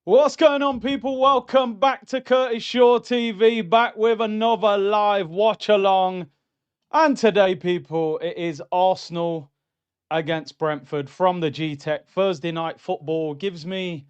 What's going on, people? Welcome back to Curtis Shaw TV, back with another live watch along. And today, people, it is Arsenal against Brentford from the G-Tech. Thursday night football gives me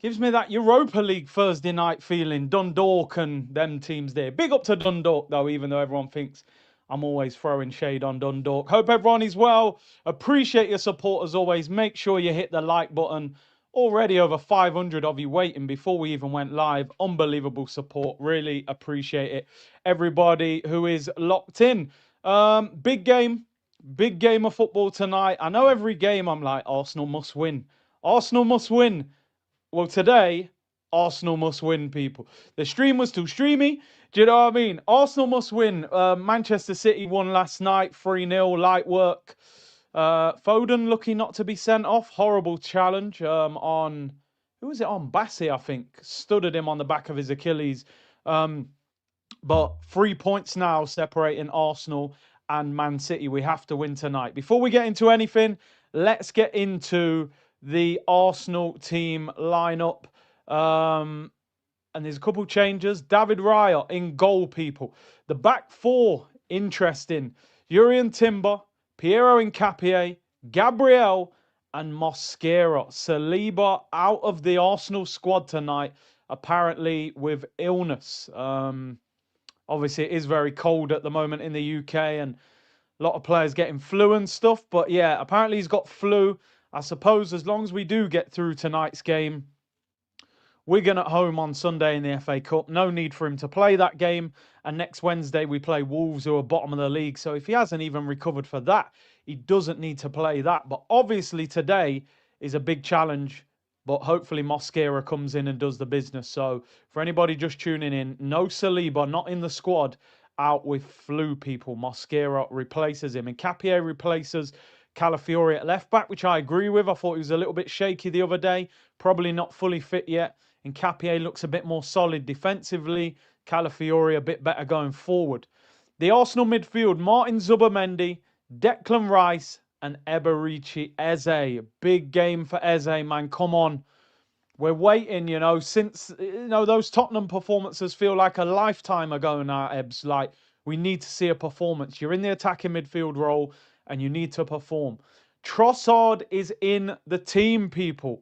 that Europa League Thursday night feeling. Dundalk and them teams there. Big up to Dundalk, though, even though everyone thinks I'm always throwing shade on Dundalk. Hope everyone is well. Appreciate your support as always. Make sure you hit the like button. Already over 500 of you waiting before we even went live. Unbelievable support. Really appreciate it. Everybody who is locked in. Big game. Big game of football tonight. I know every game I'm like, Arsenal must win. Arsenal must win. Well, today, Arsenal must win, people. The stream was too streamy. Do you know what I mean? Arsenal must win. Manchester City won last night, 3-0, light work. Foden looking not to be sent off. Horrible challenge on, who was it on? Bassi, I think. Studded him on the back of his Achilles. But 3 points now separating Arsenal and Man City. We have to win tonight. Before we get into anything, let's get into the Arsenal team lineup. And there's a couple changes. David Raya in goal, people. The back four, interesting. Jurriën Timber, Piero Hincapié, Gabriel, and Mosquera. Saliba out of the Arsenal squad tonight, apparently with illness. Obviously, it is very cold at the moment in the UK and a lot of players getting flu and stuff. But yeah, apparently he's got flu. I suppose as long as we do get through tonight's game, Wigan at home on Sunday in the FA Cup. No need for him to play that game. And next Wednesday, we play Wolves, who are bottom of the league. So if he hasn't even recovered for that, he doesn't need to play that. But obviously today is a big challenge. But hopefully Mosquera comes in and does the business. So for anybody just tuning in, no Saliba, not in the squad, out with flu, people. Mosquera replaces him. And Capier replaces Calafiori at left back, which I agree with. I thought he was a little bit shaky the other day. Probably not fully fit yet. And Capier looks a bit more solid defensively. Calafiori a bit better going forward. The Arsenal midfield, Martin Zubimendi, Declan Rice, and Eberici Eze. Big game for Eze, man. Come on. We're waiting, since, those Tottenham performances feel like a lifetime ago now, Ebbs. Like, we need to see a performance. You're in the attacking midfield role, and you need to perform. Trossard is in the team, people.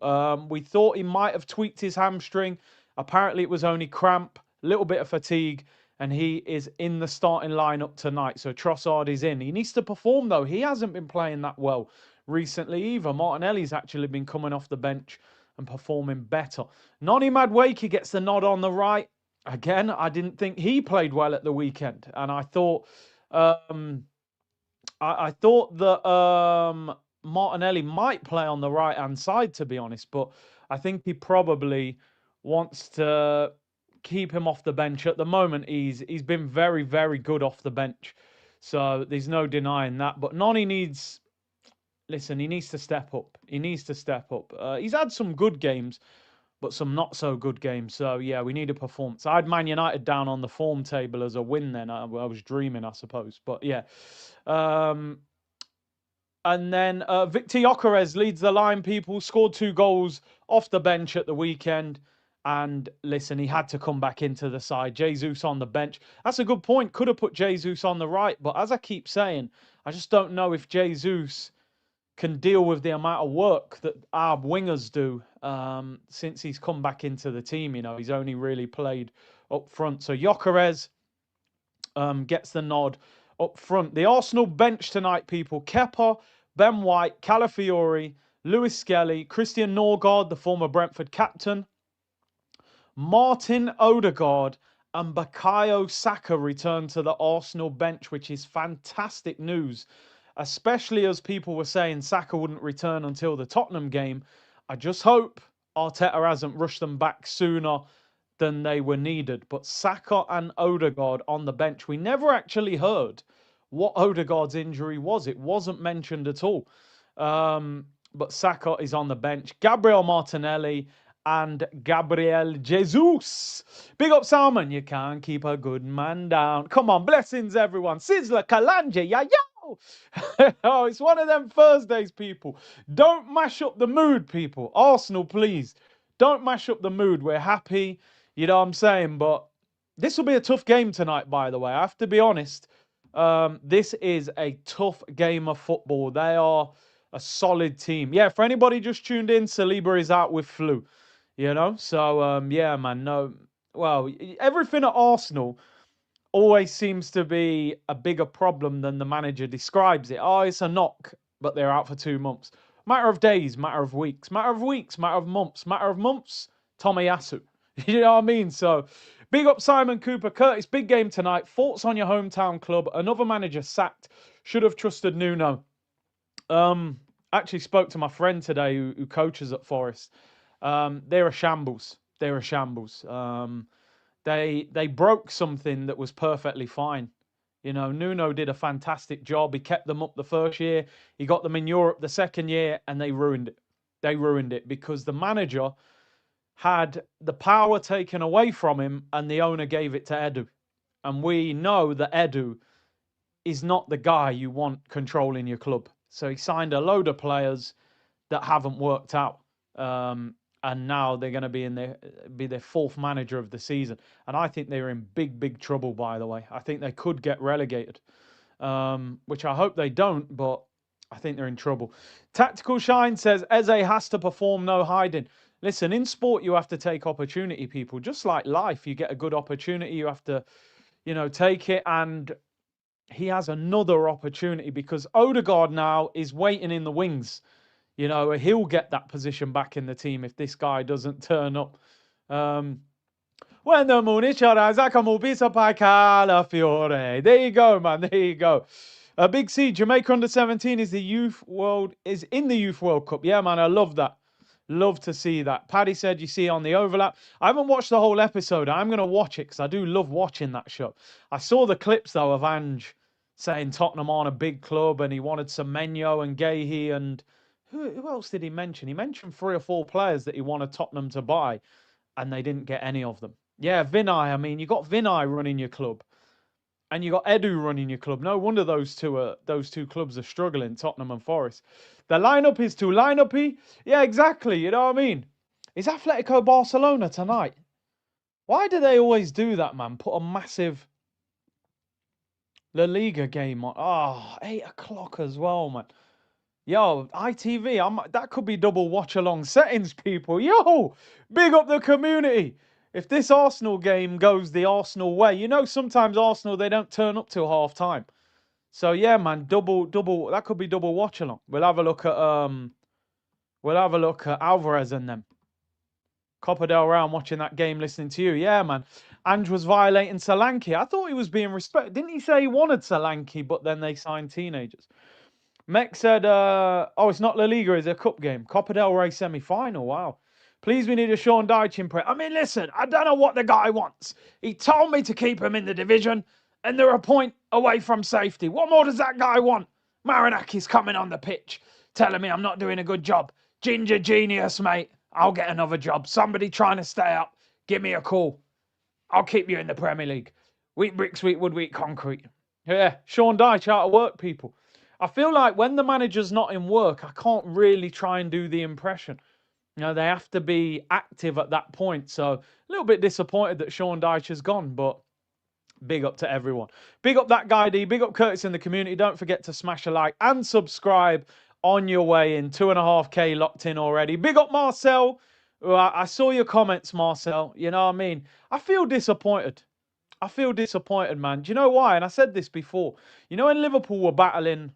We thought he might have tweaked his hamstring. Apparently, it was only cramp, a little bit of fatigue, and he is in the starting lineup tonight. So Trossard is in. He needs to perform, though. He hasn't been playing that well recently either. Martinelli's actually been coming off the bench and performing better. Noni Madueke gets the nod on the right. Again, I didn't think he played well at the weekend, and I thought I thought that Martinelli might play on the right-hand side, to be honest, but I think he probably wants to keep him off the bench. At the moment, he's been very, very good off the bench, so there's no denying that. But Noni needs, listen, he needs to step up. He needs to step up. He's had some good games, but some not so good games. So yeah, we need a performance. I had Man United down on the form table as a win. Then I was dreaming, I suppose. But yeah. And then Victor Gyökeres leads the line, people. Scored 2 goals off the bench at the weekend. And listen, he had to come back into the side. Jesus on the bench. That's a good point. Could have put Jesus on the right. But as I keep saying, I just don't know if Jesus can deal with the amount of work that our wingers do since he's come back into the team. He's only really played up front. So Gyökeres gets the nod up front. The Arsenal bench tonight, people. Kepa, Ben White, Calafiori, Lewis Skelly, Christian Norgard, the former Brentford captain, Martin Odegaard, and Bukayo Saka return to the Arsenal bench, which is fantastic news, especially as people were saying Saka wouldn't return until the Tottenham game. I just hope Arteta hasn't rushed them back sooner than they were needed. But Saka and Odegaard on the bench. We never actually heard what Odegaard's injury was. It wasn't mentioned at all. But Saka is on the bench. Gabriel Martinelli and Gabriel Jesus. Big up, Salmon. You can't keep a good man down. Come on, blessings, everyone. Sizzler, Kalanje, yeah, yo. Oh, it's one of them Thursdays, people. Don't mash up the mood, people. Arsenal, please. don't mash up the mood. We're happy, you know what I'm saying? But this will be a tough game tonight, by the way. I have to be honest. This is a tough game of football. They are a solid team. Yeah, for anybody just tuned in, Saliba is out with flu, you know? So, yeah, man, no. Well, everything at Arsenal always seems to be a bigger problem than the manager describes it. Oh, it's a knock, but they're out for 2 months. Matter of days, matter of weeks, matter of weeks, matter of months, matter of months. Tomiyasu. You know what I mean? So, big up Simon Cooper. Curtis, big game tonight. Thoughts on your hometown club? Another manager sacked. Should have trusted Nuno. Actually spoke to my friend today who coaches at Forest. They're a shambles. They're a shambles. They broke something that was perfectly fine. You know, Nuno did a fantastic job. He kept them up the first year. He got them in Europe the second year, and they ruined it. They ruined it because the manager had the power taken away from him, and the owner gave it to Edu. And we know that Edu is not the guy you want controlling your club. So he signed a load of players that haven't worked out. And now they're going to be their fourth manager of the season. And I think they're in big, big trouble, by the way. I think they could get relegated, which I hope they don't, but I think they're in trouble. Tactical Shine says, Eze has to perform, no hiding. Listen, in sport, you have to take opportunity, people. Just like life, you get a good opportunity, you have to, you know, take it. And he has another opportunity because Odegaard now is waiting in the wings. You know, he'll get that position back in the team if this guy doesn't turn up. When the moon is Calafiore. There you go, man. There you go. Big C, Jamaica under 17 is in the Youth World Cup. Yeah, man, I love that. Love to see that. Paddy said, you see on the overlap. I haven't watched the whole episode. I'm going to watch it because I do love watching that show. I saw the clips, though, of Ange saying Tottenham aren't a big club and he wanted Semenyo and Gahey and... Who else did he mention? He mentioned 3 or 4 players that he wanted Tottenham to buy, and they didn't get any of them. Yeah, Vinay. I mean, you got Vinay running your club, and you got Edu running your club. No wonder those two clubs are struggling, Tottenham and Forest. The lineup is too lineup-y. Yeah, exactly. You know what I mean? Is Atletico Barcelona tonight? Why do they always do that, man? Put a massive La Liga game on. Oh, 8 o'clock as well, man. Yo, ITV, that could be double watch-along settings, people. Yo, big up the community. If this Arsenal game goes the Arsenal way, you know sometimes Arsenal, they don't turn up till half-time. So, yeah, man, double, that could be double watch-along. We'll have a look at Alvarez and them. Copa del Rey, watching that game, listening to you. Yeah, man. Ange was violating Solanke. I thought he was being respected. Didn't he say he wanted Solanke, but then they signed teenagers? Mech said, oh, it's not La Liga, it's a cup game. Copa del Rey semi-final, wow. Please, we need a Sean Dyche imprint. I mean, listen, I don't know what the guy wants. He told me to keep him in the division, and they're a point away from safety. What more does that guy want? Marinaki's coming on the pitch, telling me I'm not doing a good job. Ginger genius, mate. I'll get another job. Somebody trying to stay up, give me a call. I'll keep you in the Premier League. Wheat brick, sweet wood, wheat concrete. Yeah, Sean Dyche out of work, people. I feel like when the manager's not in work, I can't really try and do the impression. You know, they have to be active at that point. So a little bit disappointed that Sean Dyche has gone, but big up to everyone. Big up that guy, D. Big up Curtis in the community. Don't forget to smash a like and subscribe on your way in. 2.5K locked in already. Big up Marcel. I saw your comments, Marcel. You know what I mean? I feel disappointed. I feel disappointed, man. Do you know why? And I said this before. You know when Liverpool were battling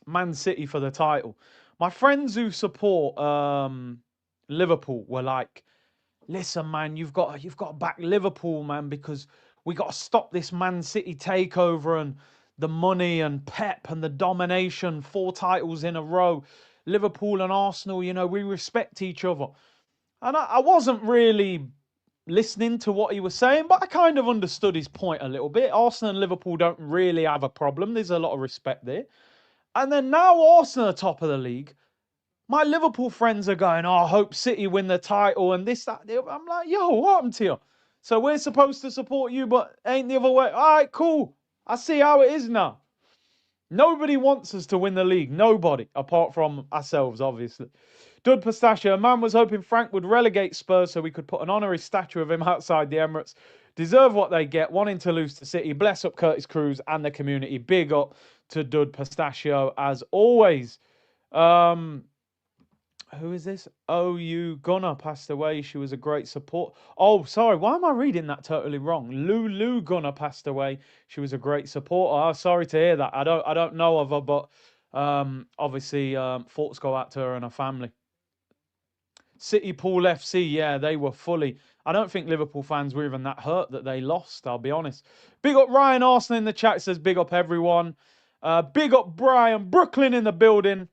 Man City for the title, my friends who support Liverpool were like, listen, man, you've got to back Liverpool, man, because we got to stop this Man City takeover and the money and Pep and the domination, 4 titles in a row. Liverpool and Arsenal, you know, we respect each other. And I wasn't really listening to what he was saying, but I kind of understood his point a little bit. Arsenal and Liverpool don't really have a problem. There's a lot of respect there. And then now Arsenal are top of the league. My Liverpool friends are going, oh, I hope City win the title and this, that. I'm like, yo, what happened to you? So we're supposed to support you, but ain't the other way. All right, cool. I see how it is now. Nobody wants us to win the league. Nobody, apart from ourselves, obviously. Dud Pistachio, a man was hoping Frank would relegate Spurs so we could put an honorary statue of him outside the Emirates. Deserve what they get, wanting to lose to City. Bless up Curtis Cruz and the community. Big up to Dud Pistachio as always. Who is this? OU Gunner passed away. She was a great support. Oh, sorry. Why am I reading that totally wrong? Lulu Gunner passed away. She was a great supporter. Oh, sorry to hear that. I don't know of her, but obviously thoughts go out to her and her family. City Pool FC, yeah, they were fully. I don't think Liverpool fans were even that hurt that they lost, I'll be honest. Big up Ryan Arsenal in the chat, says big up everyone. Big up Brian, Brooklyn in the building.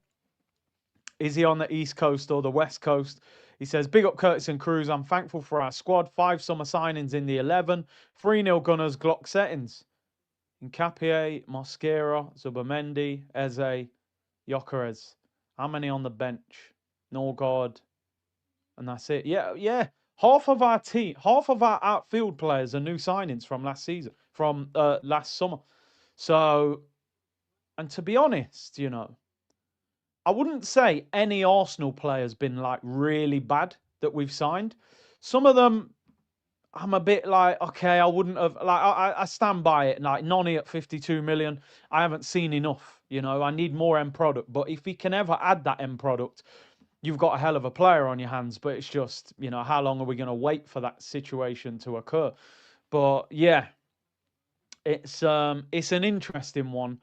Is he on the East Coast or the West Coast? He says, big up Curtis and Cruz. I'm thankful for our squad. 5 summer signings in the 11. 3-0 Gunners, Glock settings. Nkapie, Mosquera, Zubamendi, Eze, Gyökeres. How many on the bench? Norgard. And that's it. Yeah. Half of our team, half of our outfield players are new signings from last season, from last summer. So, and to be honest, you know, I wouldn't say any Arsenal player has been like really bad that we've signed. Some of them, I'm a bit like, okay, I wouldn't have, like, I stand by it. Like, Noni at 52 million, I haven't seen enough. You know, I need more end product. But if he can ever add that end product, you've got a hell of a player on your hands. But it's just, you know, how long are we going to wait for that situation to occur? But yeah, it's an interesting one.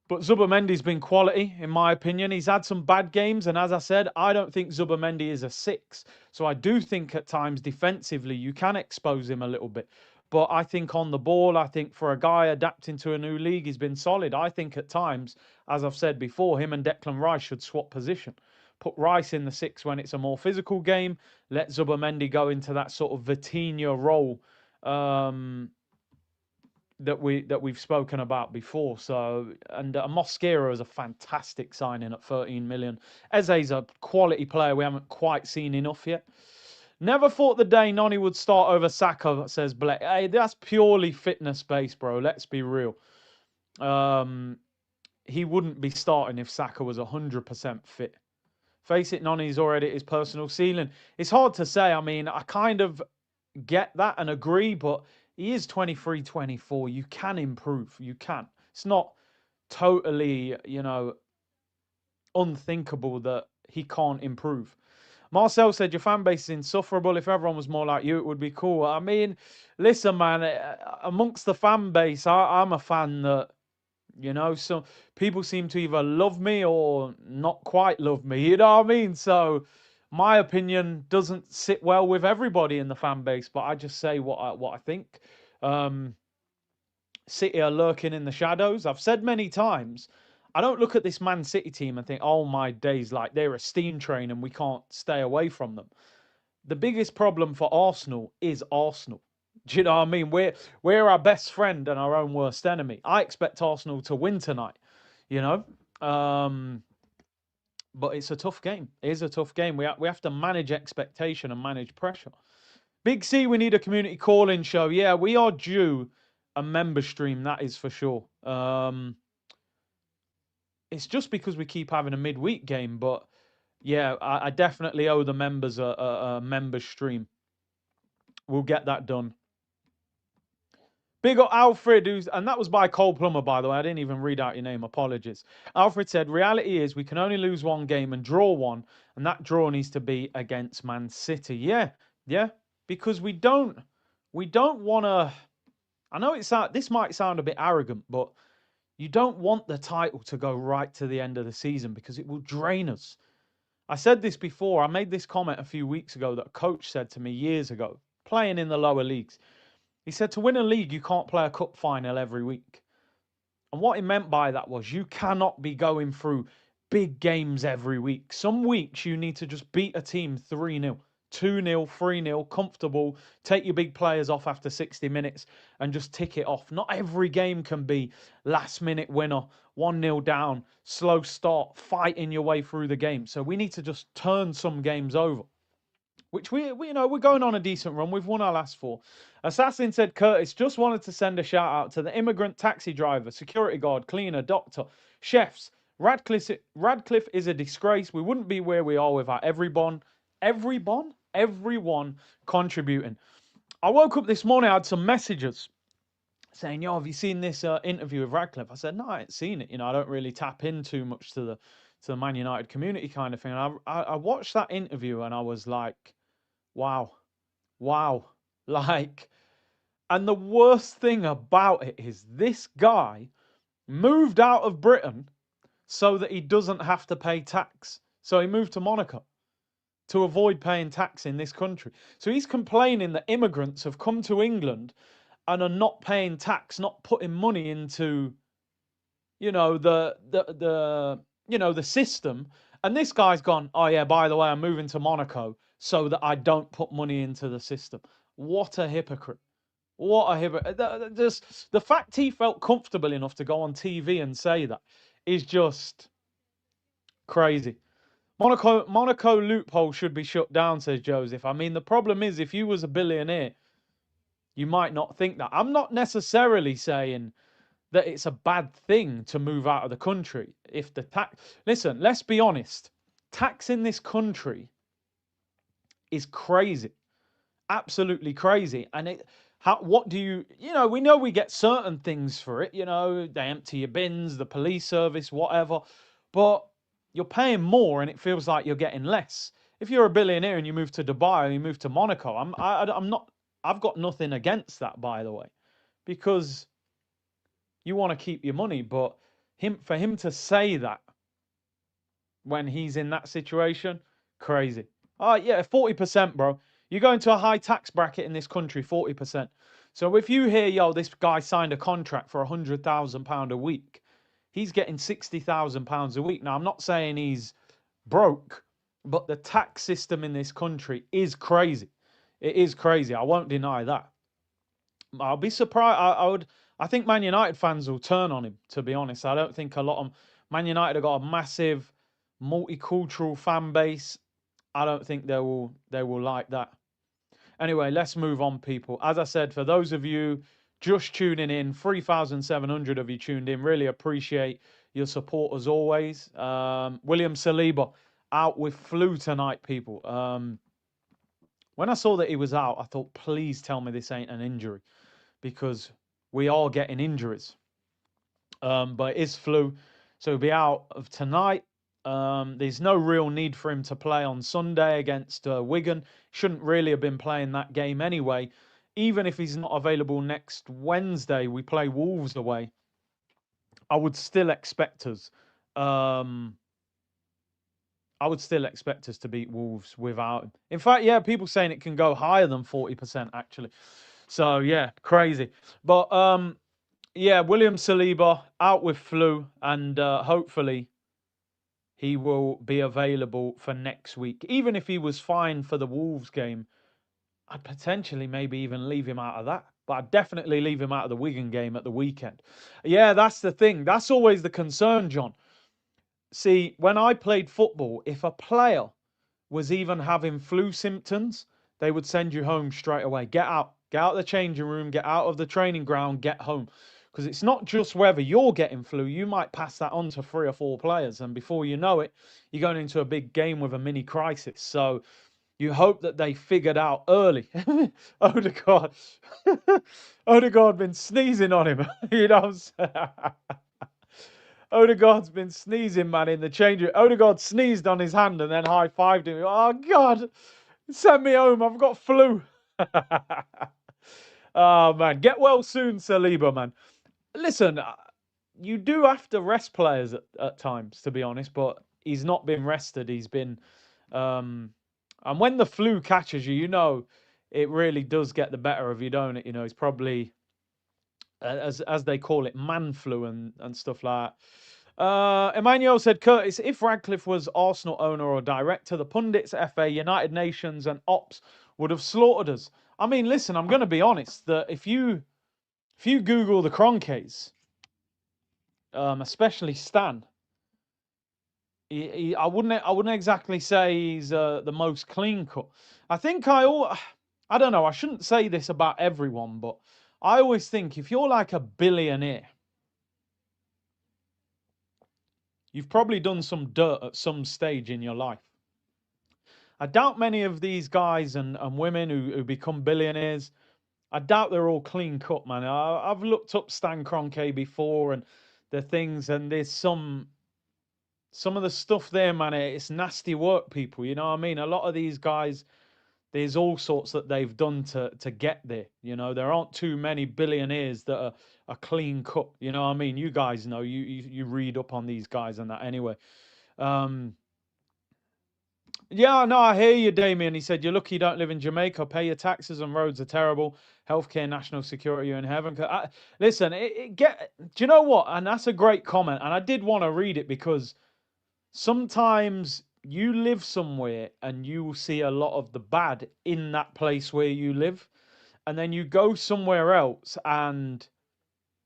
But Zubamendi's been quality, in my opinion. He's had some bad games, and as I said, I don't think Zubamendi is a 6. So I do think at times defensively you can expose him a little bit. But I think on the ball, I think for a guy adapting to a new league, he's been solid. I think at times, as I've said before, him and Declan Rice should swap position. Put Rice in the 6 when it's a more physical game. Let Zubamendi go into that sort of Vitinha role. That we've spoken about before. So, and Mosquera is a fantastic signing at 13 million. Eze's a quality player we haven't quite seen enough yet. Never thought the day Noni would start over Saka, says Black. Hey, that's purely fitness based, bro. Let's be real. He wouldn't be starting if Saka was 100% fit. Face it, Noni's already at his personal ceiling. It's hard to say. I mean, I kind of get that and agree, but he is 23, 24. You can improve. You can. It's not totally, you know, unthinkable that he can't improve. Marcel said, your fan base is insufferable. If everyone was more like you, it would be cool. I mean, listen, man, amongst the fan base, I'm a fan that, you know, some people seem to either love me or not quite love me. You know what I mean? So my opinion doesn't sit well with everybody in the fan base, but I just say what I think. City are lurking in the shadows. I've said many times, I don't look at this Man City team and think, oh my days, like they're a steam train and we can't stay away from them. The biggest problem for Arsenal is Arsenal. Do you know what I mean? We're our best friend and our own worst enemy. I expect Arsenal to win tonight, you know. But it's a tough game. It is a tough game. We have to manage expectation and manage pressure. Big C, we need a community call-in show. Yeah, we are due a member stream, that is for sure. It's just because we keep having a midweek game, but yeah, I definitely owe the members a member stream. We'll get that done. Big up Alfred, and that was by Cole Plummer, by the way. I didn't even read out your name. Apologies. Alfred said, reality is we can only lose one game and draw one, and that draw needs to be against Man City. Yeah, because we don't want to. I know this might sound a bit arrogant, but you don't want the title to go right to the end of the season because it will drain us. I said this before. I made this comment a few weeks ago that a coach said to me years ago, playing in the lower leagues. He said, to win a league, you can't play a cup final every week. And what he meant by that was you cannot be going through big games every week. Some weeks you need to just beat a team 3-0. 2-0, 3-0, comfortable, take your big players off after 60 minutes and just tick it off. Not every game can be last minute winner, 1-0 down, slow start, fighting your way through the game. So we need to just turn some games over, which we you know, we're going on a decent run. We've won our last 4. Assassin said, Curtis, just wanted to send a shout out to the immigrant taxi driver, security guard, cleaner, doctor, chefs, Radcliffe is a disgrace. We wouldn't be where we are without everyone contributing. I woke up this morning, I had some messages saying, "Yo, have you seen this interview with Radcliffe?" I said, "No, I ain't seen it. You know, I don't really tap in too much to the Man United community kind of thing." And I watched that interview and I was like, wow, like. And the worst thing about it is this guy moved out of Britain so that he doesn't have to pay tax. So he moved to Monaco to avoid paying tax in this country. So he's complaining that immigrants have come to England and are not paying tax, not putting money into, the system. And this guy's gone, "Oh yeah, by the way, I'm moving to Monaco so that I don't put money into the system." What a hypocrite. What a hypocrite. Just the fact he felt comfortable enough to go on TV and say that is just crazy. Monaco loophole should be shut down, says Joseph. I mean, the problem is if you was a billionaire, you might not think that. I'm not necessarily saying that it's a bad thing to move out of the country. If the tax... Listen, let's be honest. Tax in this country is crazy. Absolutely crazy. And what do you... we know we get certain things for it. They empty your bins, the police service, whatever. But you're paying more and it feels like you're getting less. If you're a billionaire and you move to Dubai or you move to Monaco, I've got nothing against that, by the way, because you want to keep your money. But for him to say that when he's in that situation, crazy. Oh yeah, 40%, bro. You go into a high tax bracket in this country, 40%. So if you hear, "Yo, this guy signed a contract for £100,000 a week," he's getting £60,000 a week. Now, I'm not saying he's broke, but the tax system in this country is crazy. It is crazy. I won't deny that. I'll be surprised. I think Man United fans will turn on him, to be honest. I don't think a lot of Man United have got a massive multicultural fan base. I don't think they will like that. Anyway, let's move on, people. As I said, for those of you just tuning in, 3,700 of you tuned in. Really appreciate your support as always. William Saliba out with flu tonight, people. When I saw that he was out, I thought, please tell me this ain't an injury, because we are getting injuries. But it is flu, so he'll be out of tonight. There's no real need for him to play on Sunday against Wigan. Shouldn't really have been playing that game anyway. Even if he's not available next Wednesday, we play Wolves away. I would still expect us. I would still expect us to beat Wolves without him. In fact, yeah, people saying it can go higher than 40% actually. So yeah, crazy. But yeah, William Saliba out with flu, and hopefully he will be available for next week. Even if he was fine for the Wolves game, I'd potentially maybe even leave him out of that. But I'd definitely leave him out of the Wigan game at the weekend. Yeah, that's the thing. That's always the concern, John. See, when I played football, if a player was even having flu symptoms, they would send you home straight away. Get out of the changing room, get out of the training ground, get home. Because it's not just whether you're getting flu, you might pass that on to 3 or 4 players. And before you know it, you're going into a big game with a mini crisis. So you hope that they figured out early. Odegaard. Odegaard been sneezing on him. You know what I'm saying? Odegaard's been sneezing, man, in the change room. Odegaard sneezed on his hand and then high-fived him. Oh, God. Send me home. I've got flu. Oh, man. Get well soon, Saliba, man. Listen, you do have to rest players at times, to be honest, but he's not been rested. He's been... and when the flu catches you, it really does get the better of you, don't it? He's probably, as they call it, man flu and stuff like that. Emmanuel said, Curtis, if Radcliffe was Arsenal owner or director, the pundits, FA, United Nations and Ops would have slaughtered us. I mean, listen, I'm going to be honest, that if you Google the Kroenkes, especially Stan, I wouldn't exactly say he's the most clean cut. I think I don't know, I shouldn't say this about everyone, but I always think if you're like a billionaire, you've probably done some dirt at some stage in your life. I doubt many of these guys and women who become billionaires, I doubt they're all clean cut, man. I've looked up Stan Kroenke before and the things, and there's some of the stuff there, man. It's nasty work, people. You know what I mean? A lot of these guys, there's all sorts that they've done to get there. You know, there aren't too many billionaires that are clean cut. You know what I mean? You guys know, you read up on these guys and that anyway. Yeah, no, I hear you, Damien. He said, "You're lucky you don't live in Jamaica. Pay your taxes and roads are terrible. Healthcare, national security, you're in heaven." Listen, do you know what? And that's a great comment. And I did want to read it because sometimes you live somewhere and you will see a lot of the bad in that place where you live. And then you go somewhere else and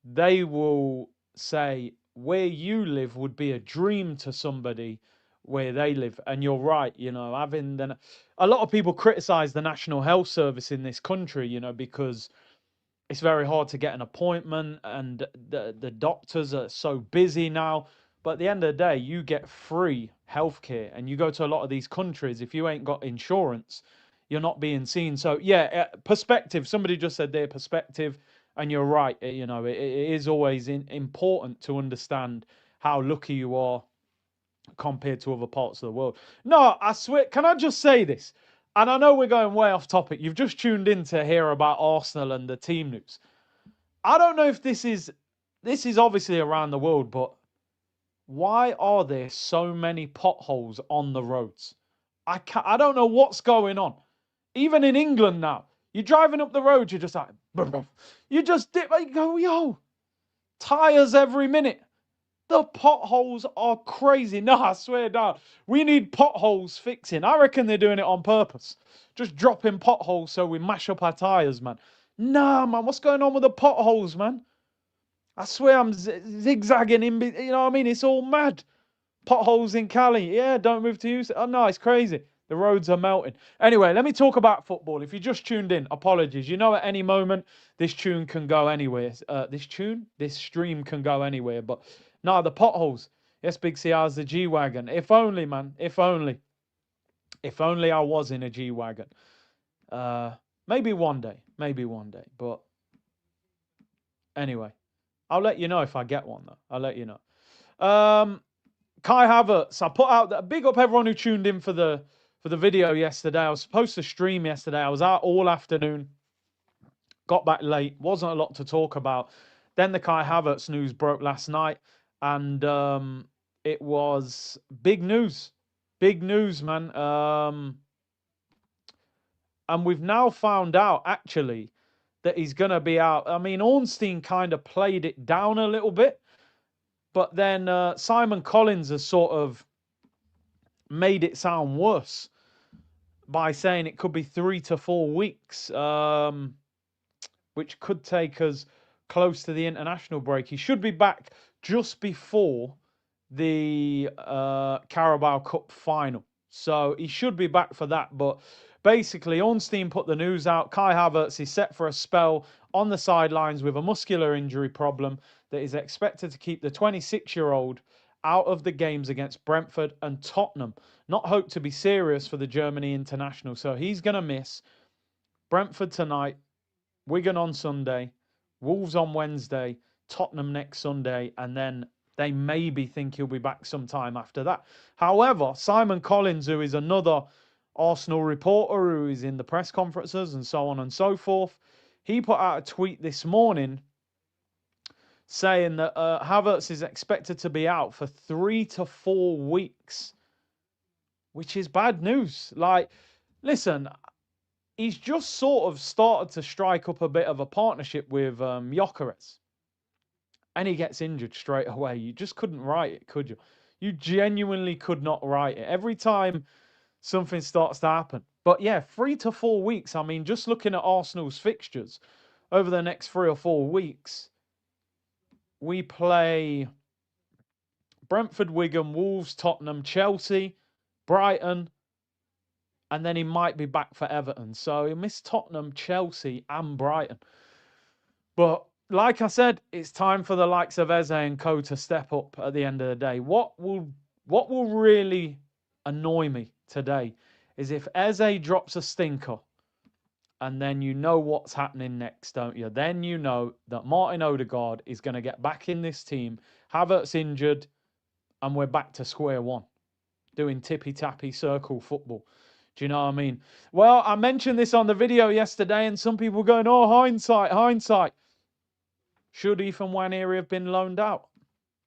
they will say where you live would be a dream to somebody where they live. And you're right, you know, a lot of people criticize the National Health Service in this country, you know, because it's very hard to get an appointment and the doctors are so busy now. But at the end of the day, you get free healthcare, and you go to a lot of these countries, if you ain't got insurance, you're not being seen. So yeah, perspective. Somebody just said their perspective, and you're right. You know, it is always important to understand how lucky you are compared to other parts of the world. No, I swear. Can I just say this? And I know we're going way off topic. You've just tuned in to hear about Arsenal and the team news. I don't know if this is obviously around the world, but why are there so many potholes on the roads? I don't know what's going on. Even in England now, you're driving up the road, you're just like, you just dip, you go, yo, tires every minute. The potholes are crazy. No, I swear down. We need potholes fixing. I reckon they're doing it on purpose. Just dropping potholes so we mash up our tires, man. Nah, man, what's going on with the potholes, man? I swear I'm zigzagging in, you know what I mean? It's all mad. Potholes in Cali. Yeah, don't move to Houston. Oh, no, it's crazy. The roads are melting. Anyway, let me talk about football. If you just tuned in, apologies. You know, at any moment, this tune can go anywhere. This stream can go anywhere. But no, the potholes. Yes, Big C, the G-Wagon. If only, man. If only. If only I was in a G-Wagon. Maybe one day. Maybe one day. But anyway, I'll let you know if I get one, though. I'll let you know. Kai Havertz. I put out that. Big up everyone who tuned in for the video yesterday. I was supposed to stream yesterday. I was out all afternoon. Got back late. Wasn't a lot to talk about. Then the Kai Havertz news broke last night, and it was big news. Big news, man. And we've now found out actually that he's going to be out. I mean, Ornstein kind of played it down a little bit, but then Simon Collins has sort of made it sound worse by saying it could be 3 to 4 weeks, which could take us close to the international break. He should be back just before the Carabao Cup final. So he should be back for that. But basically, Ornstein put the news out. Kai Havertz is set for a spell on the sidelines with a muscular injury problem that is expected to keep the 26-year-old out of the games against Brentford and Tottenham. Not hoped to be serious for the Germany international. So he's going to miss Brentford tonight, Wigan on Sunday, Wolves on Wednesday, Tottenham next Sunday, and then they maybe think he'll be back sometime after that. However, Simon Collins, who is another Arsenal reporter who is in the press conferences and so on and so forth, he put out a tweet this morning saying that Havertz is expected to be out for 3 to 4 weeks, which is bad news. Like, listen, he's just sort of started to strike up a bit of a partnership with Gyökeres, and he gets injured straight away. You just couldn't write it, could you? You genuinely could not write it. Every time something starts to happen. But yeah, 3 to 4 weeks. I mean, just looking at Arsenal's fixtures over the next 3 or 4 weeks, we play Brentford, Wigan, Wolves, Tottenham, Chelsea, Brighton, and then he might be back for Everton. So he missed Tottenham, Chelsea, and Brighton. But like I said, it's time for the likes of Eze and Co to step up at the end of the day. What will really annoy me today is if Eze drops a stinker and then you know what's happening next, don't you? Then you know that Martin Odegaard is going to get back in this team. Havertz injured, and we're back to square one, doing tippy-tappy circle football. Do you know what I mean? Well, I mentioned this on the video yesterday, and some people going, oh, hindsight, hindsight. Should Ethan Nwaneri have been loaned out?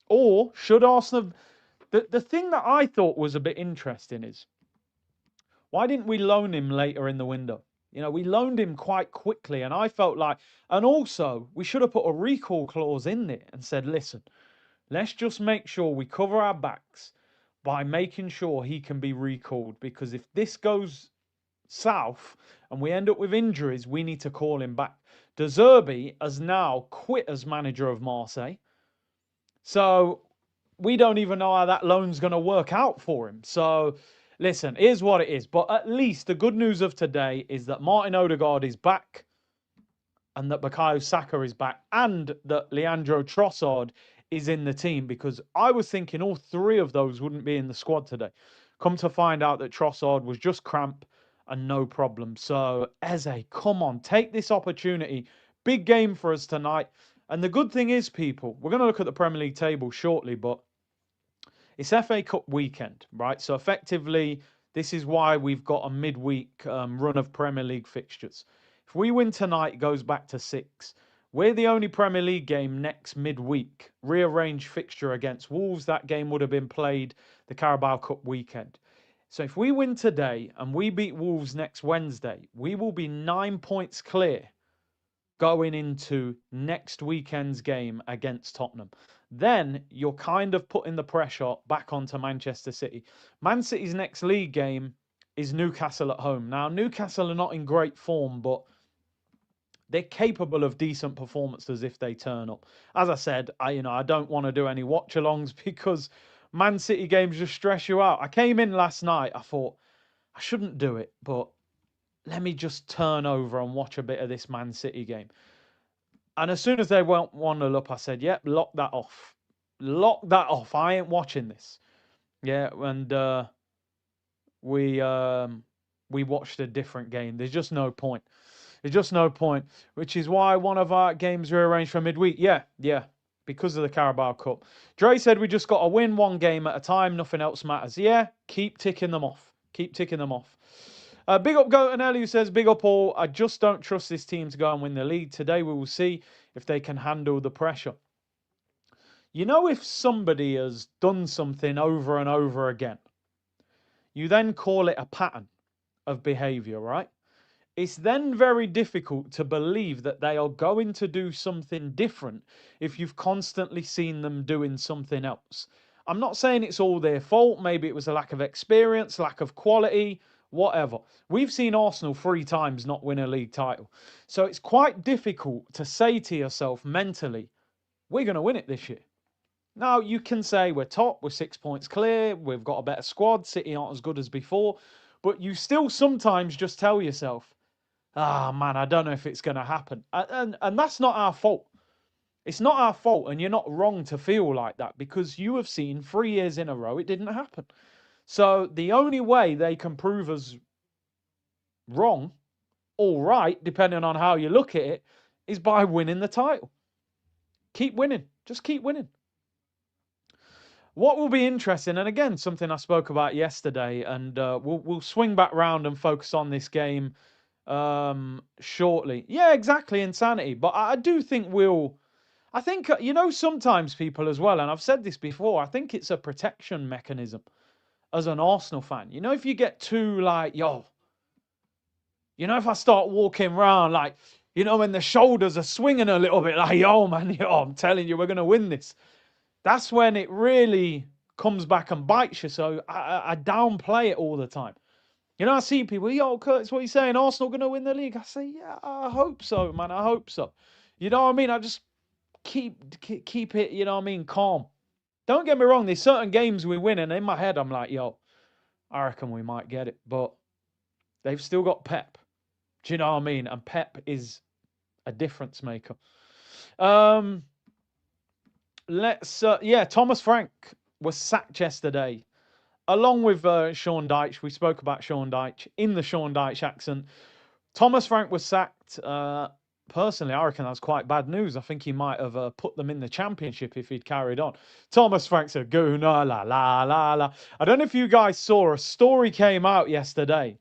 Or should Arsenal... The thing that I thought was a bit interesting is, why didn't we loan him later in the window? You know, we loaned him quite quickly, and I felt like... And also, we should have put a recall clause in there and said, listen, let's just make sure we cover our backs by making sure he can be recalled, because if this goes south and we end up with injuries, we need to call him back. De Zerbi has now quit as manager of Marseille. So we don't even know how that loan's going to work out for him. So listen, here's what it is. But at least the good news of today is that Martin Odegaard is back, and that Bukayo Saka is back, and that Leandro Trossard is in the team, because I was thinking all three of those wouldn't be in the squad today. Come to find out that Trossard was just cramp and no problem. So, Eze, come on, take this opportunity. Big game for us tonight. And the good thing is, people, we're going to look at the Premier League table shortly, but it's FA Cup weekend, right? So, effectively, this is why we've got a midweek run of Premier League fixtures. If we win tonight, it goes back to 6. We're the only Premier League game next midweek. Rearranged fixture against Wolves. That game would have been played the Carabao Cup weekend. So if we win today and we beat Wolves next Wednesday, we will be 9 points clear going into next weekend's game against Tottenham. Then you're kind of putting the pressure back onto Manchester City. Man City's next league game is Newcastle at home. Now, Newcastle are not in great form, but they're capable of decent performances if they turn up. As I said, I don't want to do any watch-alongs because Man City games just stress you out. I came in last night, I thought, I shouldn't do it, but let me just turn over and watch a bit of this Man City game. And as soon as they went 1-0 up, I said, yep, lock that off. Lock that off. I ain't watching this. Yeah, and we watched a different game. There's just no point. There's just no point, which is why one of our games rearranged for midweek. Yeah, because of the Carabao Cup. Dre said we just got to win one game at a time. Nothing else matters. Yeah, keep ticking them off. Keep ticking them off. Big up Goatanelli, who says, big up all. I just don't trust this team to go and win the league. Today we will see if they can handle the pressure. You know, if somebody has done something over and over again, you then call it a pattern of behavior, right? It's then very difficult to believe that they are going to do something different if you've constantly seen them doing something else. I'm not saying it's all their fault. Maybe it was a lack of experience, lack of quality, whatever. We've seen Arsenal 3 times not win a league title. So it's quite difficult to say to yourself mentally, we're going to win it this year. Now, you can say we're top, we're 6 points clear, we've got a better squad, City aren't as good as before, but you still sometimes just tell yourself, man, I don't know if it's going to happen. And that's not our fault. It's not our fault, and you're not wrong to feel like that, because you have seen 3 years in a row it didn't happen. So the only way they can prove us wrong, or right, depending on how you look at it, is by winning the title. Keep winning. Just keep winning. What will be interesting, and again, something I spoke about yesterday, and we'll swing back round and focus on this game shortly. Yeah, exactly, insanity. But I do think I think, sometimes people as well, and I've said this before, I think it's a protection mechanism as an Arsenal fan. If you get too if I start walking around when the shoulders are swinging a little bit man, I'm telling you, we're going to win this. That's when it really comes back and bites you. So I downplay it all the time. I see people, Curtis, what are you saying? Arsenal going to win the league? I say, yeah, I hope so, man. I hope so. You know what I mean? I just keep it, calm. Don't get me wrong. There's certain games we win, and in my head, I'm like, I reckon we might get it. But they've still got Pep. Do you know what I mean? And Pep is a difference maker. Um, yeah, Thomas Frank was sacked yesterday, along with Sean Dyche. We spoke about Sean Dyche in the Sean Dyche accent. Thomas Frank was sacked. Personally, I reckon that's quite bad news. I think he might have put them in the championship if he'd carried on. Thomas Frank's a gooner, la la la la. I don't know if you guys saw, a story came out yesterday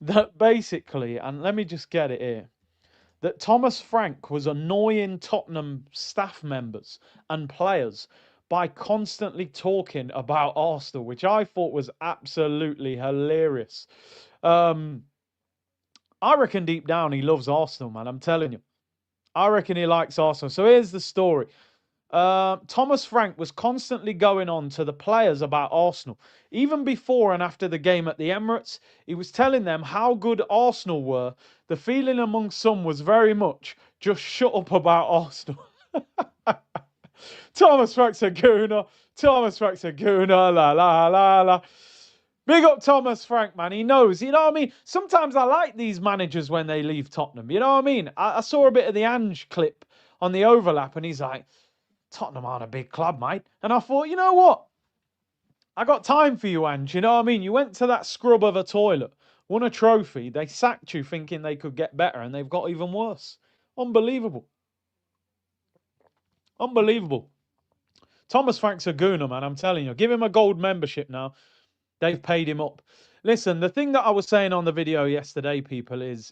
that basically, and let me just get it here, that Thomas Frank was annoying Tottenham staff members and players by constantly talking about Arsenal, which I thought was absolutely hilarious. Um, I reckon deep down he loves Arsenal, man. I'm telling you. I reckon he likes Arsenal. So here's the story. Thomas Frank was constantly going on to the players about Arsenal. Even before and after the game at the Emirates, he was telling them how good Arsenal were. The feeling among some was very much, just shut up about Arsenal. Thomas Frank's a gooner. Thomas Frank's a gooner. La, la, la, la. Big up Thomas Frank, man. He knows. You know what I mean? Sometimes I like these managers when they leave Tottenham. You know what I mean? I saw a bit of the Ange clip on the overlap, and he's like, Tottenham aren't a big club, mate. And I thought, you know what? I got time for you, Ange. You know what I mean? You went to that scrub of a toilet, won a trophy. They sacked you thinking they could get better, and they've got even worse. Unbelievable. Unbelievable. Thomas Frank's a gooner, man. I'm telling you. Give him a gold membership now. They've paid him up. Listen, the thing that I was saying on the video yesterday, people, is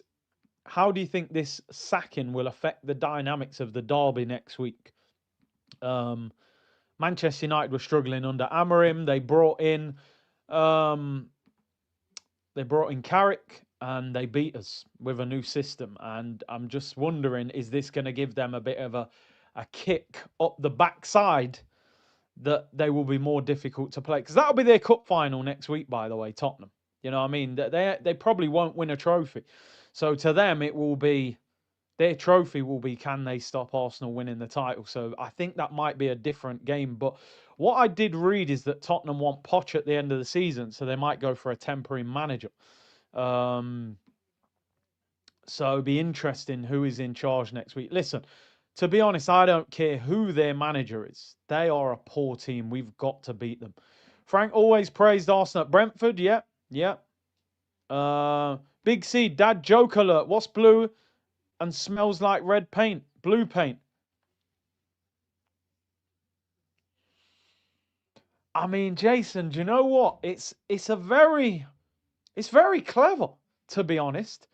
how do you think this sacking will affect the dynamics of the derby next week? Manchester United were struggling under Amorim. They brought in Carrick, and they beat us with a new system. And I'm just wondering, is this going to give them a bit of a kick up the backside that they will be more difficult to play? Because that'll be their cup final next week, by the way, Tottenham. You know what I mean? They probably won't win a trophy. So to them, it will be, their trophy will be, can they stop Arsenal winning the title? So I think that might be a different game. But what I did read is that Tottenham want Poch at the end of the season, so they might go for a temporary manager. So it'd be interesting who is in charge next week. Listen, to be honest, I don't care who their manager is. They are a poor team. We've got to beat them. Frank always praised Arsenal at Brentford. Yeah, yeah. Big C, Dad joke alert. What's blue and smells like red paint? Blue paint. I mean, Jason, do you know what? It's very clever, to be honest.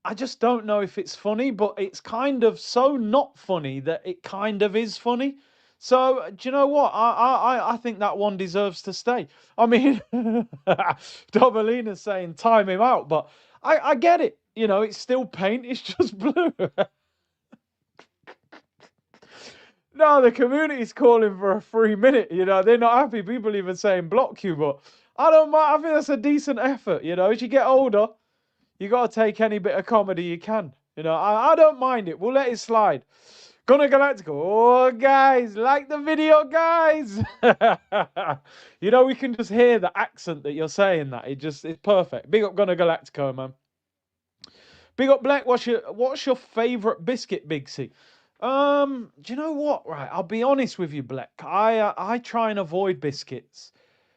I just don't know if it's funny, but it's kind of so not funny that it kind of is funny. So, do you know what? I think that one deserves to stay. I mean, Dobalina's saying time him out, but I get it. You know, it's still paint, it's just blue. No, the community's calling for a 3 minute. You know, they're not happy. People even saying block you, but I don't mind. I think that's a decent effort. You know, as you get older, you got to take any bit of comedy you can. You know, I don't mind it. We'll let it slide. Gonna Galactico. Oh, guys, like the video, guys. You know, we can just hear the accent that you're saying that. It's perfect. Big up Gonna Galactico, man. Big up Black. What's your favourite biscuit, Big C? Do you know what? Right, I'll be honest with you, Black. I try and avoid biscuits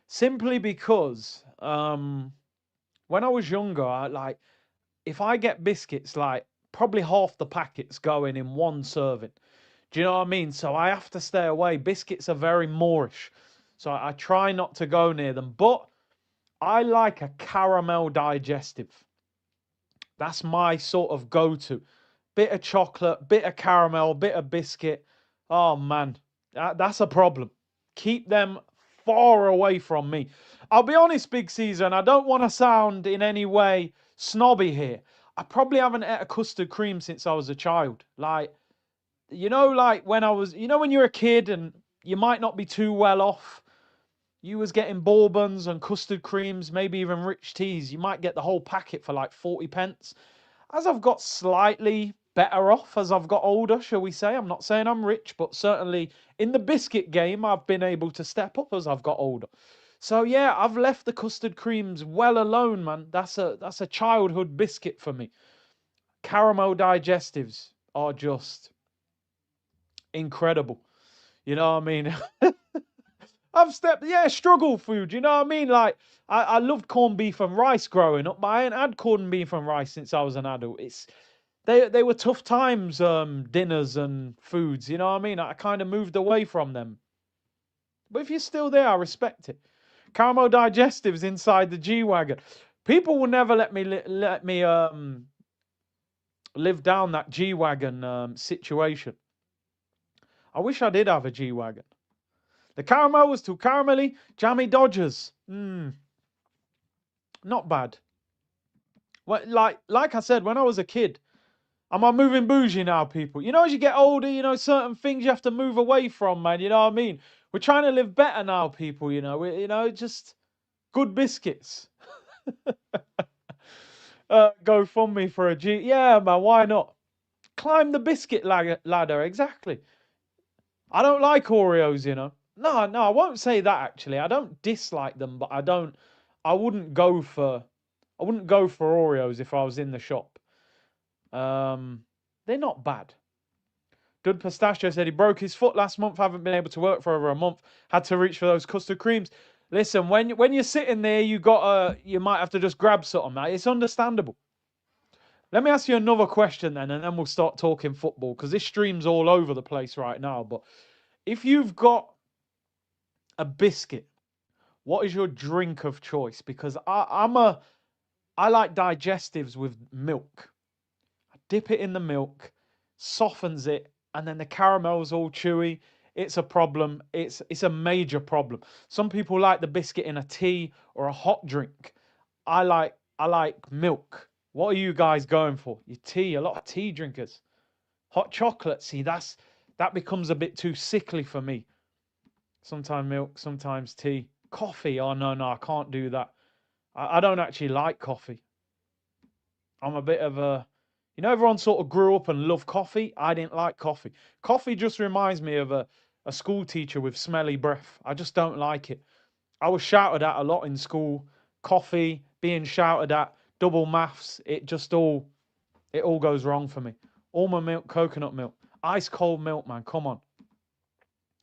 simply because when I was younger, if I get biscuits, like probably half the packets going in one serving. Do you know what I mean? So I have to stay away. Biscuits are very Moorish, so I try not to go near them. But I like a caramel digestive. That's my sort of go-to. Bit of chocolate, bit of caramel, bit of biscuit. Oh man, that's a problem. Keep them far away from me. I'll be honest, Big Caesar, and I don't want to sound in any way snobby here. I probably haven't ate a custard cream since I was a child. Like, you know, like when I was, you know, when you're a kid and you might not be too well off, you was getting bourbons and custard creams, maybe even rich teas. You might get the whole packet for like 40 pence. As I've got slightly better off as I've got older, shall we say. I'm not saying I'm rich, but certainly in the biscuit game, I've been able to step up as I've got older. So yeah, I've left the custard creams well alone, man. That's a childhood biscuit for me. Caramel digestives are just incredible. You know what I mean? Struggle food. You know what I mean? Like, I loved corned beef and rice growing up, but I ain't had corned beef and rice since I was an adult. They were tough times, dinners and foods. You know what I mean? I kind of moved away from them. But if you're still there, I respect it. Caramel digestives inside the G wagon. People will never let me live down that G wagon situation. I wish I did have a G wagon. The caramel was too caramelly. Jammy Dodgers. Not bad. Well, like I said, when I was a kid, am I moving bougie now, people? You know, as you get older, you know, certain things you have to move away from, man. You know what I mean? We're trying to live better now, people. You know, just good biscuits. Go fund me for a G. Yeah, man, why not? Climb the biscuit ladder, exactly. I don't like Oreos, you know. No, I won't say that actually. I don't dislike them, but I wouldn't go for Oreos if I was in the shop. They're not bad. Good Pistachio said he broke his foot last month, haven't been able to work for over a month, had to reach for those custard creams. Listen, when you're sitting there, you might have to just grab something, mate. It's understandable. Let me ask you another question then, and then we'll start talking football, because this stream's all over the place right now. But if you've got a biscuit, what is your drink of choice? Because I like digestives with milk. I dip it in the milk, softens it, and then the caramel's all chewy. It's a problem. It's a major problem. Some people like the biscuit in a tea or a hot drink. I like milk. What are you guys going for? Your tea, a lot of tea drinkers. Hot chocolate, see, that becomes a bit too sickly for me. Sometimes milk, sometimes tea. Coffee, oh no, I can't do that. I don't actually like coffee. I'm a bit of a, you know, everyone sort of grew up and loved coffee. I didn't like coffee. Coffee just reminds me of a school teacher with smelly breath. I just don't like it. I was shouted at a lot in school. Coffee, being shouted at, double maths, it all goes wrong for me. Almond milk, coconut milk, ice cold milk, man, come on.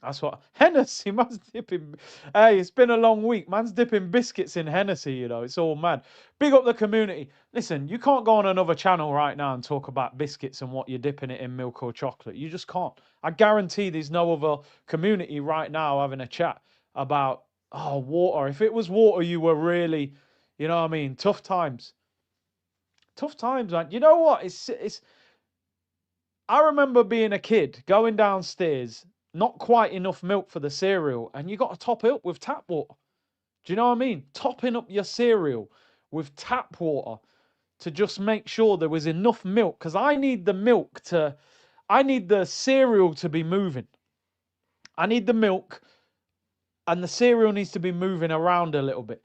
That's what Hennessy, man's dipping. Hey, it's been a long week. Man's dipping biscuits in Hennessy, you know. It's all mad. Big up the community. Listen, you can't go on another channel right now and talk about biscuits and what you're dipping it in milk or chocolate. You just can't. I guarantee there's no other community right now having a chat about water. If it was water, you were really, you know what I mean? Tough times. Tough times, man. You know what? I remember being a kid, going downstairs, not quite enough milk for the cereal, and you got to top it up with tap water. Do you know what I mean? Topping up your cereal with tap water to just make sure there was enough milk, because I need the cereal to be moving. I need the milk, and the cereal needs to be moving around a little bit.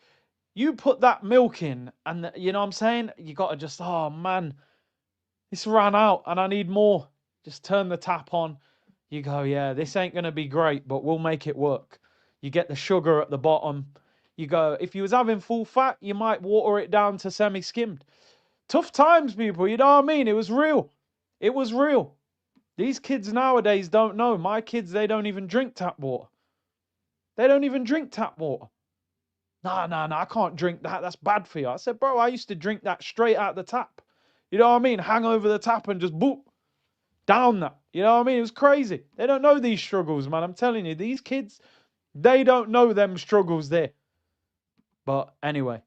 You put that milk in, and you know what I'm saying? You got to just, oh man, this ran out and I need more. Just turn the tap on. You go, yeah, this ain't going to be great, but we'll make it work. You get the sugar at the bottom. You go, if you was having full fat, you might water it down to semi-skimmed. Tough times, people, you know what I mean? It was real. It was real. These kids nowadays don't know. My kids, they don't even drink tap water. They don't even drink tap water. No, I can't drink that. That's bad for you. I said, bro, I used to drink that straight out the tap. You know what I mean? Hang over the tap and just boop, down that. You know what I mean? It was crazy. They don't know these struggles, man. I'm telling you, these kids, they don't know them struggles there. But anyway,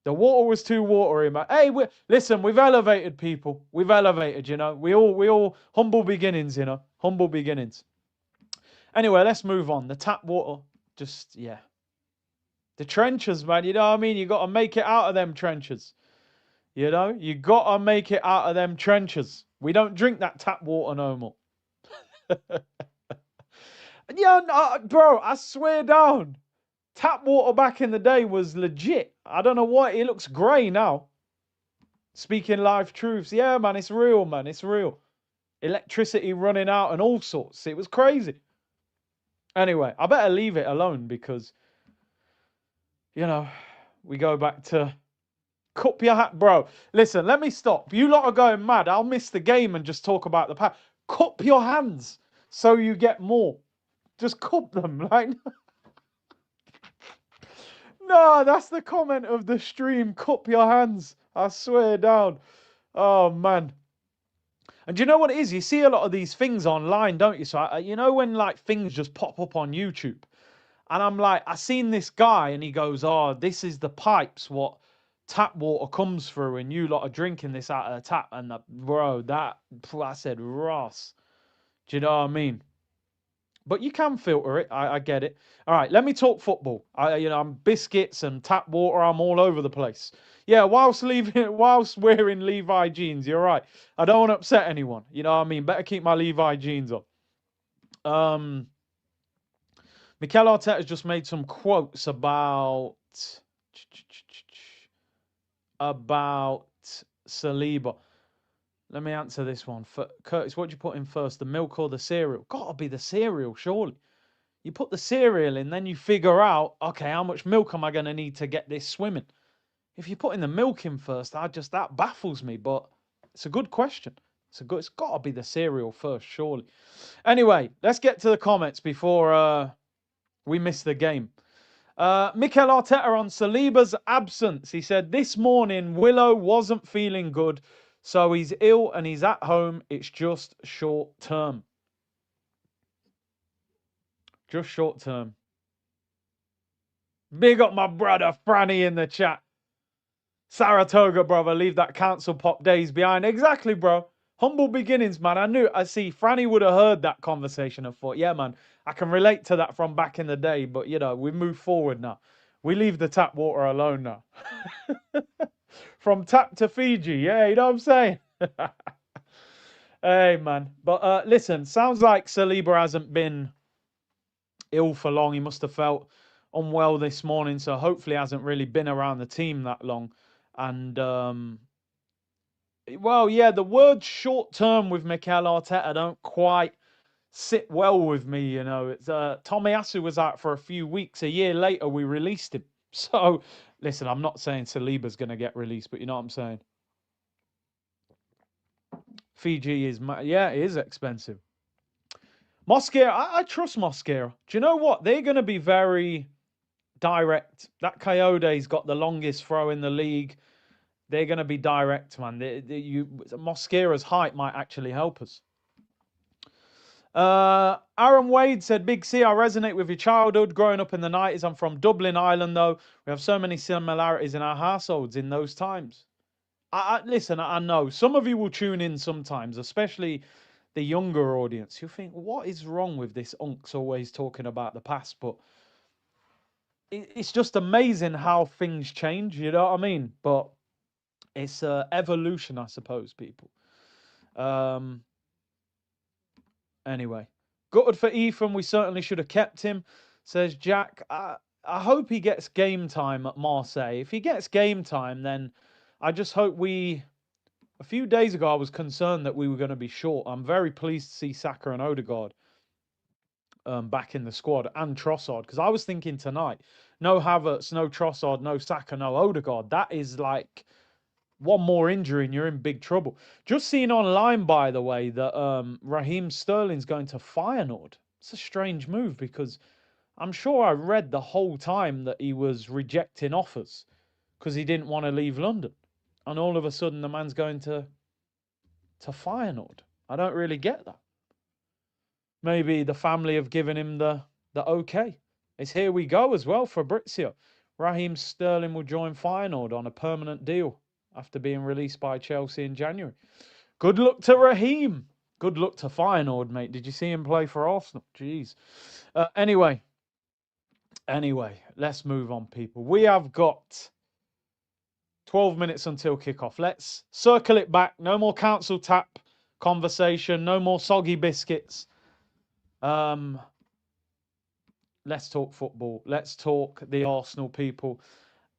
the water was too watery, man. Hey, listen, we've elevated, people. We've elevated, you know. We all humble beginnings, you know. Humble beginnings. Anyway, let's move on. The tap water, just, yeah. The trenches, man, you know what I mean? You got to make it out of them trenches. You know, you got to make it out of them trenches. We don't drink that tap water no more. Yeah, no, bro, I swear down. Tap water back in the day was legit. I don't know why. It looks grey now. Speaking live truths. Yeah, man, it's real, man. It's real. Electricity running out and all sorts. It was crazy. Anyway, I better leave it alone because, you know, we go back to cup your hat, bro. Listen, let me stop. You lot are going mad. I'll miss the game and just talk about the pack. Cup your hands. so you get more. Just cup them. Like, no, that's the comment of the stream. Cup your hands. I swear down. Oh, man. And do you know what it is? You see a lot of these things online, don't you? So, you know when like things just pop up on YouTube? And I'm like, I seen this guy and he goes, oh, this is the pipes what tap water comes through and you lot are drinking this out of the tap. And bro, I said, Ross, do you know what I mean? But you can filter it. I get it. All right, let me talk football. I'm biscuits and tap water. I'm all over the place. Yeah, whilst wearing Levi jeans, you're right. I don't want to upset anyone. You know what I mean? Better keep my Levi jeans on. Mikel Arteta's just made some quotes about Saliba. Let me answer this one. Curtis, what do you put in first, the milk or the cereal? Gotta be the cereal, surely. You put the cereal in, then you figure out, okay, how much milk am I going to need to get this swimming? If you're putting the milk in first, that baffles me, but it's a good question. It's got to be the cereal first, surely. Anyway, let's get to the comments before we miss the game. Mikel Arteta on Saliba's absence. He said, this morning, Willow wasn't feeling good, so he's ill and he's at home. It's just short term. Just short term. Big up my brother Franny in the chat. Saratoga, brother, leave that council pop days behind. Exactly, bro. Humble beginnings, man. I see Franny would have heard that conversation and thought, yeah, man, I can relate to that from back in the day. But, we move forward now. We leave the tap water alone now. From tap to Fiji. Yeah, you know what I'm saying? Hey, man. But listen, sounds like Saliba hasn't been ill for long. He must have felt unwell this morning, so hopefully hasn't really been around the team that long. And well, yeah, the word short term with Mikel Arteta don't quite sit well with me. It's Tomiyasu was out for a few weeks. A year later, we released him. So listen, I'm not saying Saliba's going to get released, but you know what I'm saying. Fiji is, it is expensive. Mosquera, I trust Mosquera. Do you know what? They're going to be very direct. That Coyote's got the longest throw in the league. They're going to be direct, man. Mosquera's height might actually help us. Aaron Wade said, Big C, I resonate with your childhood. Growing up in the 90s, I'm from Dublin, Ireland, though. We have so many similarities in our households in those times. Listen, I know. Some of you will tune in sometimes, especially the younger audience. You think, what is wrong with this unks always talking about the past? But it's just amazing how things change, you know what I mean? But it's evolution, I suppose, people. Anyway, gutted for Ethan. We certainly should have kept him, says Jack. I hope he gets game time at Marseille. If he gets game time, then I just hope we... A few days ago, I was concerned that we were going to be short. I'm very pleased to see Saka and Odegaard back in the squad, and Trossard, because I was thinking tonight, no Havertz, no Trossard, no Saka, no Odegaard. That is like... one more injury and you're in big trouble. Just seen online, by the way, that Raheem Sterling's going to Feyenoord. It's a strange move because I'm sure I read the whole time that he was rejecting offers because he didn't want to leave London. And all of a sudden the man's going to Feyenoord. I don't really get that. Maybe the family have given him the okay. It's here we go as well for Fabrizio. Raheem Sterling will join Feyenoord on a permanent deal after being released by Chelsea in January. Good luck to Raheem. Good luck to Feyenoord, mate. Did you see him play for Arsenal? Jeez. Anyway, let's move on, people. We have got 12 minutes until kickoff. Let's circle it back. No more council tap conversation. No more soggy biscuits. Let's talk football. Let's talk the Arsenal, people.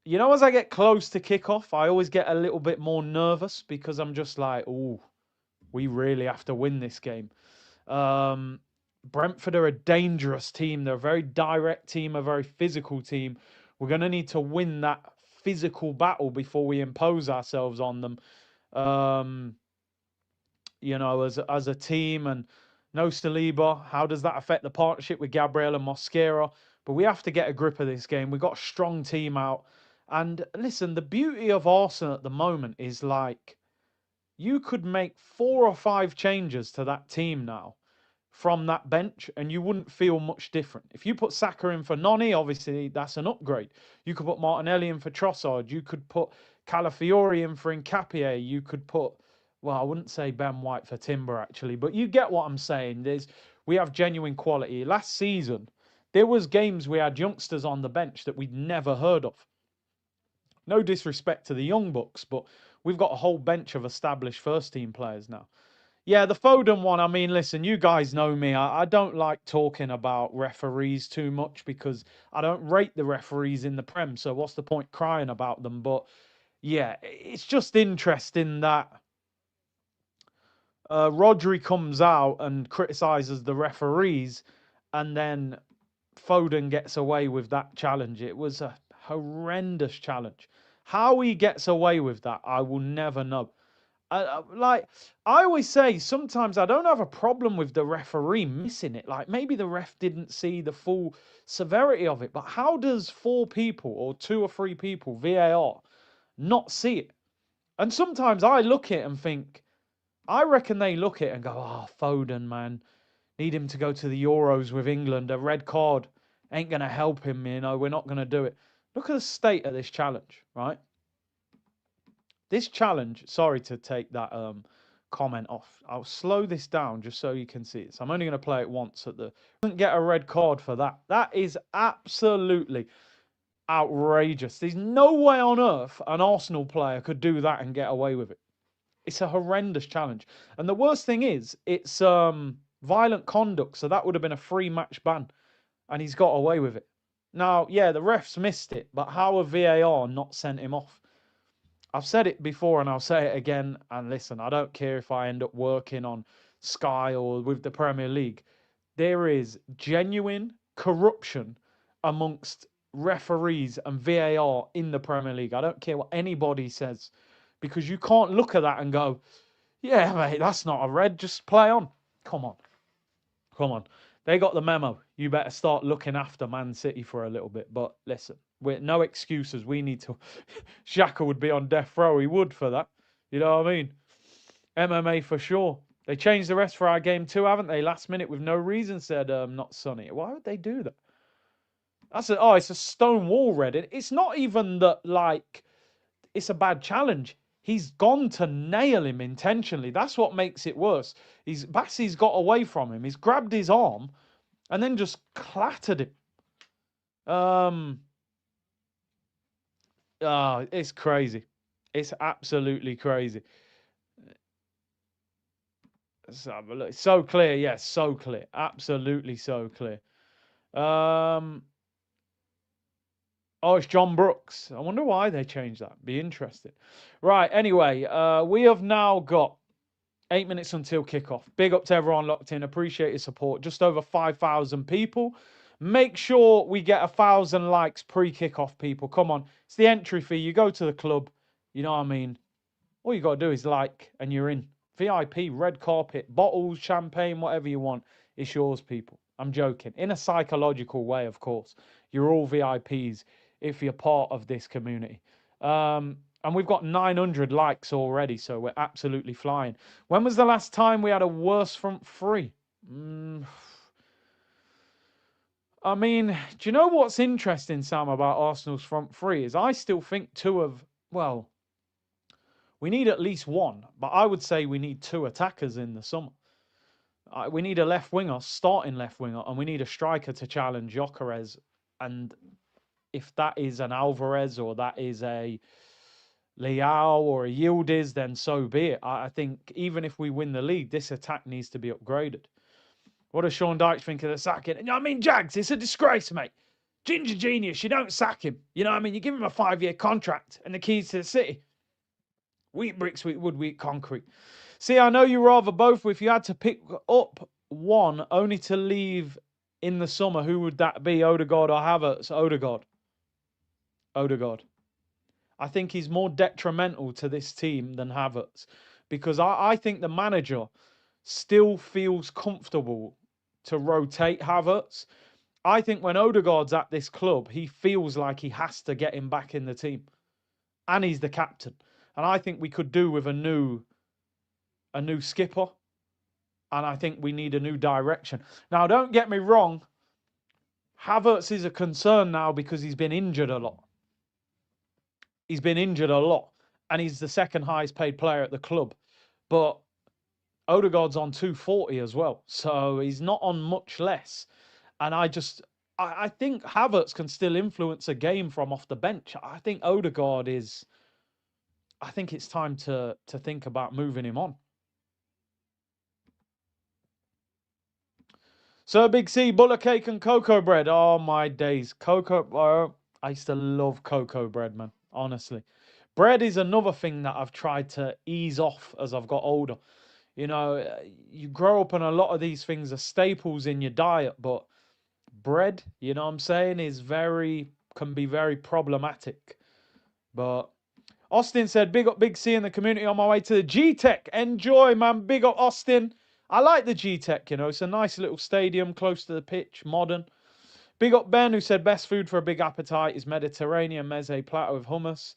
You know, as I get close to kickoff, I always get a little bit more nervous because I'm just like, oh, we really have to win this game. Brentford are a dangerous team. They're a very direct team, a very physical team. We're going to need to win that physical battle before we impose ourselves on them, as a team. And No Saliba. How does that affect the partnership with Gabriel and Mosquera? But we have to get a grip of this game. We've got a strong team out. And listen, the beauty of Arsenal at the moment is like you could make 4 or 5 changes to that team now from that bench and you wouldn't feel much different. If you put Saka in for Noni, obviously that's an upgrade. You could put Martinelli in for Trossard. You could put Calafiori in for Nkapie. You could put, well, I wouldn't say Ben White for Timber actually, but you get what I'm saying. We have genuine quality. Last season, there was games we had youngsters on the bench that we'd never heard of. No disrespect to the young bucks, but we've got a whole bench of established first team players now. Yeah, the Foden one, I mean, listen, you guys know me. I don't like talking about referees too much because I don't rate the referees in the Prem. So what's the point crying about them? But yeah, it's just interesting that Rodri comes out and criticises the referees and then Foden gets away with that challenge. It was a horrendous challenge. How he gets away with that, I will never know. Like I always say, sometimes I don't have a problem with the referee missing it. Like maybe the ref didn't see the full severity of it, but how does 4 people or 2 or 3 people VAR not see it? And sometimes I look at it and think, I reckon they look at it and go, "Oh, Foden, man, need him to go to the Euros with England. A red card ain't gonna help him. We're not gonna do it." Look at the state of this challenge, right? This challenge, sorry to take that comment off. I'll slow this down just so you can see it. So I'm only going to play it once at the... Doesn't get a red card for that. That is absolutely outrageous. There's no way on earth an Arsenal player could do that and get away with it. It's a horrendous challenge. And the worst thing is, it's violent conduct. So that would have been a 3-match ban. And he's got away with it. Now, yeah, the refs missed it. But how have VAR not sent him off? I've said it before and I'll say it again. And listen, I don't care if I end up working on Sky or with the Premier League. There is genuine corruption amongst referees and VAR in the Premier League. I don't care what anybody says because you can't look at that and go, yeah, mate, that's not a red. Just play on. Come on. Come on. They got the memo. You better start looking after Man City for a little bit. But listen, no excuses. We need to. Xhaka would be on death row. He would for that. You know what I mean? MMA for sure. They changed the rest for our game too, haven't they? Last minute with no reason said not sunny. Why would they do that? It's a stone wall red. It's not even that like it's a bad challenge. He's gone to nail him intentionally. That's what makes it worse. Bassey's got away from him. He's grabbed his arm and then just clattered him. It's crazy. It's absolutely crazy. Let's have a look. It's so clear. Yes, so clear. Absolutely so clear. Oh, it's John Brooks. I wonder why they changed that. Be interesting. Right, anyway, we have now got 8 minutes until kickoff. Big up to everyone locked in. Appreciate your support. Just over 5,000 people. Make sure we get 1,000 likes pre-kickoff, people. Come on. It's the entry fee. You go to the club. You know what I mean? All you got to do is like, and you're in. VIP, red carpet, bottles, champagne, whatever you want. It's yours, people. I'm joking. In a psychological way, of course. You're all VIPs if you're part of this community. And we've got 900 likes already, so we're absolutely flying. When was the last time we had a worse front three? I mean, do you know what's interesting, Sam, about Arsenal's front three is I still think we need at least one, but I would say we need 2 attackers in the summer. We need a left winger, starting left winger, and we need a striker to challenge Gyökeres. And if that is an Alvarez or that is a Leao or a Yildiz, then so be it. I think even if we win the league, this attack needs to be upgraded. What does Sean Dyche think of the sacking? You know what I mean, Jags, it's a disgrace, mate. Ginger genius, you don't sack him. You know what I mean? You give him a 5-year contract and the keys to the city. Wheat bricks, wheat wood, wheat concrete. See, I know you rather both, but if you had to pick up one only to leave in the summer, who would that be? Odegaard or Havertz? Odegaard. I think he's more detrimental to this team than Havertz because I think the manager still feels comfortable to rotate Havertz. I think when Odegaard's at this club, he feels like he has to get him back in the team. And he's the captain. And I think we could do with a new skipper. And I think we need a new direction. Now, don't get me wrong. Havertz is a concern now because he's been injured a lot. He's been injured a lot. And he's the second highest paid player at the club. But Odegaard's on 240 as well. So he's not on much less. And I think Havertz can still influence a game from off the bench. I think Odegaard is... I think it's time to think about moving him on. Sir Big C, butter cake and cocoa bread. Oh, my days. I used to love cocoa bread, man. Honestly. Bread is another thing that I've tried to ease off as I've got older. You know, you grow up and a lot of these things are staples in your diet, but bread, you know what I'm saying, can be very problematic. But Austin said, big up Big C in the community on my way to the G-Tech. Enjoy, man. Big up, Austin. I like the G-Tech, you know. It's a nice little stadium close to the pitch, modern. Big up Ben, who said, best food for a big appetite is Mediterranean meze platter with hummus.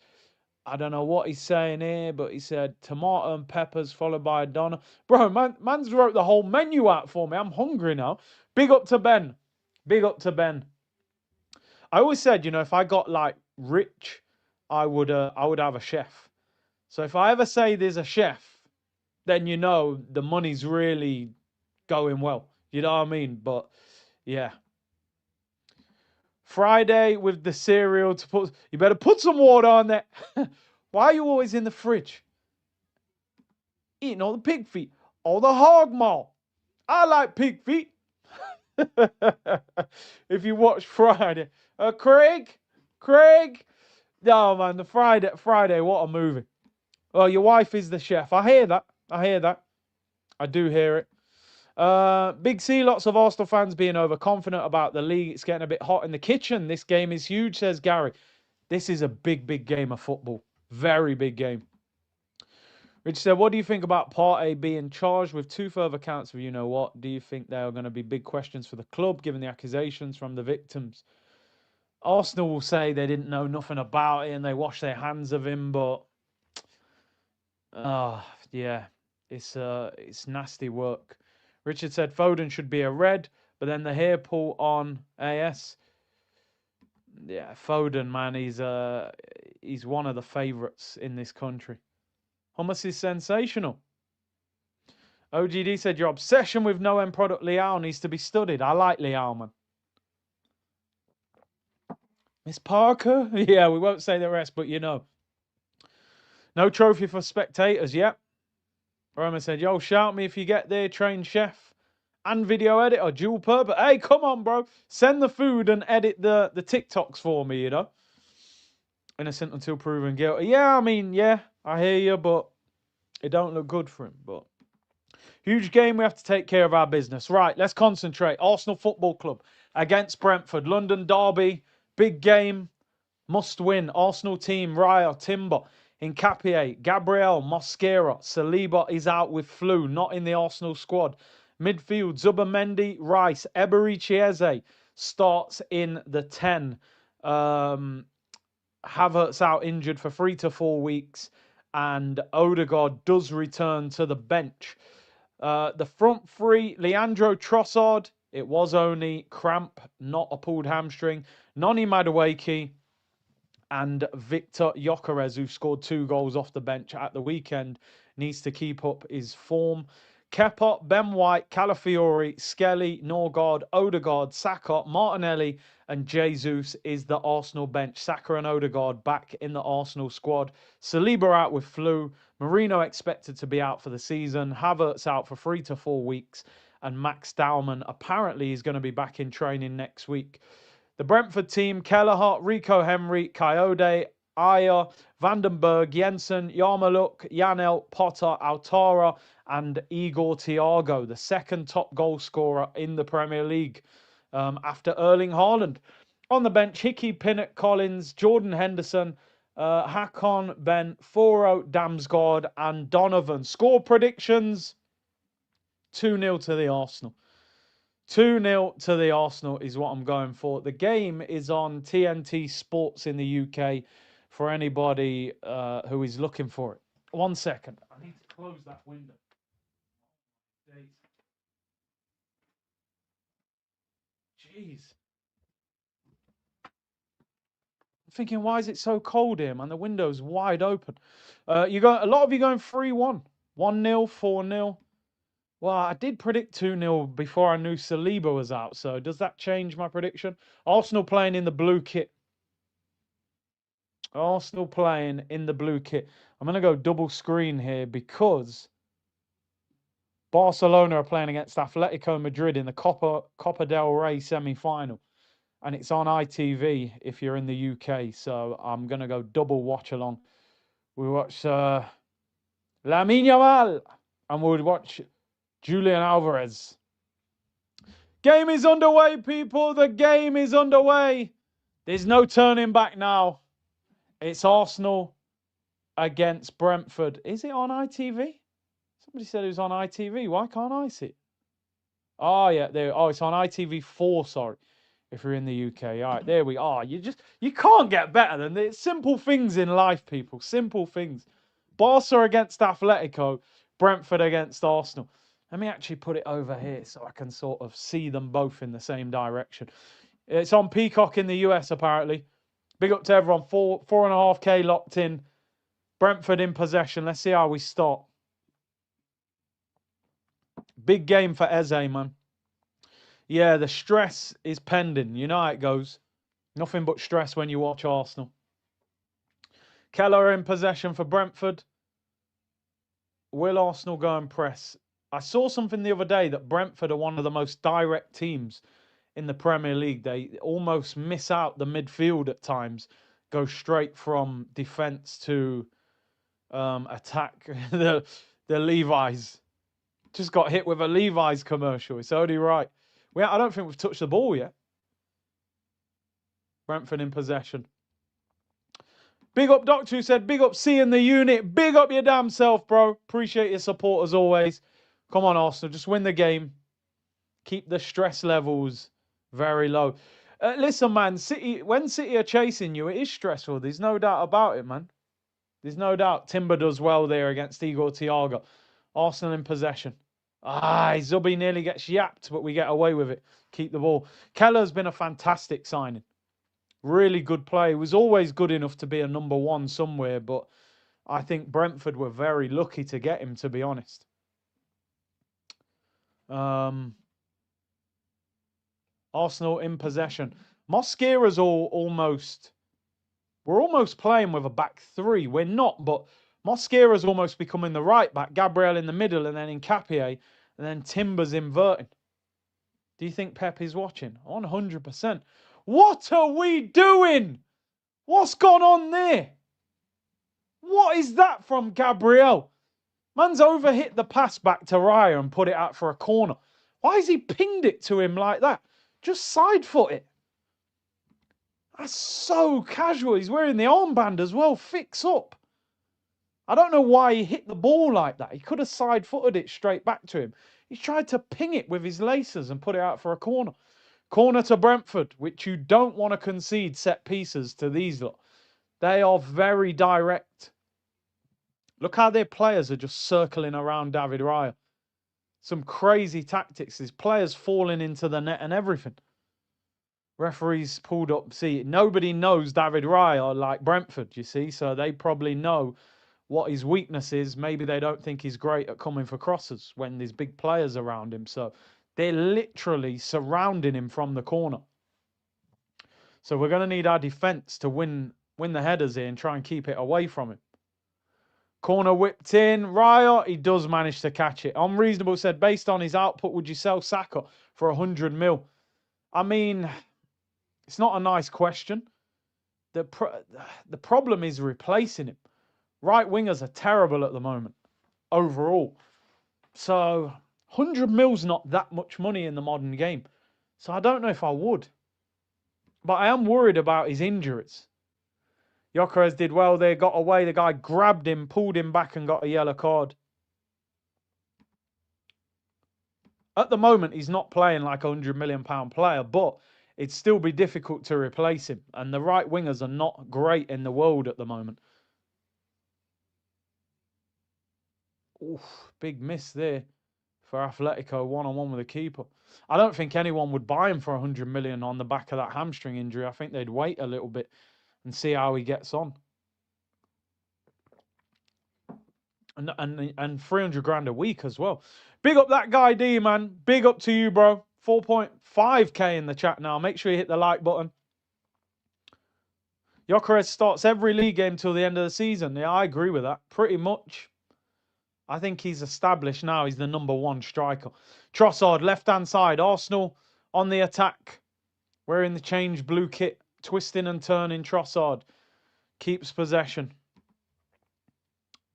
I don't know what he's saying here, but he said tomato and peppers followed by a doner. Bro, man's wrote the whole menu out for me. I'm hungry now. Big up to Ben. Big up to Ben. I always said, you know, if I got like rich, I would have a chef. So if I ever say there's a chef, then you know the money's really going well. You know what I mean? But yeah. Friday with the cereal to put. You better put some water on there. Why are you always in the fridge? Eating all the pig feet. All the hog maw. I like pig feet. If you watch Friday. Craig. Oh, man, the Friday, what a movie. Well, your wife is the chef. I hear that. I do hear it. Big C, lots of Arsenal fans being overconfident about the league. It's getting a bit hot in the kitchen. This game is huge, says Gary. This is a big, big game of football. Very big game. Rich said, what do you think about Partey being charged with 2 further counts of you-know-what? Do you think they are going to be big questions for the club, given the accusations from the victims? Arsenal will say they didn't know nothing about it and they washed their hands of him, but... yeah, it's nasty work. Richard said Foden should be a red, but then the hair pull on AS. Yeah, Foden, man, he's one of the favourites in this country. Hummus is sensational. OGD said your obsession with no end product Leao needs to be studied. I like Leao, man. Miss Parker? Yeah, we won't say the rest, but you know. No trophy for spectators yet. Roman said, yo, shout me if you get there, trained chef and video editor, dual purpose. Hey, come on, bro. Send the food and edit the TikToks for me, you know. Innocent until proven guilty. Yeah, I mean, yeah, I hear you, but it don't look good for him. But huge game. We have to take care of our business. Right, let's concentrate. Arsenal Football Club against Brentford. London derby. Big game. Must win. Arsenal team, Raya, Timber, Nkapie, Gabriel, Mosquera. Saliba is out with flu, not in the Arsenal squad. Midfield, Zubamendi, Rice, Ebery Chieze starts in the 10. Havertz out injured for 3 to 4 weeks. And Odegaard does return to the bench. The front three, Leandro Trossard. It was only cramp, not a pulled hamstring. Noni Madueke and Victor Gyökeres, who scored 2 goals off the bench at the weekend, needs to keep up his form. Kepa, Ben White, Calafiori, Skelly, Norgard, Odegaard, Saka, Martinelli, and Jesus is the Arsenal bench. Saka and Odegaard back in the Arsenal squad. Saliba out with flu. Marino expected to be out for the season. Havertz out for 3 to 4 weeks. And Max Dowman apparently is going to be back in training next week. The Brentford team, Kelleher, Rico Henry, Coyote, Ayer, Vandenberg, Jensen, Yarmouk, Janel, Potter, Altara, and Igor Thiago, the second top goal scorer in the Premier League after Erling Haaland. On the bench, Hickey, Pinnock, Collins, Jordan Henderson, Hakon, Ben, Foro, Damsgaard, and Donovan. Score predictions. 2-0 to the Arsenal. 2-0 to the Arsenal is what I'm going for. The game is on TNT Sports in the UK for anybody who is looking for it. 1 second. I need to close that window. Jeez. I'm thinking, why is it so cold here, man? The window's wide open. A lot of you going 3-1. 1-0, 4-0. Well, I did predict 2-0 before I knew Saliba was out. So does that change my prediction? Arsenal playing in the blue kit. Arsenal playing in the blue kit. I'm going to go double screen here because Barcelona are playing against Atletico Madrid in the Copa del Rey semi-final. And it's on ITV if you're in the UK. So I'm going to go double watch along. We watch Lamine Yamal and we'll watch Julian Alvarez. Game is underway, people. The game is underway. There's no turning back now. It's Arsenal against Brentford. Is it on ITV? Somebody said it was on ITV. Why can't I see it? Oh, yeah. There. Oh, it's on ITV4, sorry. If you're in the UK. All right, there we are. You can't get better than this. Simple things in life, people. Simple things. Barca against Atletico. Brentford against Arsenal. Let me actually put it over here so I can sort of see them both in the same direction. It's on Peacock in the US, apparently. Big up to everyone. 4.5K locked in. Brentford in possession. Let's see how we start. Big game for Eze, man. Yeah, the stress is pending. You know how it goes. Nothing but stress when you watch Arsenal. Keller in possession for Brentford. Will Arsenal go and press? I saw something the other day that Brentford are one of the most direct teams in the Premier League. They almost miss out the midfield at times. Go straight from defence to attack. the Levi's. Just got hit with a Levi's commercial. It's only right. I don't think we've touched the ball yet. Brentford in possession. Big up Doctor who said, big up C in the unit. Big up your damn self, bro. Appreciate your support as always. Come on, Arsenal. Just win the game. Keep the stress levels very low. Listen, man. When City are chasing you, it is stressful. There's no doubt about it, man. There's no doubt. Timber does well there against Igor Thiago. Arsenal in possession. Zubi nearly gets yapped, but we get away with it. Keep the ball. Keller's been a fantastic signing. Really good play. He was always good enough to be a number one somewhere, but I think Brentford were very lucky to get him, to be honest. Arsenal in possession. Mosquera's we're almost playing with a back three. We're not, but Mosquera's almost becoming the right back. Gabriel in the middle, and then Nketiah, and then Timber's inverting. Do you think Pep is watching? 100%. What are we doing? What's gone on there? What is that from Gabriel? Man's overhit the pass back to Raya and put it out for a corner. Why has he pinged it to him like that? Just side foot it. That's so casual. He's wearing the armband as well. Fix up. I don't know why he hit the ball like that. He could have side-footed it straight back to him. He tried to ping it with his laces and put it out for a corner. Corner to Brentford, which you don't want to concede set pieces to these lot. They are very direct. Look how their players are just circling around David Raya. Some crazy tactics. His players falling into the net and everything. Referees pulled up. See, nobody knows David Raya like Brentford, you see. So they probably know what his weakness is. Maybe they don't think he's great at coming for crosses when there's big players around him. So they're literally surrounding him from the corner. So we're going to need our defence to win the headers here and try and keep it away from him. Corner whipped in. Raya, he does manage to catch it. Unreasonable said, based on his output, would you sell Saka for 100 mil? I mean, it's not a nice question. The problem is replacing him. Right wingers are terrible at the moment, overall. So 100 mil's not that much money in the modern game. So I don't know if I would. But I am worried about his injuries. Gyökeres did well there, got away. The guy grabbed him, pulled him back and got a yellow card. At the moment, he's not playing like a £100 million player, but it'd still be difficult to replace him. And the right wingers are not great in the world at the moment. Oof, big miss there for Atletico, one-on-one with the keeper. I don't think anyone would buy him for 100 million on the back of that hamstring injury. I think they'd wait a little bit and see how he gets on. And 300 grand a week as well. Big up that guy D, man. Big up to you, bro. 4.5k in the chat now. Make sure you hit the like button. Gyökeres starts every league game till the end of the season. Yeah, I agree with that. Pretty much. I think he's established now. He's the #1 striker. Trossard, left-hand side. Arsenal on the attack. Wearing the change blue kit. Twisting and turning Trossard. Keeps possession.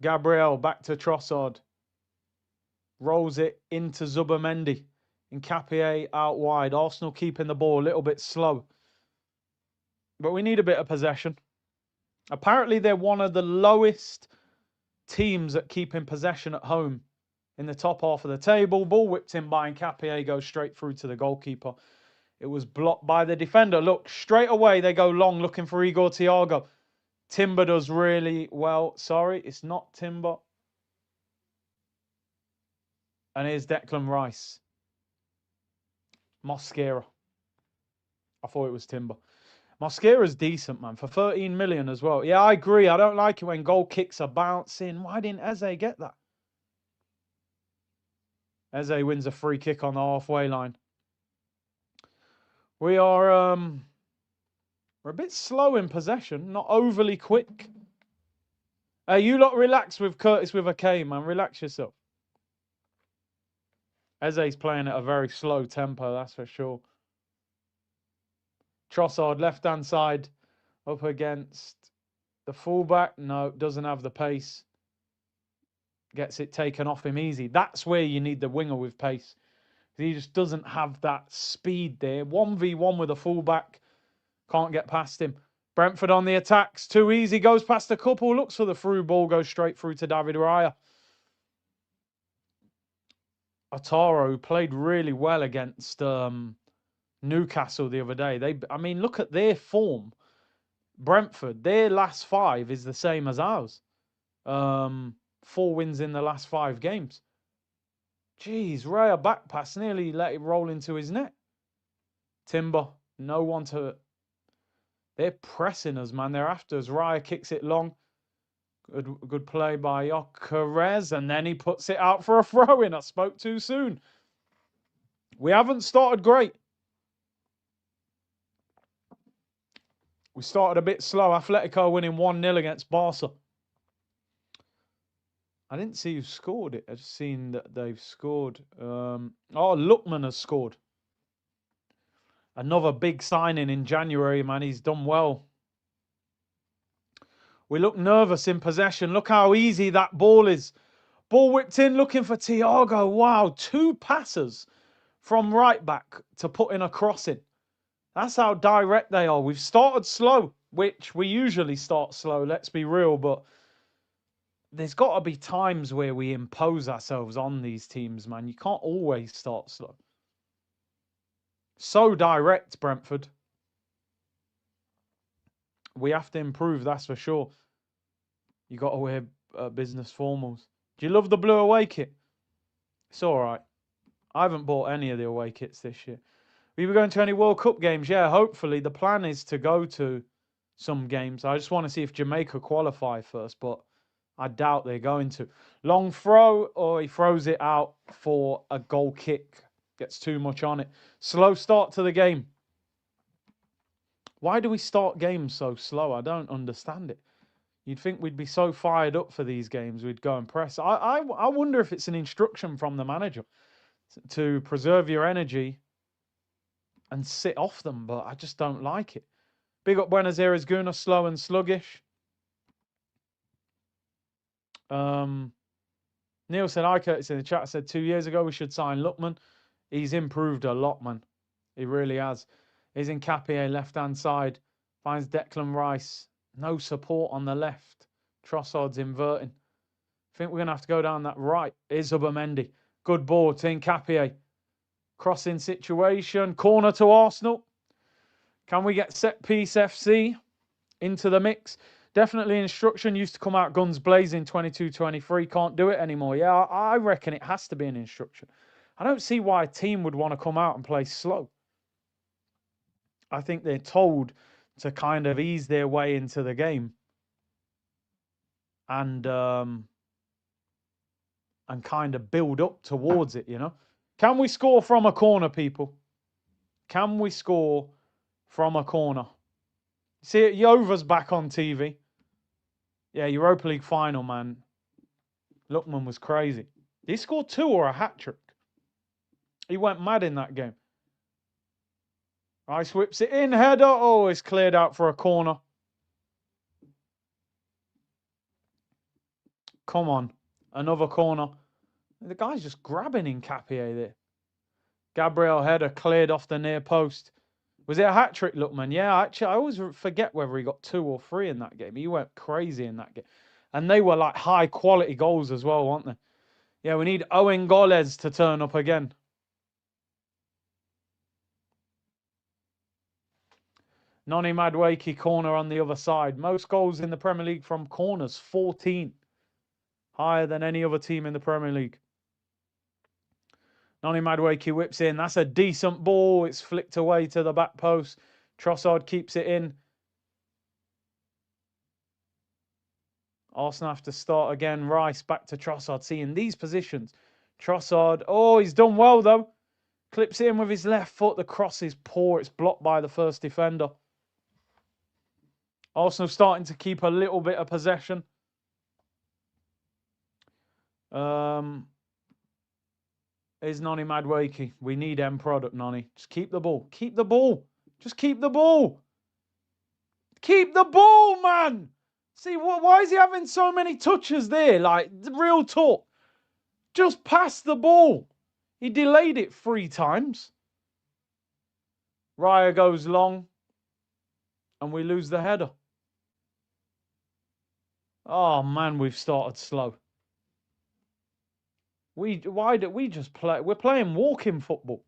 Gabriel back to Trossard. Rolls it into Zubamendi. Nkapie out wide. Arsenal keeping the ball a little bit slow. But we need a bit of possession. Apparently they're one of the lowest teams at keeping possession at home in the top half of the table. Ball whipped in by Nkapie, goes straight through to the goalkeeper. It was blocked by the defender. Look, straight away they go long looking for Igor Thiago. Timber does really well. Sorry, it's not Timber. And here's Declan Rice. Mosquera. I thought it was Timber. Mosquera's decent, man, for 13 million as well. Yeah, I agree. I don't like it when goal kicks are bouncing. Why didn't Eze get that? Eze wins a free kick on the halfway line. We are we're a bit slow in possession, not overly quick. You lot relax with Curtis with a K, man. Relax yourself. Eze's playing at a very slow tempo, that's for sure. Trossard, left-hand side, up against the fullback. No, doesn't have the pace. Gets it taken off him easy. That's where you need the winger with pace. He just doesn't have that speed there. 1v1 with a fullback. Can't get past him. Brentford on the attacks. Too easy. Goes past a couple. Looks for the through ball. Goes straight through to David Raya. Otaro played really well against Newcastle the other day. I mean, look at their form. Brentford, their last 5 is the same as ours. 4 wins in the last 5 games. Jeez, Raya back pass, nearly let it roll into his net. Timber, no one to... They're pressing us, man. They're after us. Raya kicks it long. Good play by Gyökeres, and then he puts it out for a throw-in. I spoke too soon. We haven't started great. We started a bit slow. Atletico winning 1-0 against Barca. I didn't see who scored it. I've just seen that they've scored. Oh, Lookman has scored. Another big signing in January, man. He's done well. We look nervous in possession. Look how easy that ball is. Ball whipped in, looking for Thiago. Wow, 2 passes from right back to put in a crossing. That's how direct they are. We've started slow, which we usually start slow, let's be real. But there's got to be times where we impose ourselves on these teams, man. You can't always start slow. So direct, Brentford. We have to improve, that's for sure. You got to wear business formals. Do you love the blue away kit? It's all right. I haven't bought any of the away kits this year. Are we going to any World Cup games? Yeah, hopefully. The plan is to go to some games. I just want to see if Jamaica qualify first, but I doubt they're going to. Long throw, or he throws it out for a goal kick. Gets too much on it. Slow start to the game. Why do we start games so slow? I don't understand it. You'd think we'd be so fired up for these games, we'd go and press. I wonder if it's an instruction from the manager to preserve your energy and sit off them, but I just don't like it. Big up Buenos Aires Guna, slow and sluggish. Neil said, I Curtis in the chat said 2 years ago we should sign Lookman. He's improved a lot, man. He really has. He's in Nkapie, left-hand side. Finds Declan Rice. No support on the left. Trossard's inverting. I think we're going to have to go down that right. Here's Zubamendi. Good ball to Nkapie. Crossing situation. Corner to Arsenal. Can we get set piece FC into the mix? Definitely instruction. Used to come out guns blazing 22-23. Can't do it anymore. Yeah, I reckon it has to be an instruction. I don't see why a team would want to come out and play slow. I think they're told to kind of ease their way into the game and kind of build up towards it, you know. Can we score from a corner, people? Can we score from a corner? See it, Yova's back on TV. Yeah, Europa League final, man. Lookman was crazy. Did he score 2 or a hat-trick? He went mad in that game. Rice whips it in, header. Oh, it's cleared out for a corner. Come on. Another corner. The guy's just grabbing in Capier there. Gabriel header cleared off the near post. Was it a hat-trick, Lookman? Yeah, actually, I always forget whether he got 2 or 3 in that game. He went crazy in that game. And they were like high-quality goals as well, weren't they? Yeah, we need Owen Goles to turn up again. Noni Madueke corner on the other side. Most goals in the Premier League from corners, 14. Higher than any other team in the Premier League. Noni Madueke whips in. That's a decent ball. It's flicked away to the back post. Trossard keeps it in. Arsenal have to start again. Rice back to Trossard. See, in these positions, Trossard. Oh, he's done well, though. Clips it in with his left foot. The cross is poor. It's blocked by the first defender. Arsenal starting to keep a little bit of possession. Is Noni Madueke. We need end product, Noni. Just keep the ball. Keep the ball. Just keep the ball. Keep the ball, man. See, why is he having so many touches there? Like, real talk. Just pass the ball. He delayed it 3 times. Raya goes long. And we lose the header. Oh, man, we've started slow. Why did we just play? We're playing walking football.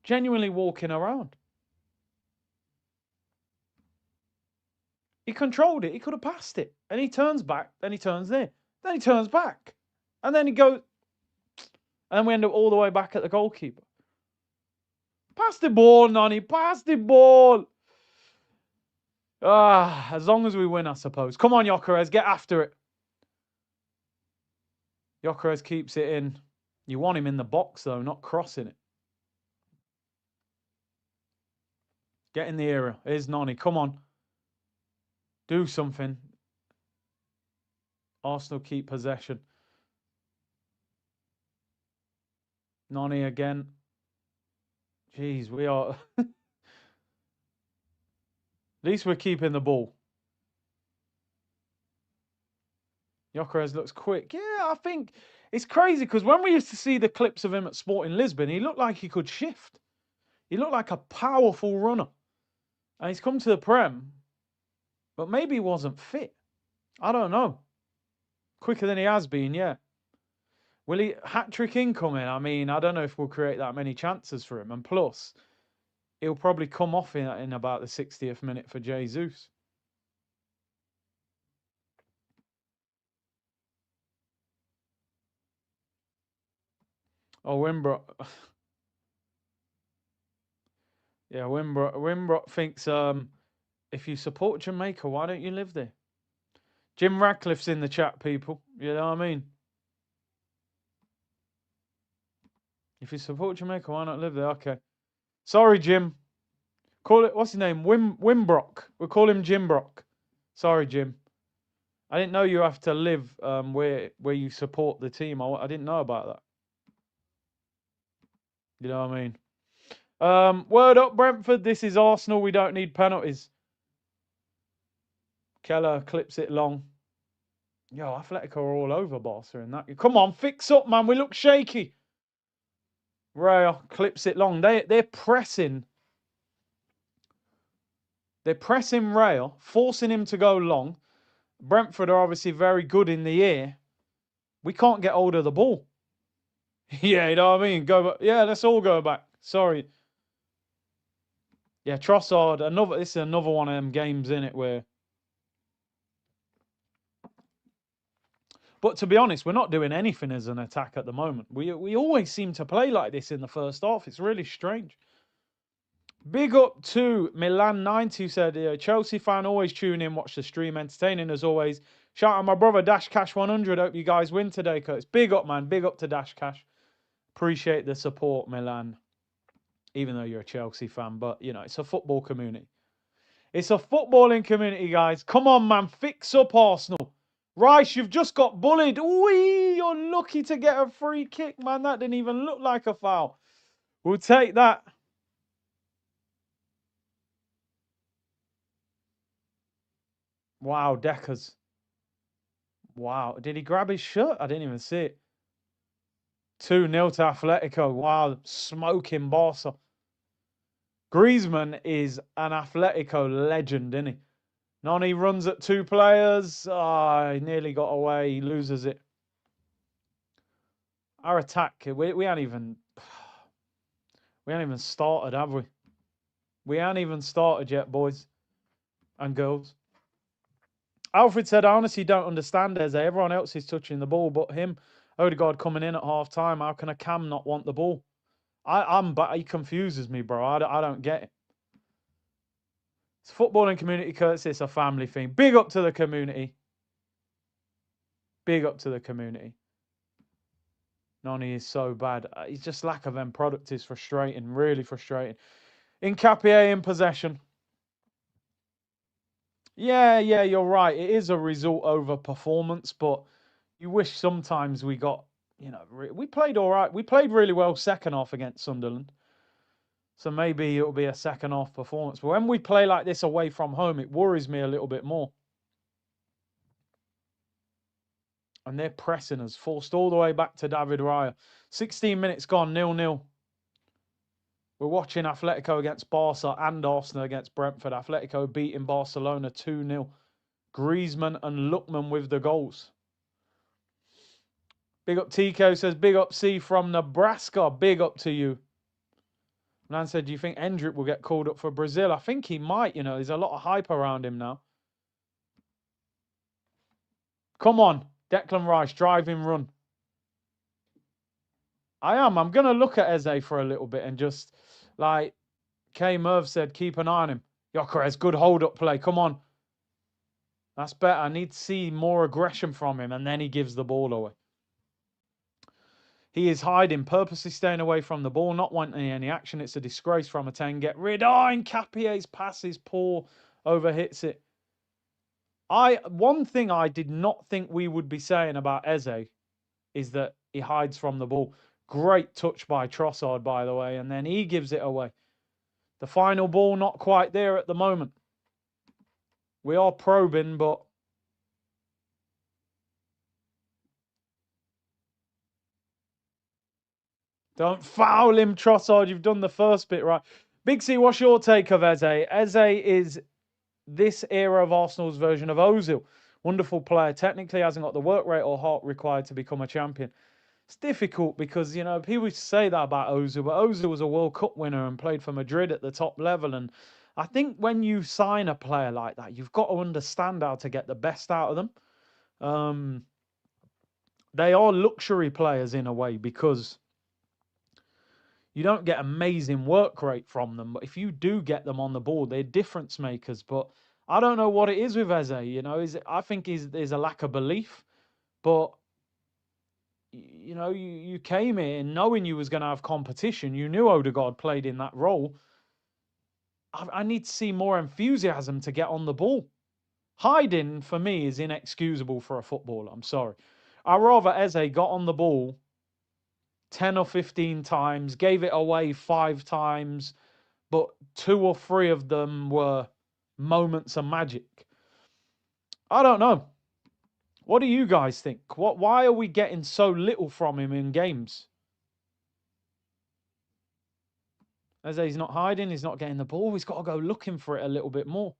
Genuinely walking around. He controlled it. He could have passed it. And he turns back. Then he turns there. Then he turns back. And then he goes. And then we end up all the way back at the goalkeeper. Pass the ball, Noni. Pass the ball. As long as we win, I suppose. Come on, Gyökeres. Get after it. Gyökeres keeps it in. You want him in the box, though, not crossing it. Get in the area. Here's Noni. Come on. Do something. Arsenal keep possession. Noni again. Jeez, we are... At least we're keeping the ball. Gyökeres looks quick. Yeah, I think it's crazy because when we used to see the clips of him at Sporting Lisbon, he looked like he could shift. He looked like a powerful runner. And he's come to the Prem, but maybe he wasn't fit. I don't know. Quicker than he has been, yeah. Will he hat-trick incoming? I mean, I don't know if we'll create that many chances for him. And plus, he'll probably come off in about the 60th minute for Jesus. Oh, Wimbrock. Yeah, Wimbrock thinks if you support Jamaica, why don't you live there? Jim Radcliffe's in the chat, people. You know what I mean? If you support Jamaica, why not live there? Okay. Sorry, Jim. Call it, what's his name? Wimbrock. We'll call him Jim Brock. Sorry, Jim. I didn't know you have to live where you support the team. I didn't know about that. You know what I mean? Word up, Brentford. This is Arsenal. We don't need penalties. Keller clips it long. Yo, Atletico are all over Barca in that. Come on, fix up, man. We look shaky. Raya clips it long. They're pressing. They're pressing Raya, forcing him to go long. Brentford are obviously very good in the air. We can't get hold of the ball. Yeah, you know what I mean? Go back. Yeah, let's all go back. Sorry. Yeah, Trossard, this is another one of them games in it where. But to be honest, we're not doing anything as an attack at the moment. We always seem to play like this in the first half. It's really strange. Big up to Milan90, who said, Chelsea fan, always tune in, watch the stream, entertaining as always. Shout out my brother, Dash Cash 100. Hope you guys win today, Curtis. Big up, man. Big up to Dash Cash. Appreciate the support, Milan. Even though you're a Chelsea fan, but, it's a football community. It's a footballing community, guys. Come on, man. Fix up Arsenal. Rice, you've just got bullied. Ooh, you're lucky to get a free kick, man. That didn't even look like a foul. We'll take that. Wow, Deckers. Wow. Did he grab his shirt? I didn't even see it. 2-0 to Atletico. Wow. Smoking Barca. Griezmann is an Atletico legend, isn't he? Noni runs at 2 players. He nearly got away. He loses it. Our attack, we haven't even started, have we? We haven't even started yet, boys and girls. Alfred said, I honestly don't understand Eze. Everyone else is touching the ball, but him. Odegaard coming in at half time. How can a Cam not want the ball? But he confuses me, bro. I don't get it. It's footballing community, Curtis. It's a family thing. Big up to the community. Big up to the community. Noni is so bad. He's just lack of end product is frustrating. Really frustrating. Nkapie in possession. Yeah, you're right. It is a result over performance, but you wish sometimes we got, we played all right. We played really well second half against Sunderland. So maybe it'll be a second half performance. But when we play like this away from home, it worries me a little bit more. And they're pressing us, forced all the way back to David Raya. 16 minutes gone, 0-0. We're watching Atletico against Barca and Arsenal against Brentford. Atletico beating Barcelona 2-0. Griezmann and Lookman with the goals. Big up Tico says, big up C from Nebraska. Big up to you. Nan said, do you think Endrick will get called up for Brazil? I think he might, There's a lot of hype around him now. Come on. Declan Rice, driving run. I am. I'm going to look at Eze for a little bit and just, like K Merv said, keep an eye on him. Gyökeres, good hold-up play. Come on. That's better. I need to see more aggression from him, and then he gives the ball away. He is hiding, purposely staying away from the ball, not wanting any action. It's a disgrace from a 10. Get rid. Nkapie's pass is poor. Overhits it. One thing I did not think we would be saying about Eze is that he hides from the ball. Great touch by Trossard, by the way, and then he gives it away. The final ball not quite there at the moment. We are probing, but don't foul him, Trossard. You've done the first bit right. Big C, what's your take of Eze? Eze is this era of Arsenal's version of Ozil. Wonderful player. Technically hasn't got the work rate or heart required to become a champion. It's difficult because, people say that about Ozil, but Ozil was a World Cup winner and played for Madrid at the top level. And I think when you sign a player like that, you've got to understand how to get the best out of them. They are luxury players in a way because you don't get amazing work rate from them. But if you do get them on the ball, they're difference makers. But I don't know what it is with Eze. I think there's a lack of belief. But you came in knowing you was going to have competition. You knew Odegaard played in that role. I need to see more enthusiasm to get on the ball. Hiding, for me, is inexcusable for a footballer. I'm sorry. I'd rather Eze got on the ball 10 or 15 times, gave it away 5 times, but 2 or 3 of them were moments of magic. I don't know. What do you guys think? Why are we getting so little from him in games? Eze's not hiding. He's not getting the ball. He's got to go looking for it a little bit more.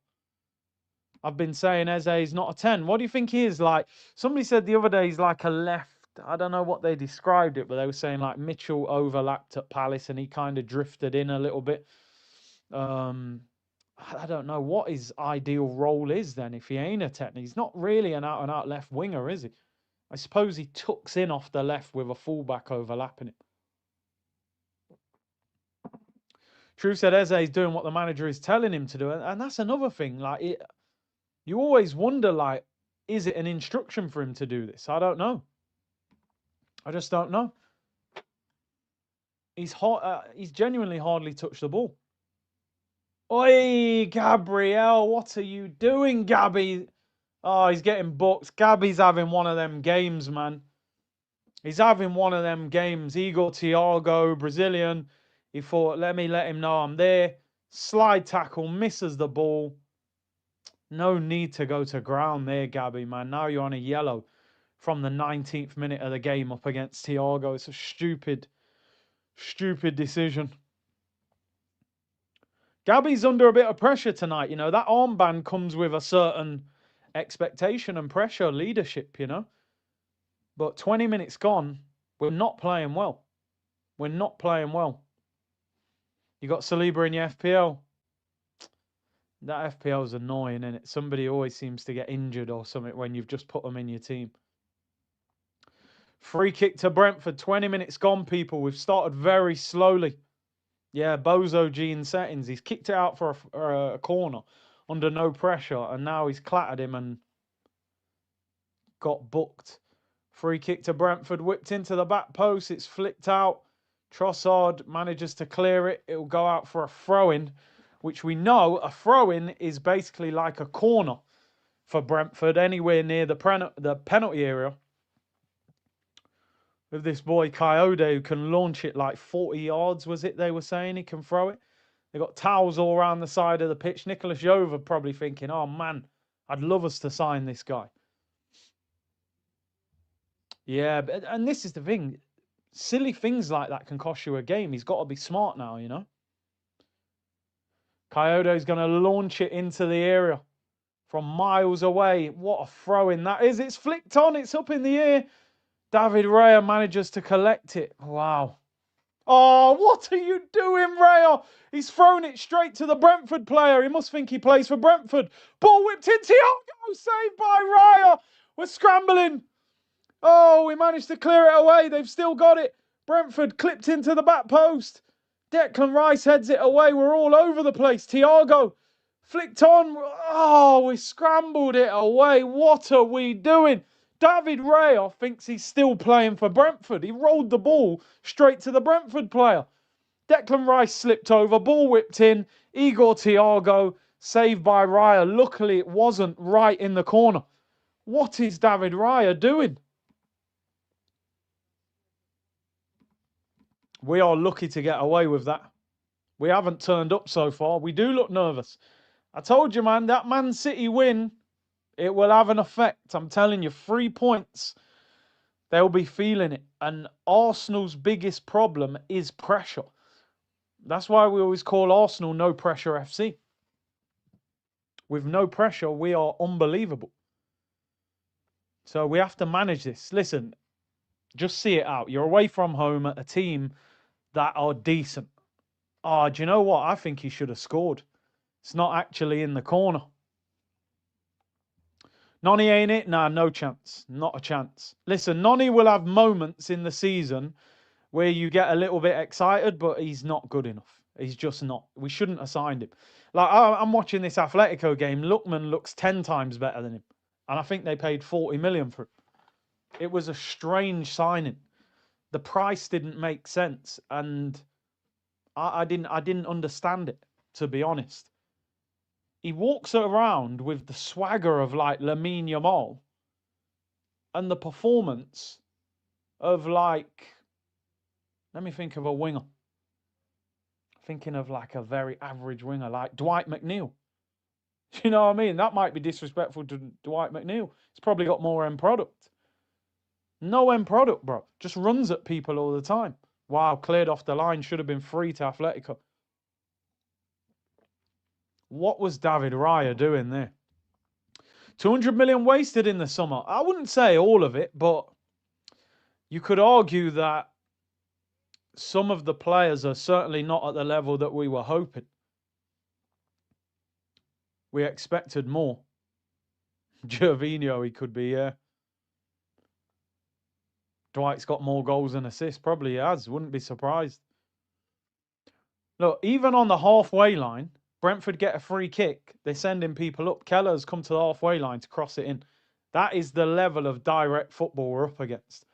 I've been saying Eze is not a 10. What do you think he is like? Somebody said the other day he's like a left I don't know what they described it, but they were saying like Mitchell overlapped at Palace and he kind of drifted in a little bit. I don't know what his ideal role is then if he ain't a technique. He's not really an out-and-out left winger, is he? I suppose he tucks in off the left with a fullback overlapping it. True said Eze is doing what the manager is telling him to do, and that's another thing. Like, you always wonder, like, is it an instruction for him to do this? I don't know. I just don't know. He's genuinely hardly touched the ball. Oi, Gabriel, what are you doing, Gabby? Oh, he's getting booked. Gabby's having one of them games, man. He's having one of them games. Igor Thiago, Brazilian. He thought, let him know I'm there. Slide tackle, misses the ball. No need to go to ground there, Gabby, man. Now you're on a yellow from the 19th minute of the game up against Thiago. It's a stupid decision. Gabby's under a bit of pressure tonight. You know, that armband comes with a certain expectation and pressure, leadership, you know. But 20 minutes gone, we're not playing well. We're not playing well. You got Saliba in your FPL. That FPL is annoying, isn't it? Somebody always seems to get injured or something when you've just put them in your team. Free kick to Brentford. 20 minutes gone, people. We've started very slowly. Yeah, Bozo Gene settings. He's kicked it out for a corner under no pressure, and now he's clattered him and got booked. Free kick to Brentford, whipped into the back post. It's flicked out. Trossard manages to clear it. It'll go out for a throw-in, which we know a throw-in is basically like a corner for Brentford, anywhere near the penalty area. With this boy Coyote who can launch it like 40 yards, was it they were saying? He can throw it. They got towels all around the side of the pitch. Nicholas Jova probably thinking, oh man, I'd love us to sign this guy. Yeah, and this is the thing. Silly things like that can cost you a game. He's got to be smart now, you know. Coyote's going to launch it into the area from miles away. What a throw-in that is. It's flicked on. It's up in the air. David Raya manages to collect it. Wow. Oh, what are you doing, Raya? He's thrown it straight to the Brentford player. He must think he plays for Brentford. Ball whipped in. Thiago, saved by Raya. We're scrambling. Oh, we managed to clear it away. They've still got it. Brentford clipped into the back post. Declan Rice heads it away. We're all over the place. Thiago flicked on. Oh, we scrambled it away. What are we doing? David Raya thinks he's still playing for Brentford. He rolled the ball straight to the Brentford player. Declan Rice slipped over. Ball whipped in. Igor Thiago saved by Raya. Luckily, it wasn't right in the corner. What is David Raya doing? We are lucky to get away with that. We haven't turned up so far. We do look nervous. I told you, man, that Man City win, it will have an effect. I'm telling you, 3 points. They'll be feeling it. And Arsenal's biggest problem is pressure. That's why we always call Arsenal No Pressure FC. With no pressure, we are unbelievable. So we have to manage this. Listen, just see it out. You're away from home at a team that are decent. Oh, do you know what? I think he should have scored. It's not actually in the corner. Noni ain't it? Nah, no chance. Not a chance. Listen, Noni will have moments in the season where you get a little bit excited, but he's not good enough. He's just not. We shouldn't have signed him. Like, I'm watching this Atletico game. Lookman looks 10 times better than him. And I think they paid 40 million for him. It was a strange signing. The price didn't make sense. And I didn't understand it, to be honest. He walks around with the swagger of like Lamine Yamal and the performance of like, let me think of a winger. Thinking of like a very average winger like Dwight McNeil. You know what I mean? That might be disrespectful to Dwight McNeil. He's probably got more end product. No end product, bro. Just runs at people all the time. Wow, cleared off the line. Should have been free to Atletico. What was David Raya doing there? 200 million wasted in the summer. I wouldn't say all of it, but You could argue that some of the players are certainly not at the level that we were hoping. We expected more. Gervinho, he could be, yeah. Dwight's got more goals and assists. Probably has. Wouldn't be surprised. Look, even on the halfway line, Brentford get a free kick. They're sending people up. Keller's come to the halfway line to cross it in. That is the level of direct football we're up against.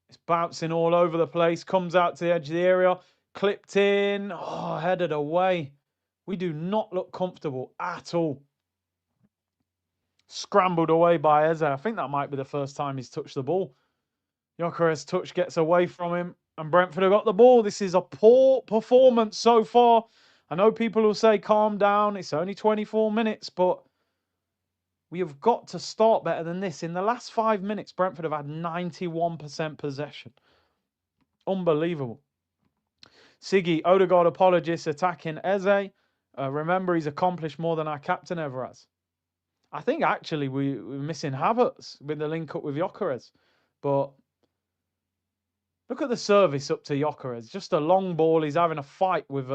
It's bouncing all over the place. Comes out to the edge of the area. Clipped in. Oh, headed away. We do not look comfortable at all. Scrambled away by Eze. I think that might be the first time he's touched the ball. Gyökeres touch gets away from him, and Brentford have got the ball. This is a poor performance so far. I know people will say, calm down, it's only 24 minutes, but we have got to start better than this. In the last 5 minutes, Brentford have had 91% possession. Unbelievable. Siggy, Odegaard apologists attacking Eze. Remember, he's accomplished more than our captain ever has. I think actually we're missing Havertz with the link up with Gyökeres, but look at the service up to Gyökeres. Just a long ball. He's having a fight with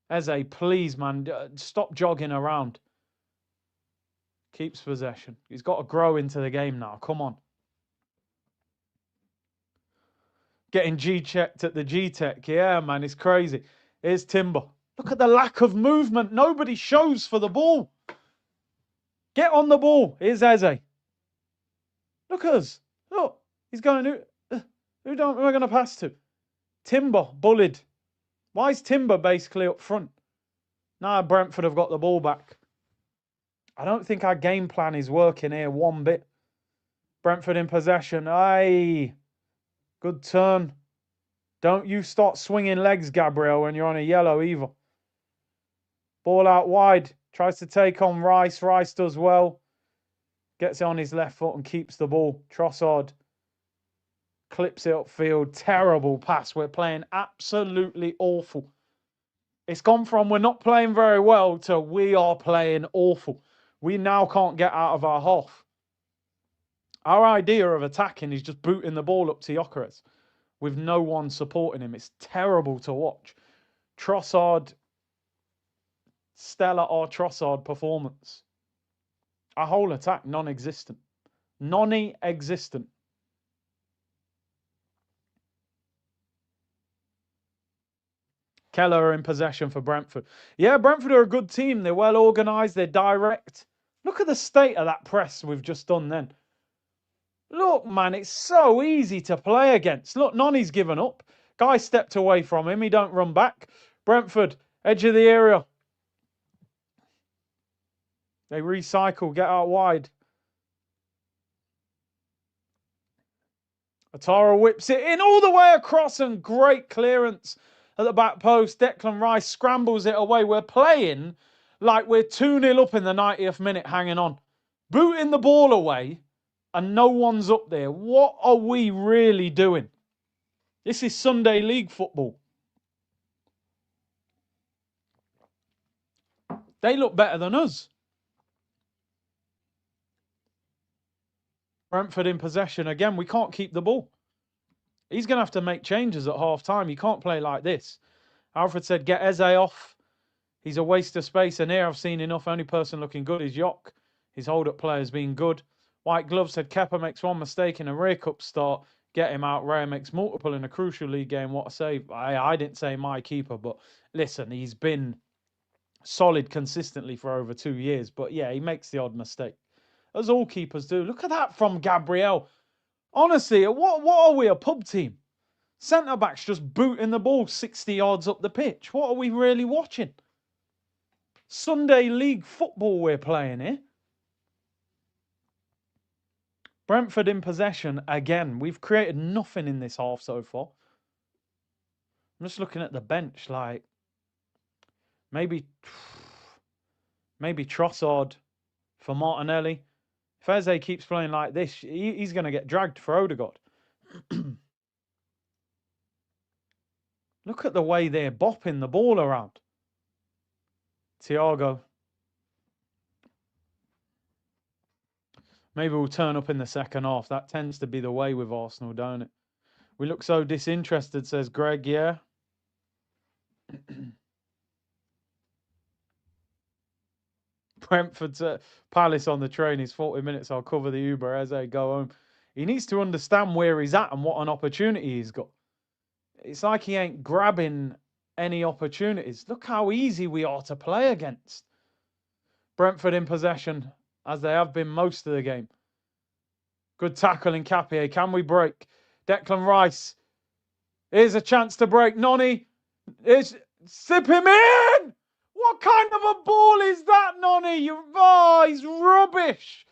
Eze. Please, man, stop jogging around. Keeps possession. He's got to grow into the game now. Come on. Getting G-checked at the G-Tech. Yeah, man, it's crazy. Here's Timber. Look at the lack of movement. Nobody shows for the ball. Get on the ball. Here's Eze. Look at us. Look. He's going... Who am I going to pass to? Timber, bullied. Why is Timber basically up front? Now Brentford have got the ball back. I don't think our game plan is working here one bit. Brentford in possession. Aye. Good turn. Don't you start swinging legs, Gabriel, when you're on a yellow either. Ball out wide. Tries to take on Rice. Rice does well. Gets it on his left foot and keeps the ball. Trossard clips it upfield. Terrible pass. We're playing absolutely awful. It's gone from we're not playing very well to we are playing awful. We now can't get out of our half. Our idea of attacking is just booting the ball up to Gyökeres with no one supporting him. It's terrible to watch. Trossard, stellar or Trossard performance. Our whole attack, non-existent. Non-existent. Keller in possession for Brentford. Yeah, Brentford are a good team. They're well organised. They're direct. Look at the state of that press we've just done then. Look, man, it's so easy to play against. Look, Noni's given up. Guy stepped away from him. He don't run back. Brentford, edge of the area. They recycle, get out wide. Atara whips it in all the way across and great clearance at the back post. Declan Rice scrambles it away. We're playing like we're 2-0 up in the 90th minute hanging on. Booting the ball away and no one's up there. What are we really doing? This is Sunday League football. They look better than us. Brentford in possession. Again, we can't keep the ball. He's going to have to make changes at half-time. You can't play like this. Alfred said, get Eze off. He's a waste of space. And here I've seen enough. Only person looking good is Jock. His hold-up play has been good. White Glove said, Kepa makes one mistake in a Rare Cup start. Get him out. Rare makes multiple in a crucial league game. What a save. I didn't say my keeper, but listen, he's been solid consistently for over 2 years. But yeah, he makes the odd mistake. As all keepers do. Look at that from Gabriel. Honestly, what are we, a pub team? Centre-backs just booting the ball 60 yards up the pitch. What are we really watching? Sunday League football we're playing here. Brentford in possession again. We've created nothing in this half so far. I'm just looking at the bench, like maybe Trossard for Martinelli. If Eze keeps playing like this, he's going to get dragged for Odegaard. Look at the way they're bopping the ball around. Thiago. Maybe we'll turn up in the second half. That tends to be the way with Arsenal, don't it? We look so disinterested, says Greg, yeah. Brentford to Palace on the train is 40 minutes. I'll cover the Uber as I go home. He needs to understand where he's at and what an opportunity he's got. It's like he ain't grabbing any opportunities. Look how easy we are to play against. Brentford in possession, as they have been most of the game. Good tackle in Capie. Can we break? Declan Rice. Here's a chance to break. Noni. Sip him in! What kind of a ball is that, Noni? He's rubbish.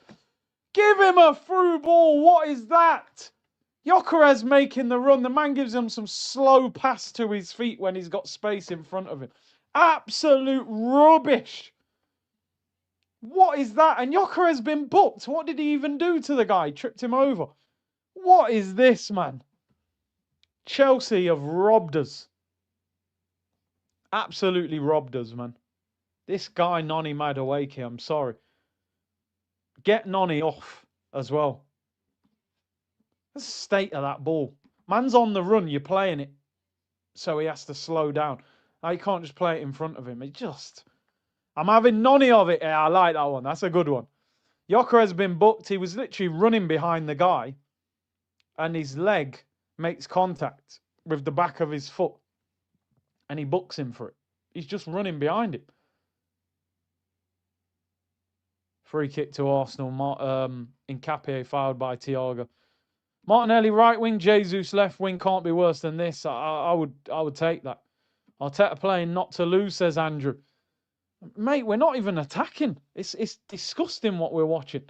Give him a through ball. What is that? Gyökeres making the run. The man gives him some slow pass to his feet when he's got space in front of him. Absolute rubbish. What is that? And Gyökeres been booked. What did he even do to the guy? Tripped him over. What is this, man? Chelsea have robbed us. Absolutely robbed us, man. This guy, Noni Madueke, I'm sorry. Get Noni off as well. That's the state of that ball. Man's on the run, you're playing it. So he has to slow down. Now, you can't just play it in front of him. I'm having Noni of it. Yeah, I like that one. That's a good one. Gyökeres has been booked. He was literally running behind the guy. And his leg makes contact with the back of his foot. And he books him for it. He's just running behind him. Free kick to Arsenal. Nkapie fouled by Thiago. Martinelli right wing, Jesus left wing. Can't be worse than this. I would take that. Arteta playing not to lose, says Andrew. Mate, we're not even attacking. It's disgusting what we're watching.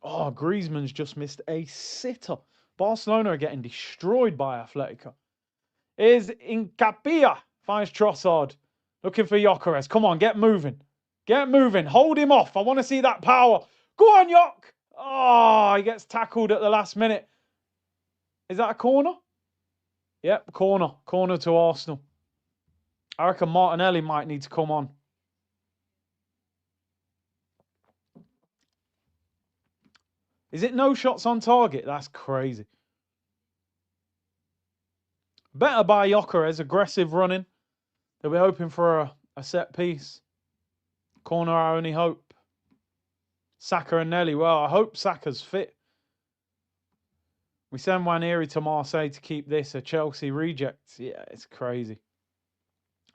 Oh, Griezmann's just missed a sitter. Barcelona are getting destroyed by Atletico. Is Nkapie. Finds Trossard. Looking for Gyökeres. Come on, get moving. Get moving. Hold him off. I want to see that power. Go on, Yok. Oh, he gets tackled at the last minute. Is that a corner? Yep, corner. Corner to Arsenal. I reckon Martinelli might need to come on. Is it no shots on target? That's crazy. Better by Gyökeres. Aggressive running. They'll be hoping for a set piece. Corner, our only hope. Saka and Nelly. Well, I hope Saka's fit. We send Waneri to Marseille to keep this. A Chelsea reject. Yeah, it's crazy.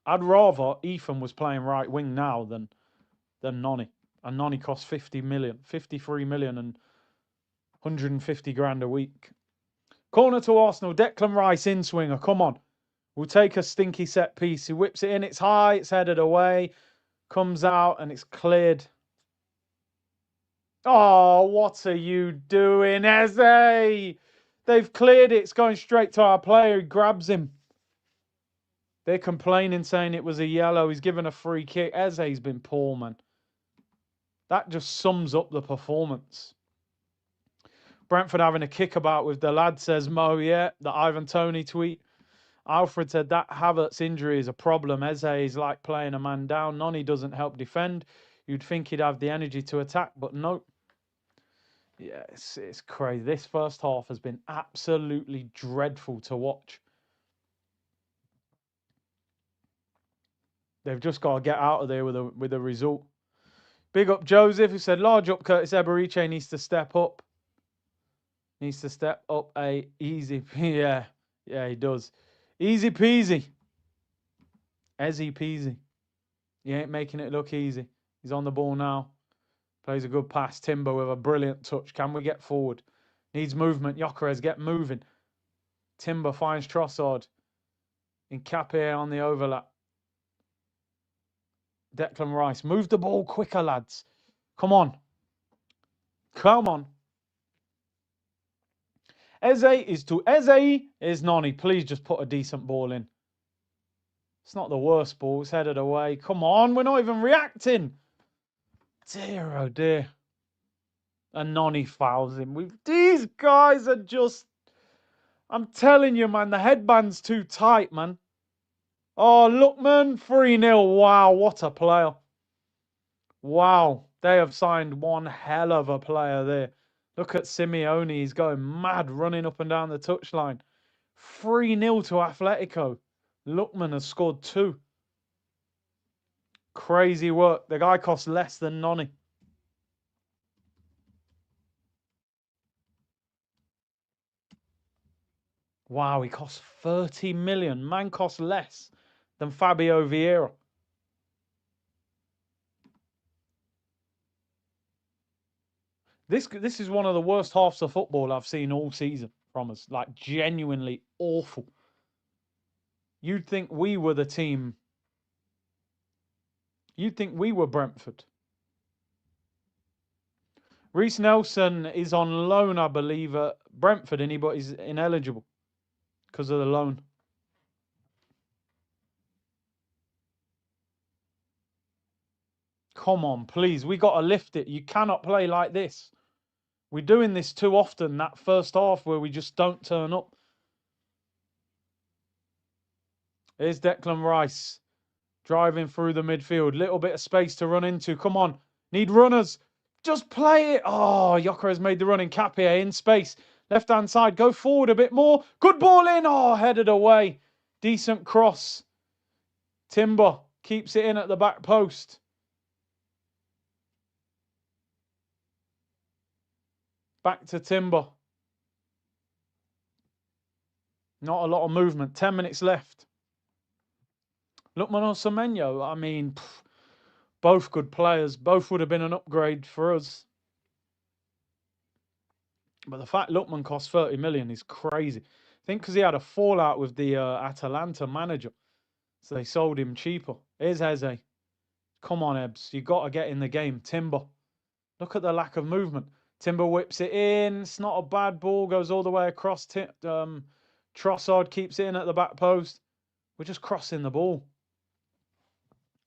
I'd rather Ethan was playing right wing now than Noni. And Noni cost 50 million. 53 million and 150 grand a week. Corner to Arsenal. Declan Rice in swinger. Come on. We'll take a stinky set piece. He whips it in. It's high. It's headed away. Comes out and it's cleared. Oh, what are you doing, Eze? They've cleared it. It's going straight to our player. He grabs him. They're complaining, saying it was a yellow. He's given a free kick. Eze's been poor, man. That just sums up the performance. Brentford having a kickabout with the lad, says Mo. Yeah, the Ivan Toney tweet. Alfred said that Havertz injury is a problem. Eze is like playing a man down. Noni doesn't help defend. You'd think he'd have the energy to attack, but no. Yeah, it's crazy. This first half has been absolutely dreadful to watch. They've just got to get out of there with a result. Big up Joseph, who said, large up Curtis Eberiche needs to step up. Needs to step up a easy. Yeah, he does. Easy peasy. Ezzy peasy. He ain't making it look easy. He's on the ball now. Plays a good pass. Timber with a brilliant touch. Can we get forward? Needs movement. Gyökeres, get moving. Timber finds Trossard. Nkapie on the overlap. Declan Rice. Move the ball quicker, lads. Come on. Come on. Eze is to Eze is Noni. Please just put a decent ball in. It's not the worst ball. It's headed away. Come on. We're not even reacting. Dear, oh dear. And Noni fouls him. These guys are just... I'm telling you, man. The headband's too tight, man. Oh, look, man. 3-0. Wow, what a player. Wow. They have signed one hell of a player there. Look at Simeone. He's going mad running up and down the touchline. 3-0 to Atletico. Lookman has scored 2. Crazy work. The guy costs less than Noni. Wow, he costs 30 million. Man costs less than Fabio Vieira. This is one of the worst halves of football I've seen all season from us. Like, genuinely awful. You'd think we were the team. You'd think we were Brentford. Reece Nelson is on loan, I believe, at Brentford, but he's ineligible because of the loan. Come on, please. We got to lift it. You cannot play like this. We're doing this too often, that first half where we just don't turn up. Here's Declan Rice driving through the midfield. Little bit of space to run into. Come on. Need runners. Just play it. Oh, Yoker has made the run in. Capia in space. Left-hand side. Go forward a bit more. Good ball in. Oh, headed away. Decent cross. Timber keeps it in at the back post. Back to Timber. Not a lot of movement. 10 minutes left. Lookman or Semenyo. I mean, both good players. Both would have been an upgrade for us. But the fact Lookman cost 30 million is crazy. I think because he had a fallout with the Atalanta manager. So they sold him cheaper. Here's Eze. Come on, Ebbs. You got to get in the game. Timber. Look at the lack of movement. Timber whips it in. It's not a bad ball. Goes all the way across. Trossard keeps it in at the back post. We're just crossing the ball.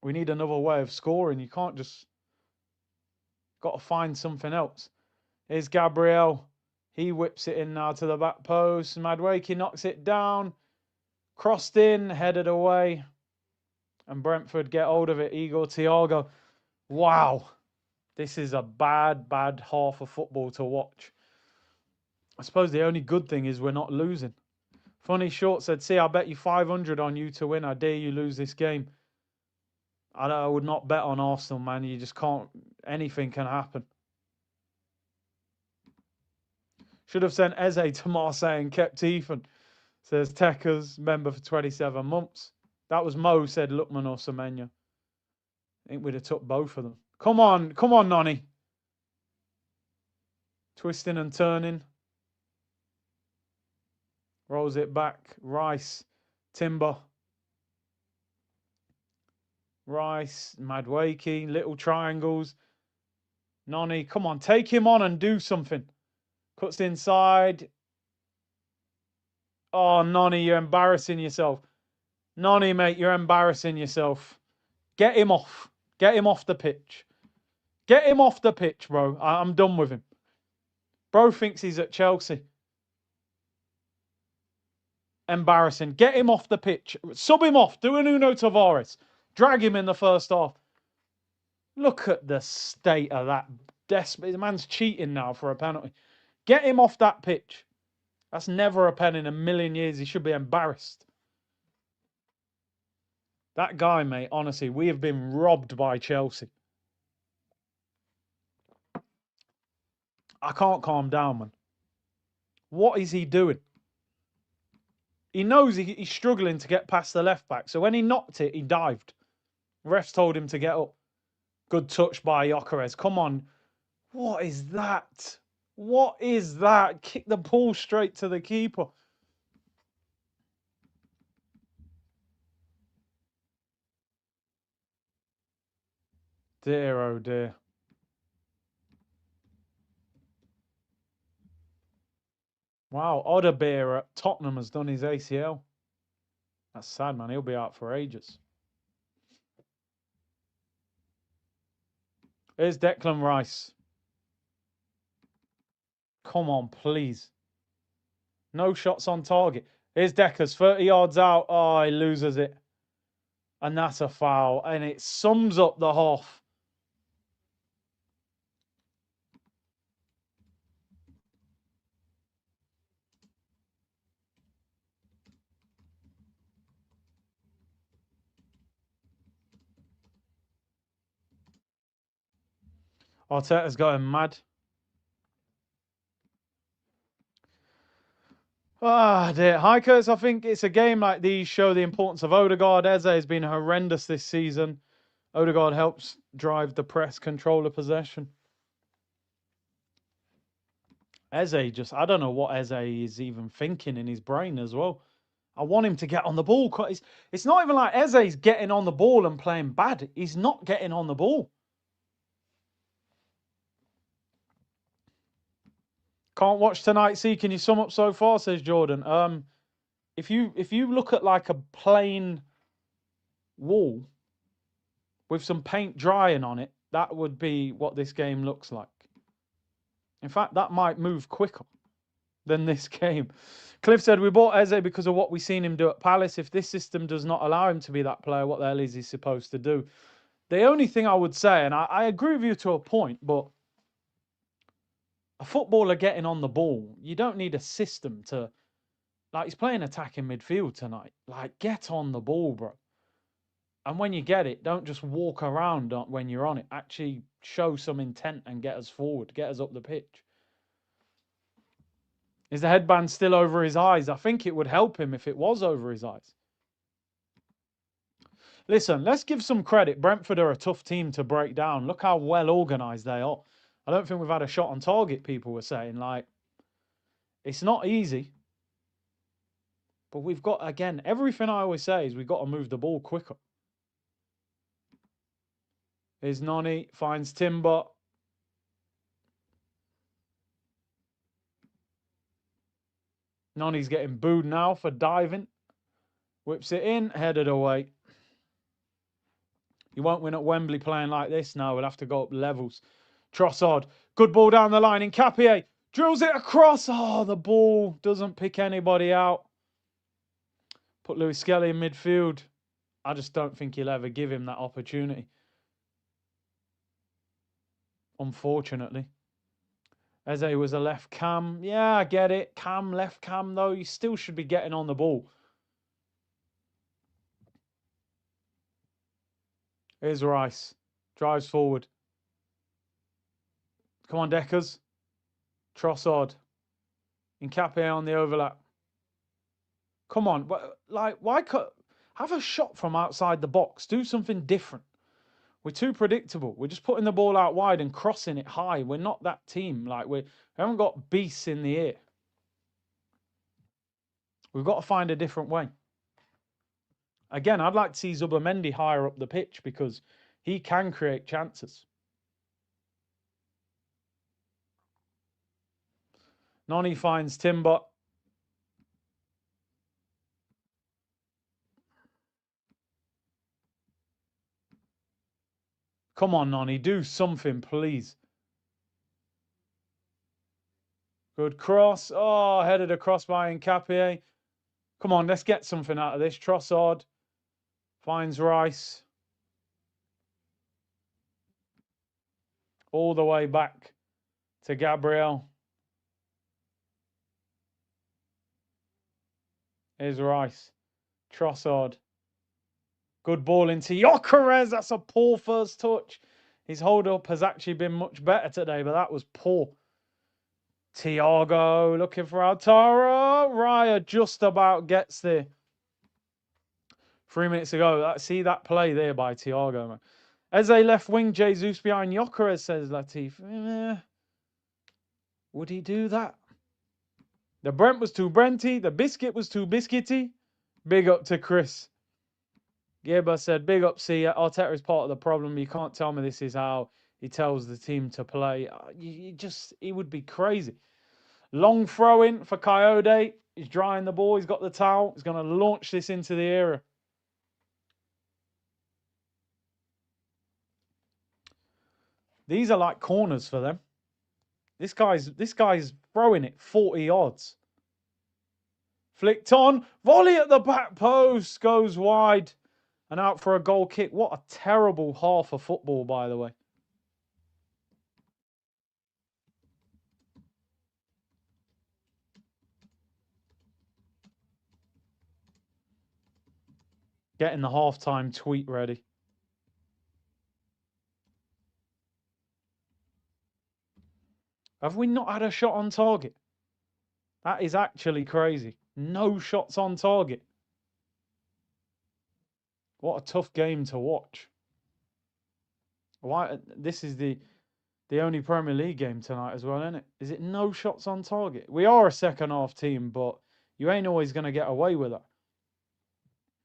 We need another way of scoring. You can't just... Got to find something else. Here's Gabriel. He whips it in now to the back post. Madwakey knocks it down. Crossed in, headed away. And Brentford get hold of it. Igor Thiago. Wow. This is a bad, bad half of football to watch. I suppose the only good thing is we're not losing. Funny Short said, see, I bet you 500 on you to win. I dare you lose this game. I would not bet on Arsenal, man. You just can't. Anything can happen. Should have sent Eze to Marseille and kept Ethan. Says Tekker's member for 27 months. That was Mo, said Lookman or Semenyo. I think we'd have took both of them. Come on, Noni. Twisting and turning. Rolls it back. Rice. Timber. Rice. Madwakey. Little triangles. Noni, come on. Take him on and do something. Cuts inside. Oh, Noni, you're embarrassing yourself. Noni, mate, you're embarrassing yourself. Get him off. Get him off the pitch. Get him off the pitch, bro. I'm done with him. Bro thinks he's at Chelsea. Embarrassing. Get him off the pitch. Sub him off. Do an Nuno Tavares. Drag him in the first half. Look at the state of that. Desperate. The man's cheating now for a penalty. Get him off that pitch. That's never a pen in a million years. He should be embarrassed. That guy, mate, honestly, we have been robbed by Chelsea. I can't calm down, man. What is he doing? He knows he's struggling to get past the left back. So when he knocked it, he dived. Refs told him to get up. Good touch by Gyökeres. Come on. What is that? What is that? Kick the ball straight to the keeper. Dear, oh dear. Wow, Odebeer at Tottenham has done his ACL. That's sad, man. He'll be out for ages. Here's Declan Rice. Come on, please. No shots on target. Here's Deckers, 30 yards out. Oh, he loses it. And that's a foul. And it sums up the half. Arteta's going mad. Ah, dear. Hi, Kurtz. I think it's a game like these show the importance of Odegaard. Eze has been horrendous this season. Odegaard helps drive the press, control of possession. Eze just, I don't know what Eze is even thinking in his brain as well. I want him to get on the ball. It's not even like Eze's getting on the ball and playing bad. He's not getting on the ball. Can't watch tonight. See, can you sum up so far? Says Jordan. If you look at like a plain wall with some paint drying on it, that would be what this game looks like. In fact, that might move quicker than this game. Cliff said, we bought Eze because of what we've seen him do at Palace. If this system does not allow him to be that player, what the hell is he supposed to do? The only thing I would say, and I agree with you to a point, but a footballer getting on the ball, you don't need a system to... Like, he's playing attacking midfield tonight. Like, get on the ball, bro. And when you get it, don't just walk around when you're on it. Actually show some intent and get us forward. Get us up the pitch. Is the headband still over his eyes? I think it would help him if it was over his eyes. Listen, let's give some credit. Brentford are a tough team to break down. Look how well organised they are. I don't think we've had a shot on target, people were saying. Like, it's not easy. But we've got, again, everything I always say is we've got to move the ball quicker. Here's Noni, finds Timber. Noni's getting booed now for diving. Whips it in, headed away. You won't win at Wembley playing like this now. We'll have to go up levels. Trossard, good ball down the line. Nkapie drills it across. Oh, the ball doesn't pick anybody out. Put Lewis Skelly in midfield. I just don't think he'll ever give him that opportunity. Unfortunately. Eze was a left cam. Yeah, I get it. Cam, left cam, though. You still should be getting on the ball. Here's Rice. Drives forward. Come on, Deckers. Trossard. Nkapie on the overlap. Come on. Like, why have a shot from outside the box? Do something different. We're too predictable. We're just putting the ball out wide and crossing it high. We're not that team. Like, we haven't got beasts in the air. We've got to find a different way. Again, I'd like to see Zubimendi higher up the pitch because he can create chances. Noni finds Timber. Come on, Noni, do something, please. Good cross. Oh, headed across by Nkapie. Come on, let's get something out of this. Trossard finds Rice. All the way back to Gabriel. Here's Rice. Trossard. Good ball into Gyökeres. That's a poor first touch. His hold-up has actually been much better today, but that was poor. Thiago looking for Altaro. Raya just about gets there. 3 minutes ago. See that play there by Thiago, man. Eze left wing, Jesus behind Gyökeres, says Latif. Would he do that? The Brent was too Brenty. The biscuit was too biscuity. Big up to Chris. Geba said, big up, see, Arteta is part of the problem. You can't tell me this is how he tells the team to play. He would be crazy. Long throw in for Coyote. He's drying the ball. He's got the towel. He's going to launch this into the area. These are like corners for them. This guy's throwing it 40 yards. Flicked on. Volley at the back post. Goes wide. And out for a goal kick. What a terrible half of football, by the way. Getting the halftime tweet ready. Have we not had a shot on target? That is actually crazy. No shots on target. What a tough game to watch. Why? This is the only Premier League game tonight as well, isn't it? Is it no shots on target? We are a second half team, but you ain't always going to get away with it.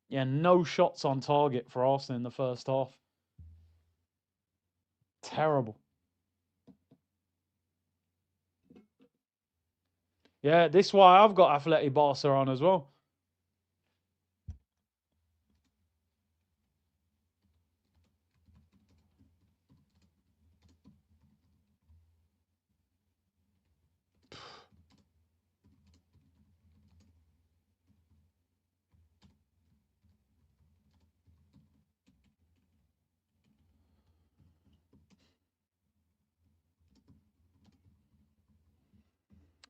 Yeah, no shots on target for Arsenal in the first half. Terrible. Yeah, this is why I've got Athletic Barca on as well.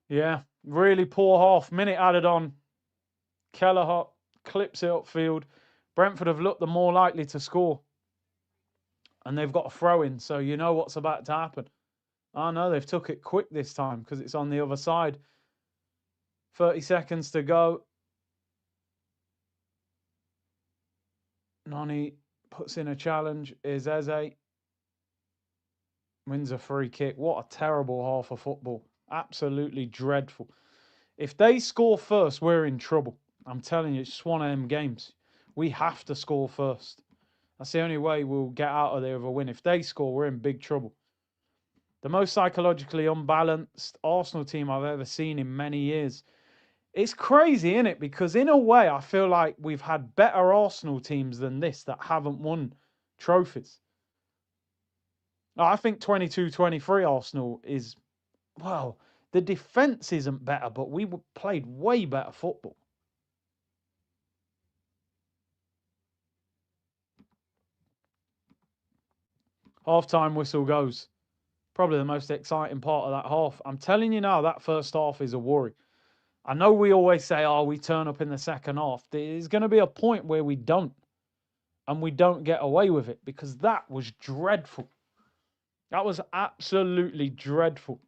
Yeah, really poor half. Minute added on. Kelleher clips it upfield. Brentford have looked the more likely to score. And they've got a throw in, so you know what's about to happen. Oh no, they've took it quick this time because it's on the other side. 30 seconds to go. Nani puts in a challenge. Is Eze. Wins a free kick. What a terrible half of football. Absolutely dreadful. If they score first, we're in trouble. I'm telling you, it's just one of them games. We have to score first. That's the only way we'll get out of there with a win. If they score, we're in big trouble. The most psychologically unbalanced Arsenal team I've ever seen in many years. It's crazy, isn't it? Because in a way, I feel like we've had better Arsenal teams than this that haven't won trophies. I think 22-23 Arsenal is, well, the defence isn't better, but we played way better football. Half-time whistle goes. Probably the most exciting part of that half. I'm telling you now, that first half is a worry. I know we always say, oh, we turn up in the second half. There's going to be a point where we don't. And we don't get away with it because that was dreadful. That was absolutely dreadful.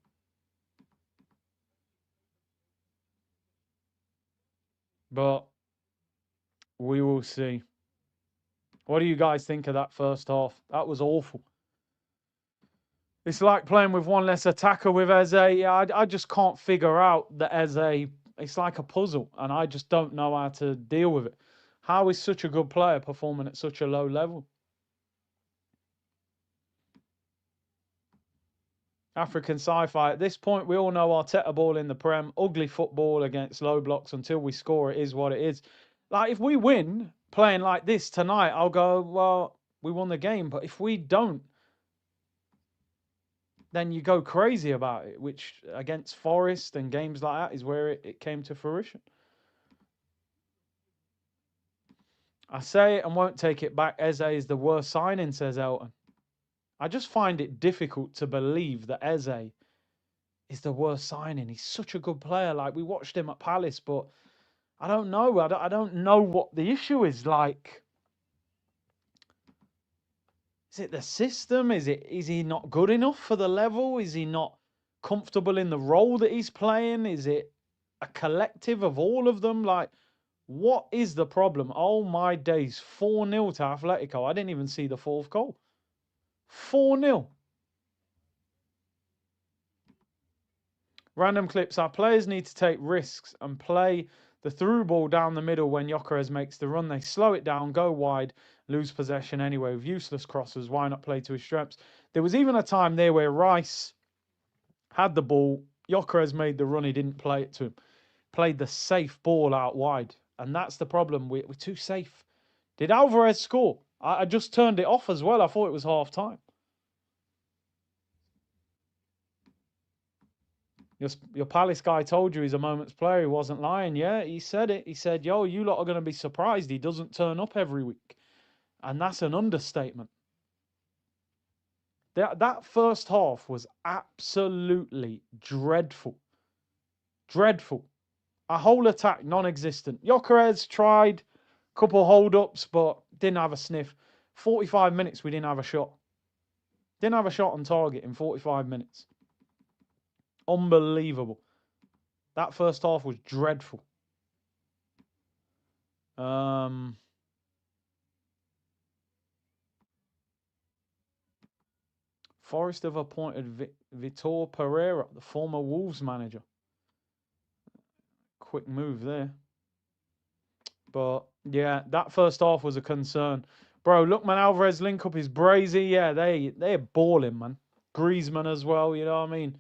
But we will see. What do you guys think of that first half? That was awful. It's like playing with one less attacker with Eze. I just can't figure out that Eze. It's like a puzzle, and I just don't know how to deal with it. How is such a good player performing at such a low level? African sci-fi. At this point, we all know Arteta ball in the Prem. Ugly football against low blocks until we score. It is what it is. Like, if we win playing like this tonight, I'll go, well, we won the game. But if we don't, then you go crazy about it, which against Forest and games like that is where it came to fruition. I say it and won't take it back. Eze is the worst signing, says Elton. I just find it difficult to believe that Eze is the worst signing. He's such a good player. Like, we watched him at Palace, but I don't know. I don't know what the issue is. Like, is it the system? Is he not good enough for the level? Is he not comfortable in the role that he's playing? Is it a collective of all of them? Like, what is the problem? Oh my days. 4-0 to Atletico. I didn't even see the fourth goal. 4-0. Random clips. Our players need to take risks and play the through ball down the middle when Gyökeres makes the run. They slow it down, go wide, lose possession anyway with useless crosses. Why not play to his strengths? There was even a time there where Rice had the ball. Gyökeres made the run. He didn't play it to him. Played the safe ball out wide. And that's the problem. We're too safe. Did Alvarez score? I just turned it off as well. I thought it was half time. Your Palace guy told you he's a moment's player. He wasn't lying. Yeah, he said it. He said, yo, you lot are going to be surprised he doesn't turn up every week. And that's an understatement. That first half was absolutely dreadful. Dreadful. Our whole attack, non-existent. Gyökeres tried a couple hold-ups, but didn't have a sniff. 45 minutes, we didn't have a shot. Didn't have a shot on target in 45 minutes. Unbelievable. That first half was dreadful. Forest have appointed Vitor Pereira, the former Wolves manager. Quick move there. But yeah, that first half was a concern. Bro, Lookman Alvarez link up is brazy. Yeah, they're balling, man. Griezmann as well, you know what I mean?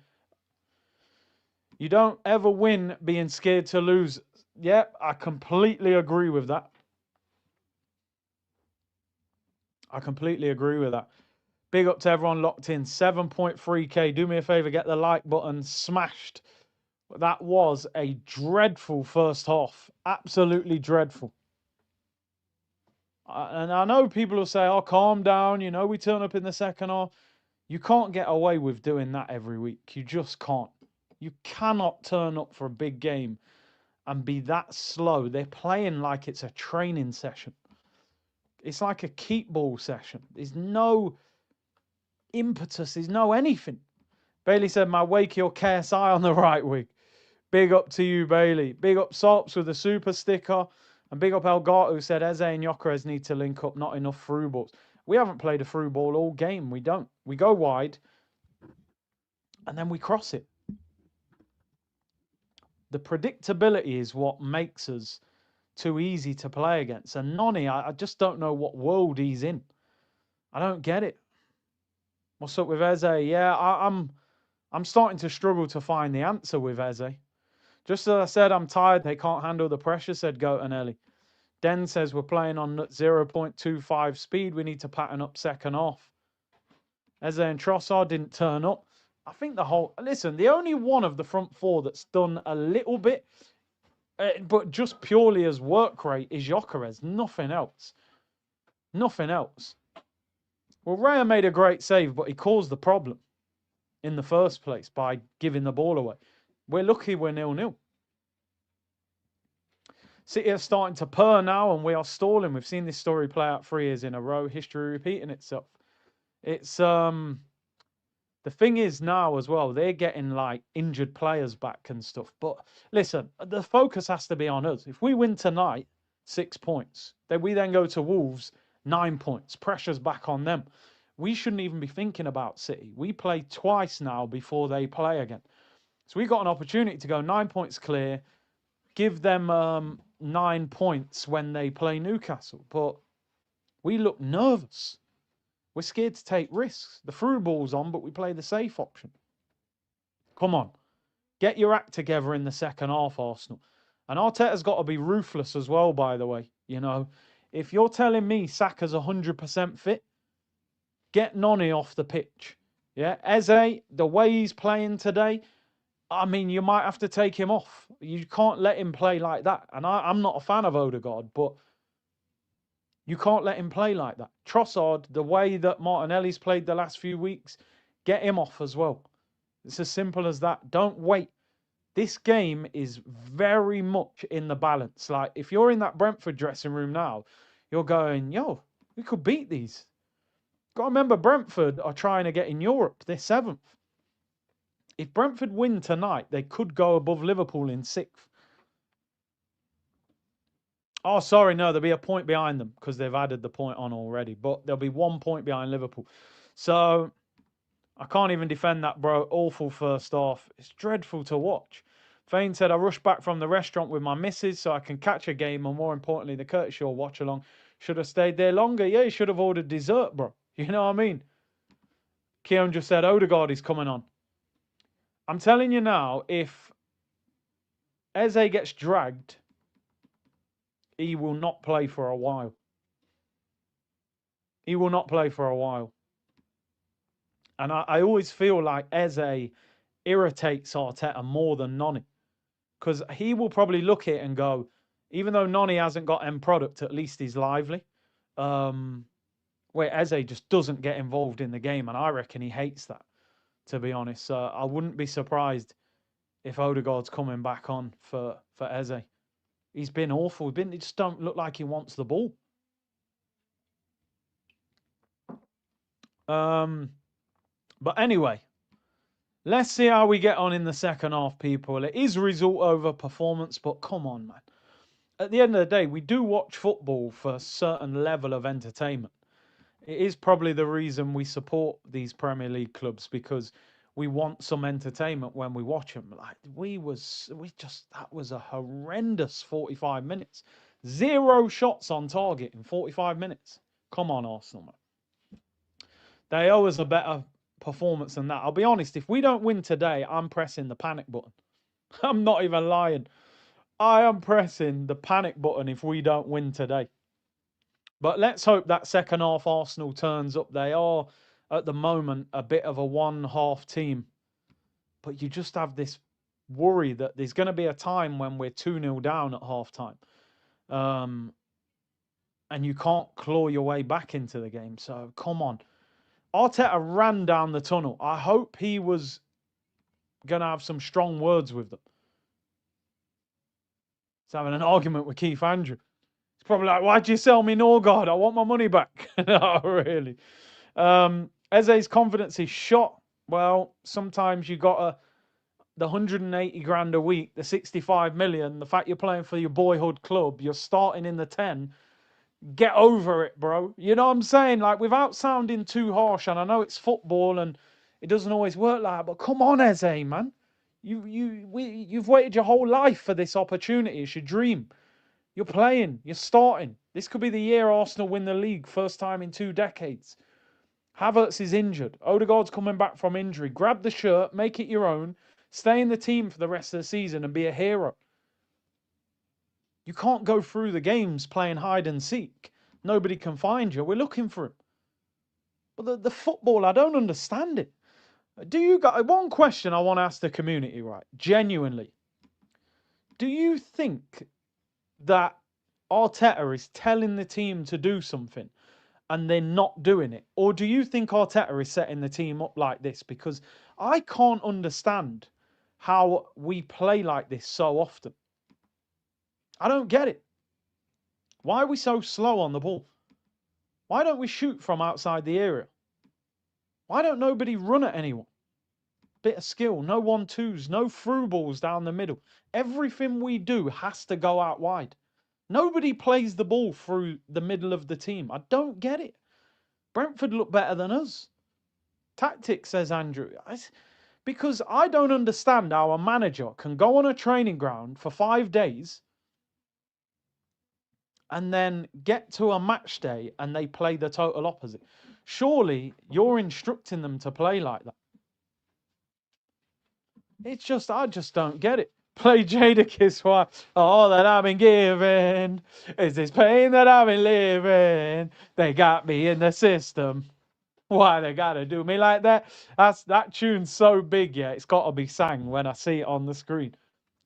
You don't ever win being scared to lose. Yep, I completely agree with that. I completely agree with that. Big up to everyone locked in. 7.3k. Do me a favor, get the like button smashed. That was a dreadful first half. Absolutely dreadful. And I know people will say, oh, calm down. You know, we turn up in the second half. You can't get away with doing that every week. You just can't. You cannot turn up for a big game and be that slow. They're playing like it's a training session. It's like a keep ball session. There's no impetus. There's no anything. Bailey said, my Wakey or KSI on the right wing. Big up to you, Bailey. Big up Sops with the super sticker. And big up Elgato who said, Eze and Gyökeres need to link up, not enough through balls. We haven't played a through ball all game. We don't. We go wide and then we cross it. The predictability is what makes us too easy to play against. And Noni, I just don't know what world he's in. I don't get it. What's up with Eze? Yeah, I'm starting to struggle to find the answer with Eze. Just as I said, I'm tired. They can't handle the pressure, said Goatanelli. Den says we're playing on 0.25 speed. We need to pattern up second half. Eze and Trossard didn't turn up. I think the only one of the front four that's done a little bit, but just purely as work rate, is Gyökeres. Nothing else. Nothing else. Well, Raya made a great save, but he caused the problem in the first place by giving the ball away. We're lucky we're 0-0. City are starting to purr now, and we are stalling. We've seen this story play out 3 years in a row. History repeating itself. It's the thing is now as well, they're getting like injured players back and stuff. But listen, the focus has to be on us. If we win tonight, 6 points. Then we then go to Wolves, 9 points. Pressure's back on them. We shouldn't even be thinking about City. We play twice now before they play again. So we got an opportunity to go 9 points clear, give them 9 points when they play Newcastle. But we look nervous. We're scared to take risks. The through ball's on, but we play the safe option. Come on. Get your act together in the second half, Arsenal. And Arteta's got to be ruthless as well, by the way. You know, if you're telling me Saka's 100% fit, get Noni off the pitch. Yeah, Eze, the way he's playing today, I mean, you might have to take him off. You can't let him play like that. And I'm not a fan of Odegaard, but you can't let him play like that. Trossard, the way that Martinelli's played the last few weeks, get him off as well. It's as simple as that. Don't wait. This game is very much in the balance. Like, if you're in that Brentford dressing room now, you're going, yo, we could beat these. Got to remember, Brentford are trying to get in Europe. They're 7th. If Brentford win tonight, they could go above Liverpool in 6th. Oh, sorry, no, there'll be a point behind them because they've added the point on already. But there'll be 1 point behind Liverpool. So I can't even defend that, bro. Awful first half. It's dreadful to watch. Fane said, I rushed back from the restaurant with my missus so I can catch a game. And more importantly, the Curtis Shaw watch-along. Should have stayed there longer. Yeah, you should have ordered dessert, bro. You know what I mean? Keon just said, Odegaard is coming on. I'm telling you now, if Eze gets dragged, he will not play for a while. He will not play for a while. And I always feel like Eze irritates Arteta more than Noni. Because he will probably look at it and go, even though Noni hasn't got end product, at least he's lively. Where Eze just doesn't get involved in the game. And I reckon he hates that, to be honest. I wouldn't be surprised if Odegaard's coming back on for Eze. He's been awful. He just don't look like he wants the ball. But anyway, Let's see how we get on in the second half, people. It is result over performance, but come on, man. At the end of the day, we do watch football for a certain level of entertainment. It is probably the reason we support these Premier League clubs, because we want some entertainment when we watch them. Like that was a horrendous 45 minutes. 0 shots on target in 45 minutes. Come on, Arsenal, man. They owe us a better performance than that. I'll be honest, if we don't win today, I'm pressing the panic button. I'm not even lying. I am pressing the panic button if we don't win today. But let's hope that second half Arsenal turns up. They are, at the moment, a bit of a one-half team. But you just have this worry that there's going to be a time when we're 2-0 down at half-time. And you can't claw your way back into the game. So, come on. Arteta ran down the tunnel. I hope he was going to have some strong words with them. He's having an argument with Keith Andrew. He's probably like, why'd you sell me Norgard? I want my money back. No, really. Eze's confidence is shot. Well, sometimes you got the 180 grand a week, the 65 million, the fact you're playing for your boyhood club, you're starting in the 10. Get over it, bro. You know what I'm saying? Like, without sounding too harsh, and I know it's football and it doesn't always work like that, but come on, Eze, man. You've waited your whole life for this opportunity. It's your dream. You're playing. You're starting. This could be the year Arsenal win the league, first time in 2 decades. Havertz is injured. Odegaard's coming back from injury. Grab the shirt, make it your own, stay in the team for the rest of the season and be a hero. You can't go through the games playing hide and seek. Nobody can find you. We're looking for him. But the football, I don't understand it. Do you got one question I want to ask the community, right? Genuinely. Do you think that Arteta is telling the team to do something and they're not doing it? Or do you think Arteta is setting the team up like this? Because I can't understand how we play like this so often. I don't get it. Why are we so slow on the ball? Why don't we shoot from outside the area? Why don't nobody run at anyone? Bit of skill, no 1-2s, no through balls down the middle. Everything we do has to go out wide. Nobody plays the ball through the middle of the team. I don't get it. Brentford look better than us. Tactics, says Andrew. Because I don't understand how a manager can go on a training ground for 5 days and then get to a match day and they play the total opposite. Surely you're instructing them to play like that. It's just, I just don't get it. Play Jadakiss, why? All that I've been given is this pain that I've been living. They got me in the system. Why they gotta do me like that? That tune's so big, yeah. It's got to be sang when I see it on the screen.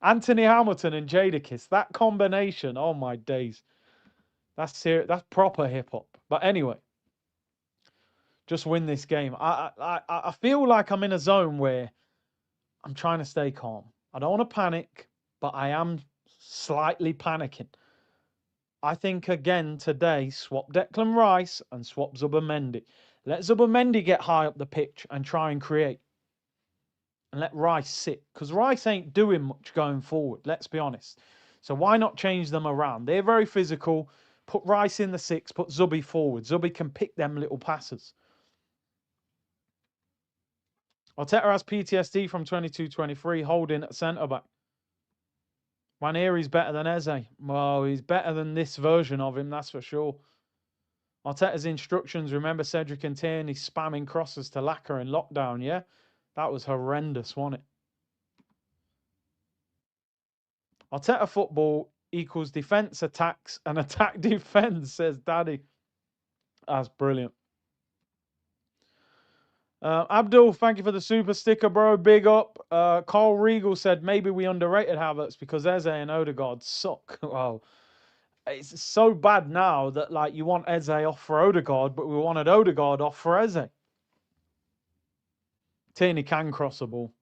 Anthony Hamilton and Jadakiss, that combination, oh my days. That's serious. That's proper hip hop. But anyway, just win this game. I feel like I'm in a zone where I'm trying to stay calm. I don't want to panic, but I am slightly panicking. I think again today, swap Declan Rice and swap Zubimendi. Let Zubimendi get high up the pitch and try and create. And let Rice sit. Because Rice ain't doing much going forward, let's be honest. So why not change them around? They're very physical. Put Rice in the 6, put Zubi forward. Zubi can pick them little passes. Arteta has PTSD from 22-23, holding at centre-back. Ranieri's better than Eze. Well, he's better than this version of him, that's for sure. Arteta's instructions, remember Cedric and Tierney spamming crosses to Lacquer in lockdown, yeah? That was horrendous, wasn't it? Arteta football equals defence attacks and attack defence, says Daddy. That's brilliant. Abdul, thank you for the super sticker, bro. Big up. Carl Regal said maybe we underrated Havertz because Eze and Odegaard suck. Well, it's so bad now that like you want Eze off for Odegaard, but we wanted Odegaard off for Eze. Tierney can cross the ball.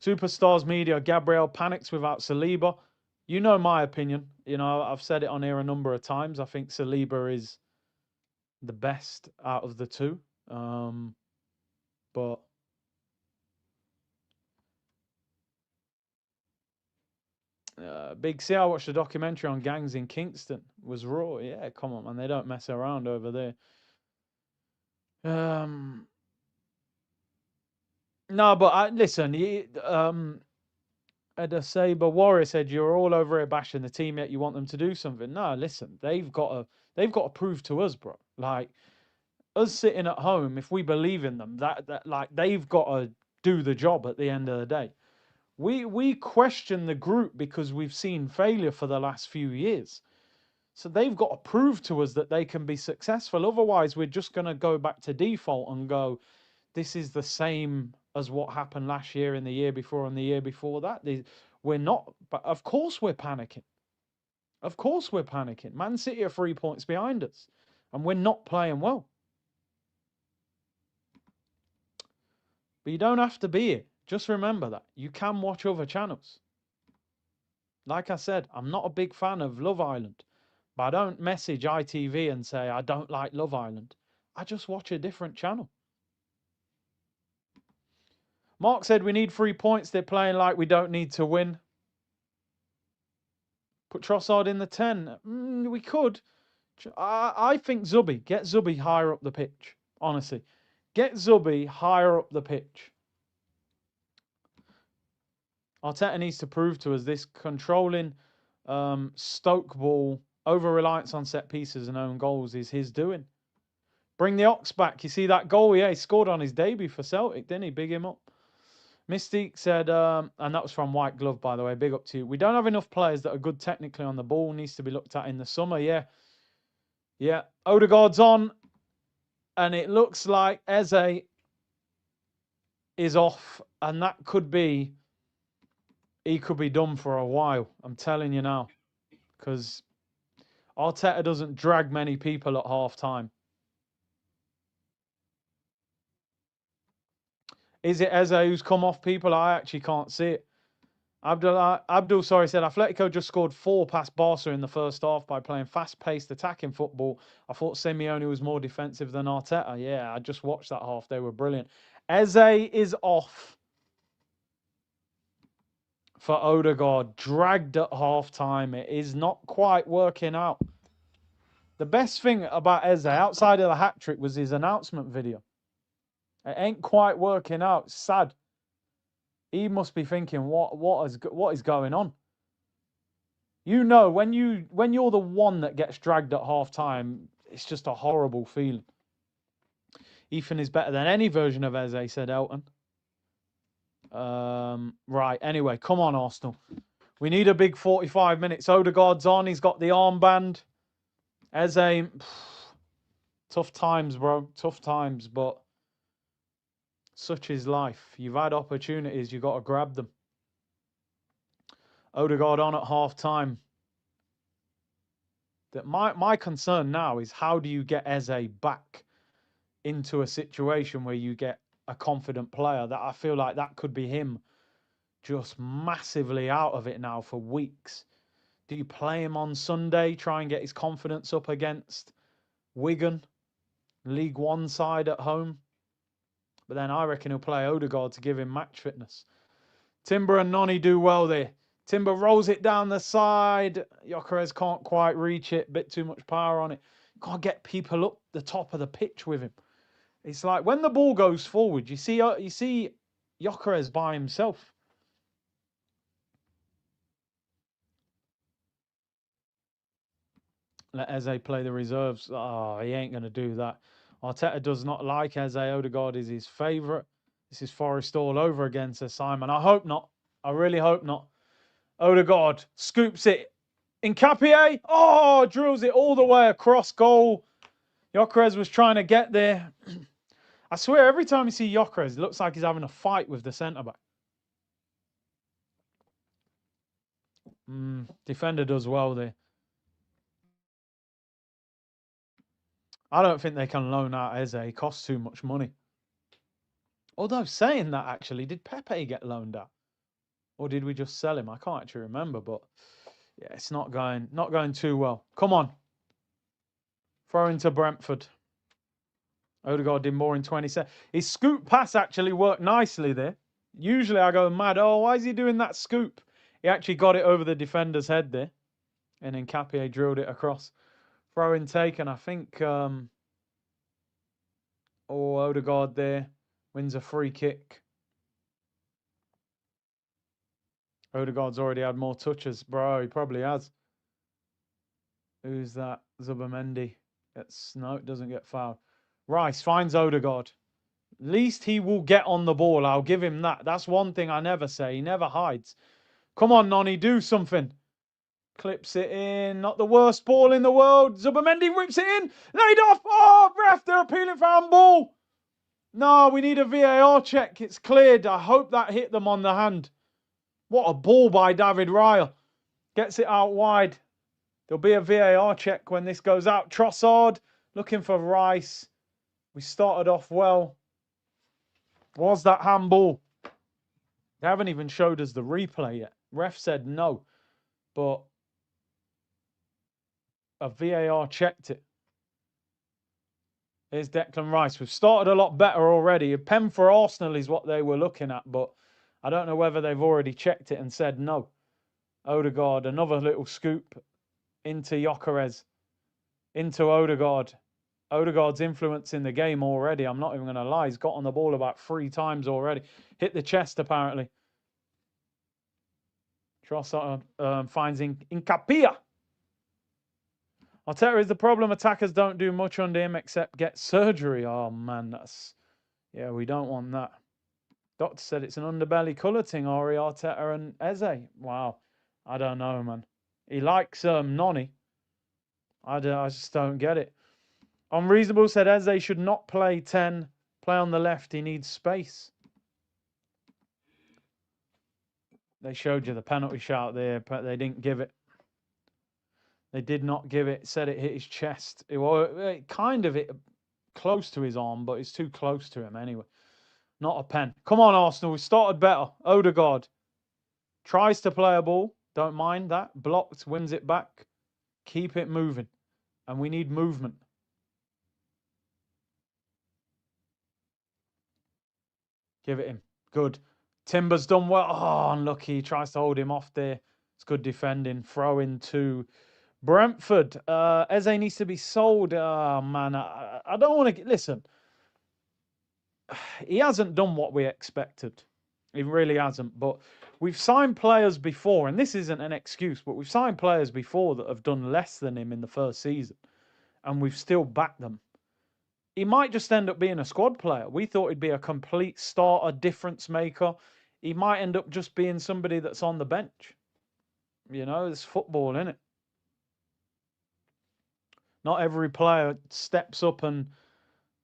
Superstars Media, Gabriel panics without Saliba. You know my opinion. You know, I've said it on here a number of times. I think Saliba is the best out of the two. But Big C, I watched a documentary on gangs in Kingston. It was raw. Yeah, come on, man. They don't mess around over there. No, but listen, Ed Saber Warrior said you're all over here bashing the team, yet you want them to do something. No, listen, they've got to prove to us, bro. Like us sitting at home, if we believe in them, that like they've got to do the job at the end of the day. We question the group because we've seen failure for the last few years. So they've got to prove to us that they can be successful. Otherwise, we're just going to go back to default and go, this is the same as what happened last year and the year before and the year before that. We're not, but of course we're panicking. Of course we're panicking. Man City are 3 points behind us and we're not playing well. But you don't have to be it. Just remember that. You can watch other channels. Like I said, I'm not a big fan of Love Island. But I don't message ITV and say I don't like Love Island. I just watch a different channel. Mark said we need 3 points. They're playing like we don't need to win. Put Trossard in the 10. We could. I think Zubby. Get Zubby higher up the pitch. Honestly. Get Zubby higher up the pitch. Arteta needs to prove to us this controlling Stoke ball, over-reliance on set pieces and own goals is his doing. Bring the Ox back. You see that goal? Yeah, he scored on his debut for Celtic, didn't he? Big him up. Mystique said, and that was from White Glove, by the way. Big up to you. We don't have enough players that are good technically on the ball. Needs to be looked at in the summer. Yeah. Yeah. Odegaard's on. And it looks like Eze is off. And that could be, he could be done for a while. I'm telling you now. Because Arteta doesn't drag many people at half time. Is it Eze who's come off, people? I actually can't see it. Abdul, sorry, said Atletico just scored 4 past Barca in the first half by playing fast-paced attacking football. I thought Simeone was more defensive than Arteta. Yeah, I just watched that half. They were brilliant. Eze is off for Odegaard. Dragged at half-time. It is not quite working out. The best thing about Eze, outside of the hat-trick, was his announcement video. It ain't quite working out. It's sad. He must be thinking, what is going on? You know, when you're the one that gets dragged at half time, it's just a horrible feeling. Ethan is better than any version of Eze, said Elton. Right, anyway, come on, Arsenal. We need a big 45 minutes. Odegaard's on. He's got the armband. Eze, tough times, bro. Tough times, but such is life. You've had opportunities. You've got to grab them. Odegaard on at half time. That my concern now is how do you get Eze back into a situation where you get a confident player? That I feel like that could be him just massively out of it now for weeks. Do you play him on Sunday, try and get his confidence up against Wigan, League One side at home? But then I reckon he'll play Odegaard to give him match fitness. Timber and Noni do well there. Timber rolls it down the side. Gyökeres can't quite reach it. Bit too much power on it. Can't get people up the top of the pitch with him. It's like when the ball goes forward, you see Gyökeres by himself. Let Eze play the reserves. Oh, he ain't going to do that. Arteta does not like Eze. Odegaard is his favourite. This is Forest all over again, says Simon. I hope not. I really hope not. Odegaard scoops it. Nkapie. Oh, drills it all the way across goal. Gyökeres was trying to get there. I swear, every time you see Gyökeres, it looks like he's having a fight with the centre-back. Defender does well there. I don't think they can loan out Eze. He costs too much money. Although, saying that, actually, did Pepe get loaned out? Or did we just sell him? I can't actually remember, but yeah, it's not going too well. Come on. Throw into Brentford. Odegaard did more in 20 seconds. His scoop pass actually worked nicely there. Usually I go mad. Oh, why is he doing that scoop? He actually got it over the defender's head there. And then Capie drilled it across. Throw in taken, I think. Odegaard there wins a free kick. Odegaard's already had more touches. Bro, he probably has. Who's that? Zubamendi. No, it doesn't get fouled. Rice finds Odegaard. At least he will get on the ball. I'll give him that. That's one thing I never say. He never hides. Come on, Noni, do something. Clips it in. Not the worst ball in the world. Zubamendi whips it in. Laid off. Oh, ref, they're appealing for handball. No, we need a VAR check. It's cleared. I hope that hit them on the hand. What a ball by David Raya. Gets it out wide. There'll be a VAR check when this goes out. Trossard looking for Rice. We started off well. Was that handball? They haven't even showed us the replay yet. Ref said no, but a VAR checked it. Here's Declan Rice. We've started a lot better already. A pen for Arsenal is what they were looking at, but I don't know whether they've already checked it and said no. Odegaard, another little scoop into Gyökeres, into Odegaard. Odegaard's influence in the game already. I'm not even going to lie. He's got on the ball about 3 times already. Hit the chest, apparently. Trossard finds Nkapia. Arteta is the problem. Attackers don't do much under him except get surgery. Oh, man, that's... Yeah, we don't want that. Doctor said it's an underbelly colour thing, Ori, Arteta and Eze. Wow. I don't know, man. He likes Noni. I just don't get it. Unreasonable said Eze should not play 10. Play on the left. He needs space. They showed you the penalty shout there, but they didn't give it. They did not give it. Said it hit his chest. It kind of hit close to his arm, but it's too close to him anyway. Not a pen. Come on, Arsenal. We started better. Odegaard tries to play a ball. Don't mind that. Blocked. Wins it back. Keep it moving. And we need movement. Give it him. Good. Timber's done well. Oh, unlucky. He tries to hold him off there. It's good defending. Throw into Brentford. Eze needs to be sold. Oh, man. I don't want to... Listen. He hasn't done what we expected. He really hasn't. But we've signed players before, and this isn't an excuse, but we've signed players before that have done less than him in the first season, and we've still backed them. He might just end up being a squad player. We thought he'd be a complete starter, difference maker. He might end up just being somebody that's on the bench. You know, it's football, isn't it? Not every player steps up and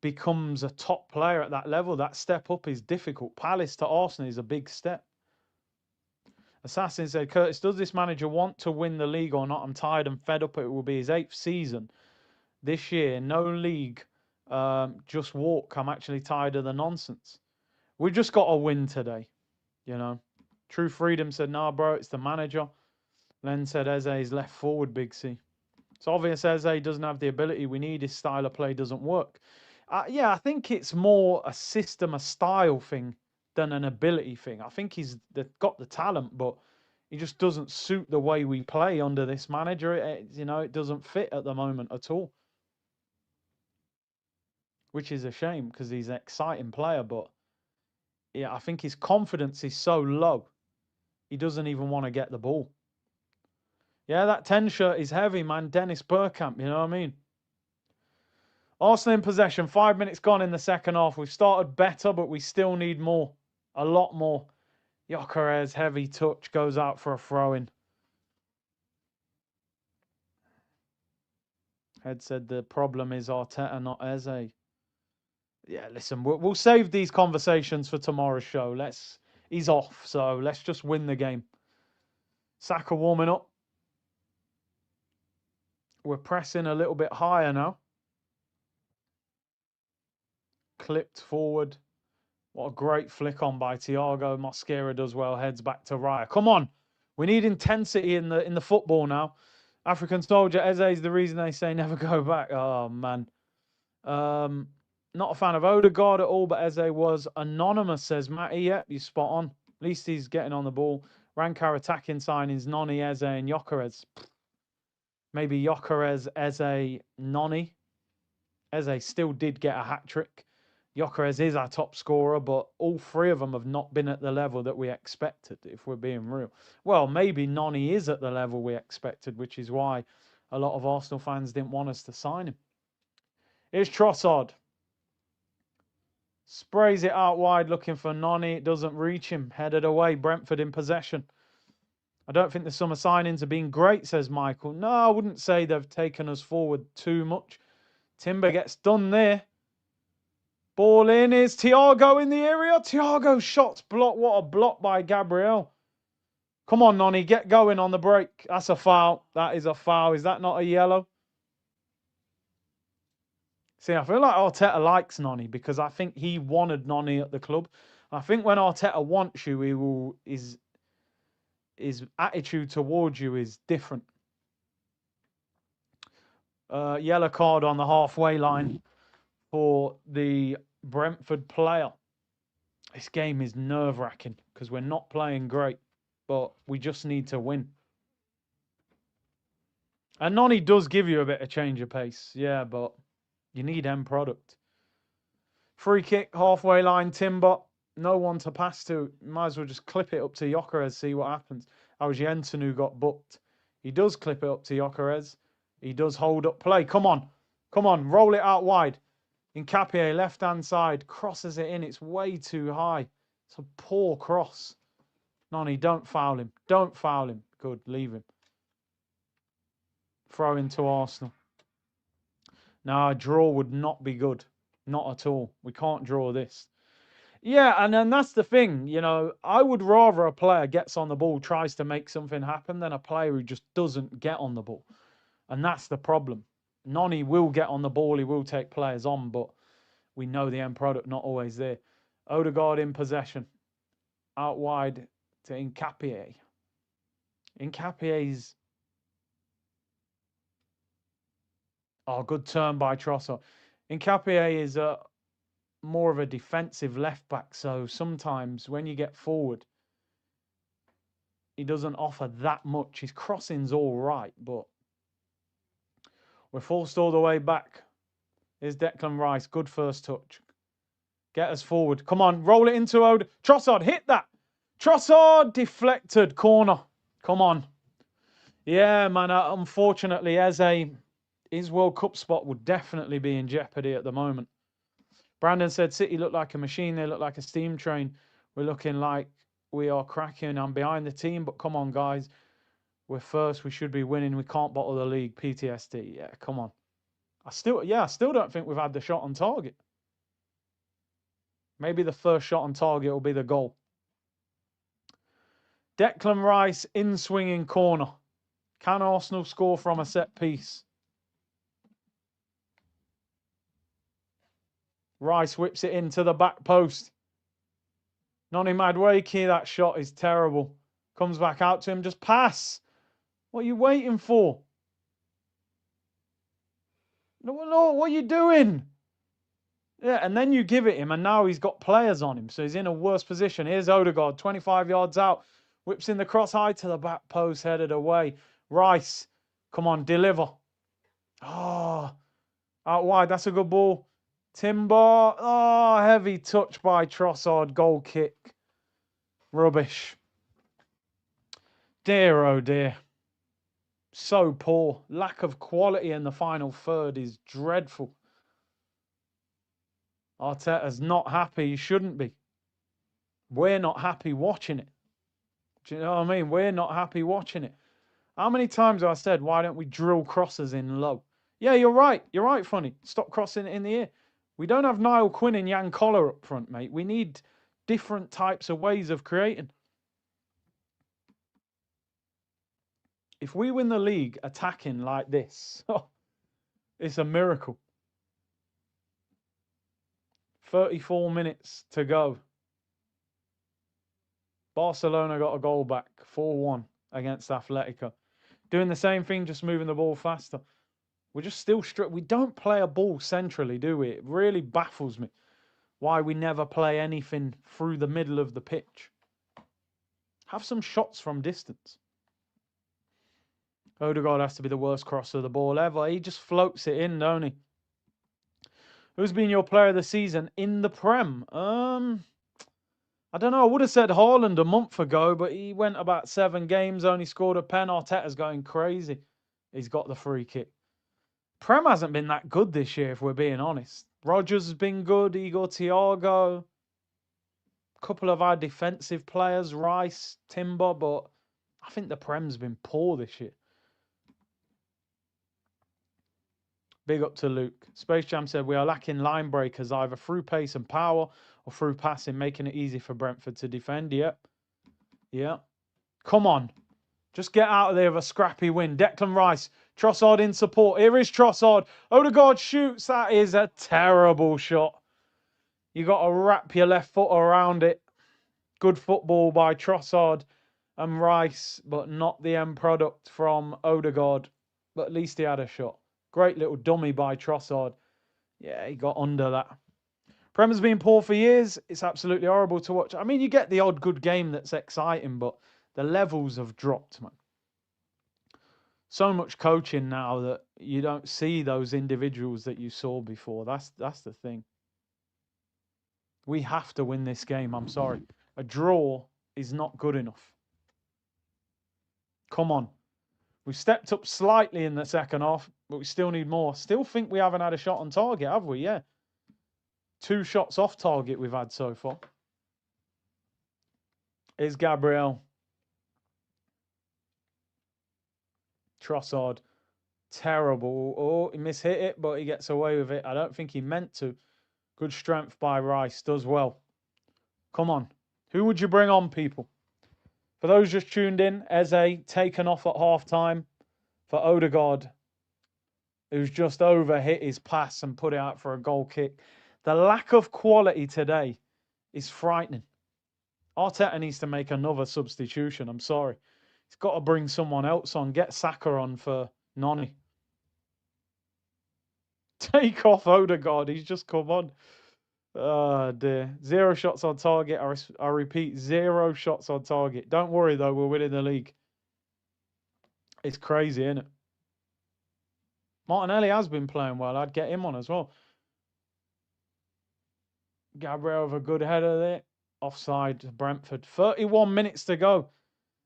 becomes a top player at that level. That step up is difficult. Palace to Arsenal is a big step. Assassin said, Curtis, does this manager want to win the league or not? I'm tired and fed up. It will be his 8th season this year. No league. Just walk. I'm actually tired of the nonsense. We just got a win today. You know. True Freedom said, nah, bro, it's the manager. Len said, Eze is left forward, Big C. It's obvious Eze doesn't have the ability we need. His style of play doesn't work. Yeah, I think it's more a system, a style thing than an ability thing. I think he's got the talent, but he just doesn't suit the way we play under this manager. It doesn't fit at the moment at all. Which is a shame because he's an exciting player, but yeah, I think his confidence is so low. He doesn't even want to get the ball. Yeah, that 10 shirt is heavy, man. Dennis Bergkamp, you know what I mean? Arsenal in possession. 5 minutes gone in the second half. We've started better, but we still need more. A lot more. Gyökeres, heavy touch, goes out for a throw-in. Head said the problem is Arteta, not Eze. Yeah, listen, we'll save these conversations for tomorrow's show. He's off, so let's just win the game. Saka warming up. We're pressing a little bit higher now. Clipped forward. What a great flick on by Thiago. Mosquera does well. Heads back to Raya. Come on. We need intensity in the football now. African Soldier. Eze is the reason they say never go back. Oh, man. Not a fan of Odegaard at all, but Eze was. Anonymous says, Matty, yep, you're spot on. At least he's getting on the ball. Rank our attacking signings, Noni, Eze, and Gyökeres. Maybe Gyökeres, Eze, Noni. Eze still did get a hat-trick. Gyökeres is our top scorer, but all three of them have not been at the level that we expected, if we're being real. Well, maybe Noni is at the level we expected, which is why a lot of Arsenal fans didn't want us to sign him. Here's Trossard. Sprays it out wide looking for Noni. It doesn't reach him. Headed away. Brentford in possession. I don't think the summer signings have been great, says Michael. No, I wouldn't say they've taken us forward too much. Timber gets done there. Ball in. Is Thiago in the area? Thiago shots blocked. What a block by Gabriel. Come on, Noni. Get going on the break. That's a foul. That is a foul. Is that not a yellow? See, I feel like Arteta likes Noni because I think he wanted Noni at the club. I think when Arteta wants you, his attitude towards you is different. Yellow card on the halfway line for the Brentford player. This game is nerve-wracking because we're not playing great, but we just need to win. And Noni does give you a bit of change of pace, yeah, but you need end product. Free kick, halfway line, Timber. No one to pass to. Might as well just clip it up to Gyökeres, see what happens. That was Jensen who got booked. He does clip it up to Gyökeres. He does hold up play. Come on. Come on. Roll it out wide. Nkapie, left-hand side. Crosses it in. It's way too high. It's a poor cross. Noni, don't foul him. Don't foul him. Good. Leave him. Throw into Arsenal. Now, a draw would not be good. Not at all. We can't draw this. Yeah, and then that's the thing. You know, I would rather a player gets on the ball, tries to make something happen, than a player who just doesn't get on the ball. And that's the problem. Noni will get on the ball. He will take players on, but we know the end product not always there. Odegaard in possession. Out wide to Nkapie. Nkapie's... Oh, good turn by Trossard. Nkapie is more of a defensive left-back, so sometimes when you get forward, he doesn't offer that much. His crossing's all right, but we're forced all the way back. Here's Declan Rice. Good first touch. Get us forward. Come on, roll it into Ode. Trossard, hit that. Trossard, deflected. Corner. Come on. Yeah, man, unfortunately, Eze, his World Cup spot would definitely be in jeopardy at the moment. Brandon said City look like a machine. They look like a steam train. We're looking like we are cracking. I'm behind the team, but come on, guys. We're first. We should be winning. We can't bottle the league. PTSD. Yeah, come on. I still don't think we've had the shot on target. Maybe the first shot on target will be the goal. Declan Rice in swinging corner. Can Arsenal score from a set piece? Rice whips it into the back post. Noni Madueke, that shot is terrible. Comes back out to him, just pass. What are you waiting for? No, what are you doing? Yeah, and then you give it him, and now he's got players on him, so he's in a worse position. Here's Odegaard, 25 yards out. Whips in the cross high to the back post, headed away. Rice, come on, deliver. Oh, out wide, that's a good ball. Timber, oh, heavy touch by Trossard, goal kick. Rubbish. Dear, oh dear. So poor. Lack of quality in the final third is dreadful. Arteta's not happy. He shouldn't be. We're not happy watching it. Do you know what I mean? We're not happy watching it. How many times have I said, why don't we drill crosses in low? Yeah, you're right. You're right, Funny. Stop crossing it in the air. We don't have Niall Quinn and Jan Koller up front, mate. We need different types of ways of creating. If we win the league attacking like this, it's a miracle. 34 minutes to go. Barcelona got a goal back, 4-1 against Atletico. Doing the same thing, just moving the ball faster. We're just still we don't play a ball centrally, do we? It really baffles me why we never play anything through the middle of the pitch. Have some shots from distance. Odegaard has to be the worst crosser of the ball ever. He just floats it in, don't he? Who's been your player of the season in the Prem? I don't know. I would have said Haaland a month ago, but he went about 7 games, only scored a pen. Arteta's going crazy. He's got the free kick. Prem hasn't been that good this year, if we're being honest. Rodgers has been good. Igor Thiago. A couple of our defensive players, Rice, Timber, but I think the Prem's been poor this year. Big up to Luke. Space Jam said, we are lacking line breakers either through pace and power or through passing, making it easy for Brentford to defend. Yep. Yeah. Come on. Just get out of there with a scrappy win. Declan Rice. Trossard in support. Here is Trossard. Odegaard shoots. That is a terrible shot. You got to wrap your left foot around it. Good football by Trossard and Rice, but not the end product from Odegaard. But at least he had a shot. Great little dummy by Trossard. Yeah, he got under that. Prem has been poor for years. It's absolutely horrible to watch. I mean, you get the odd good game that's exciting, but the levels have dropped, man. So much coaching now that you don't see those individuals that you saw before. That's the thing. We have to win this game. I'm sorry. A draw is not good enough. Come on. We've stepped up slightly in the second half, but we still need more. Still think we haven't had a shot on target, have we? Yeah. 2 shots off target we've had so far. Is Gabriel. Trossard. Terrible. Oh, he mishit it, but he gets away with it. I don't think he meant to. Good strength by Rice. Does well. Come on. Who would you bring on, people? For those just tuned in, Eze taken off at half-time for Odegaard, who's just overhit his pass and put it out for a goal kick. The lack of quality today is frightening. Arteta needs to make another substitution. I'm sorry. He's got to bring someone else on. Get Saka on for Noni. Take off Odegaard. He's just come on. Oh, dear. 0 shots on target. I repeat, 0 shots on target. Don't worry, though. We're winning the league. It's crazy, isn't it? Martinelli has been playing well. I'd get him on as well. Gabriel with a good header there. Offside, Brentford. 31 minutes to go.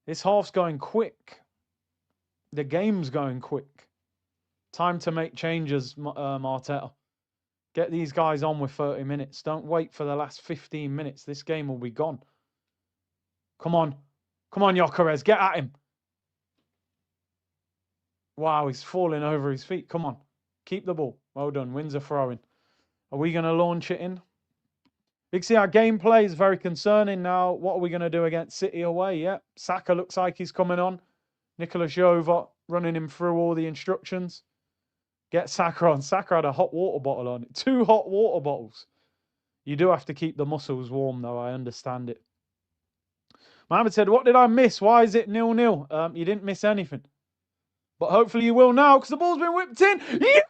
This half's going quick. The game's going quick. Time to make changes, Arteta. Get these guys on with 30 minutes. Don't wait for the last 15 minutes. This game will be gone. Come on. Come on, Gyökeres. Get at him. Wow, he's falling over his feet. Come on. Keep the ball. Well done. Wins a throw-in. Are we going to launch it in? You can see our gameplay is very concerning now. What are we going to do against City away? Yeah. Saka looks like he's coming on. Nicolas Jova running him through all the instructions. Get Saka on. Saka had a hot water bottle on it. 2 hot water bottles. You do have to keep the muscles warm, though. I understand it. Mohammed said, what did I miss? Why is it 0-0? You didn't miss anything. But hopefully you will now, because the ball's been whipped in. Yeah!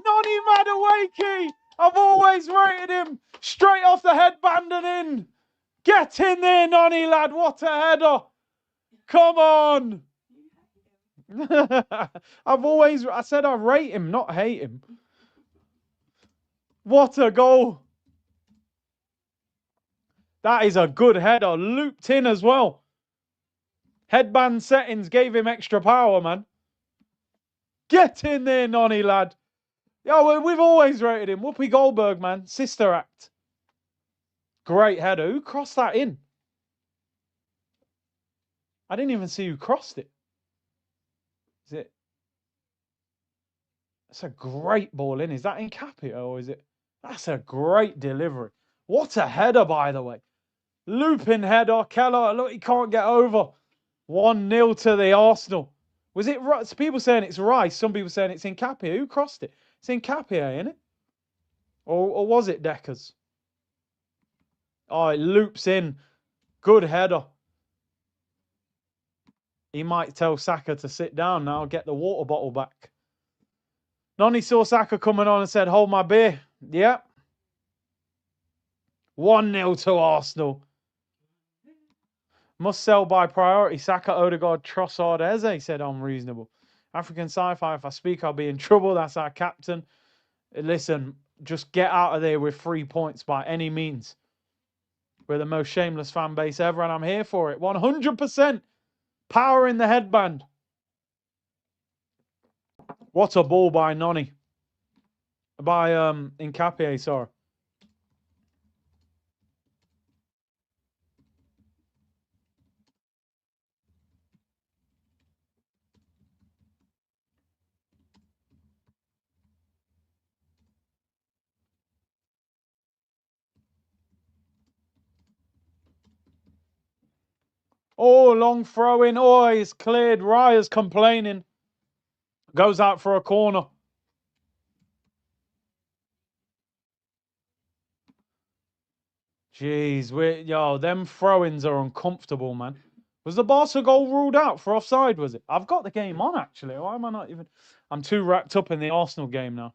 Noni Madueke! I've always rated him. Straight off the headband and in. Get in there, Noni, lad. What a header. Come on. I said I rate him, not hate him. What a goal. That is a good header. Looped in as well. Headband settings gave him extra power, man. Get in there, Noni, lad. Yeah, we've always rated him. Whoopi Goldberg, man. Sister Act. Great header. Who crossed that in? I didn't even see who crossed it. Is it? That's a great ball in. Is that in Capio or is it? That's a great delivery. What a header, by the way. Looping header. Keller, look, he can't get over. 1-0 to the Arsenal. Was it right? Some people saying it's Rice. Some people saying it's in Capio. Who crossed it? It's in Capio, isn't it? Or was it Deckers? Oh, it loops in. Good header. He might tell Saka to sit down now, get the water bottle back. Noni saw Saka coming on and said, hold my beer. Yeah. 1-0 to Arsenal. Must sell by priority. Saka, Odegaard, Trossard, Eze said unreasonable. African Sci-Fi, if I speak, I'll be in trouble. That's our captain. Listen, just get out of there with 3 points by any means. We're the most shameless fan base ever, and I'm here for it. 100% power in the headband. What a ball by Noni. By Nkapie, sorry. Oh, long throw in. Oh, it's cleared. Raya's complaining. Goes out for a corner. Jeez, them throw-ins are uncomfortable, man. Was the Barca goal ruled out for offside, was it? I've got the game on, actually. Why am I not even... I'm too wrapped up in the Arsenal game now.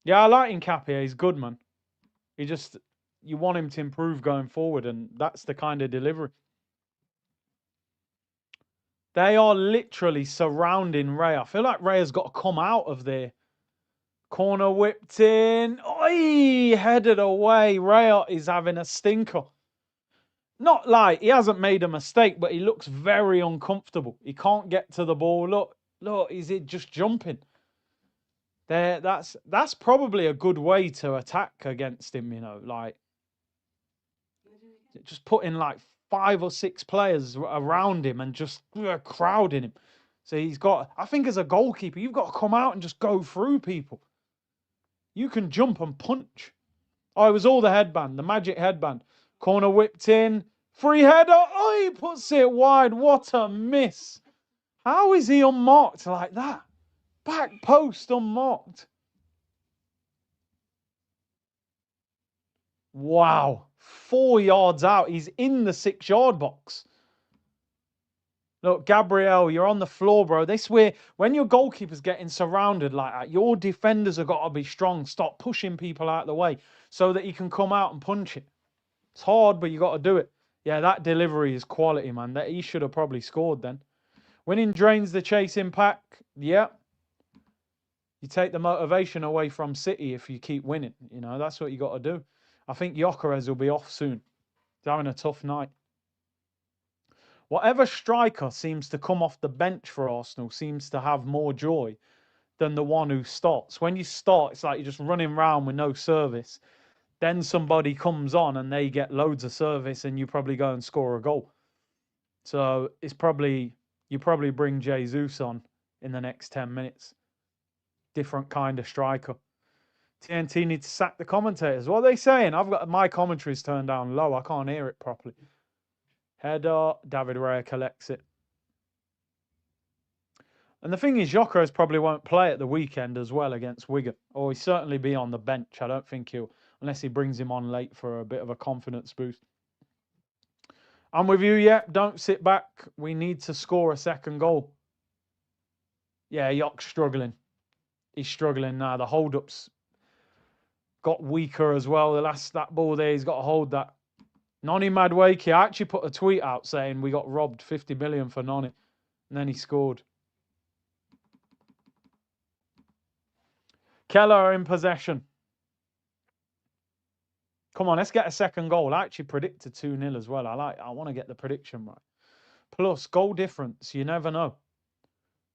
Yeah, I like Nkapie. He's good, man. You want him to improve going forward, and that's the kind of delivery. They are literally surrounding Ray. I feel like Ray has got to come out of there. Corner whipped in. Oi! Headed away. Ray is having a stinker. Not like he hasn't made a mistake, but he looks very uncomfortable. He can't get to the ball. Look, he's just jumping. That's probably a good way to attack against him, like just putting like 5 or 6 players around him and just crowding him. So I think as a goalkeeper, you've got to come out and just go through people. You can jump and punch. Oh, it was all the headband, the magic headband. Corner whipped in. Free header. Oh, he puts it wide. What a miss. How is he unmarked like that? Back post unmarked. Wow. 4 yards out. He's in the 6-yard box. Look, Gabriel, you're on the floor, bro. This way, when your goalkeeper's getting surrounded like that, your defenders have got to be strong. Stop pushing people out of the way so that he can come out and punch it. It's hard, but you got to do it. Yeah, that delivery is quality, man. That he should have probably scored then. Winning drains the chasing pack. Yeah. You take the motivation away from City if you keep winning. That's what you got to do. I think Gyökeres will be off soon. He's having a tough night. Whatever striker seems to come off the bench for Arsenal seems to have more joy than the one who starts. When you start, it's like you're just running around with no service. Then somebody comes on and they get loads of service and you probably go and score a goal. So you probably bring Jesus on in the next 10 minutes. Different kind of striker. TNT need to sack the commentators. What are they saying? I've got my commentaries turned down low. I can't hear it properly. Header, David Raya collects it. And the thing is, Gyökeres probably won't play at the weekend as well against Wigan. Or he'll certainly be on the bench. I don't think he'll, unless he brings him on late for a bit of a confidence boost. I'm with you, yeah. Don't sit back. We need to score a second goal. Yeah, Yock's struggling. He's struggling now. The hold-ups got weaker as well. That ball there, he's got to hold that. Noni Madueke, I actually put a tweet out saying we got robbed 50 million for Noni. And then he scored. Keller in possession. Come on, let's get a second goal. I actually predicted 2-0 as well. I want to get the prediction right. Plus, goal difference, you never know.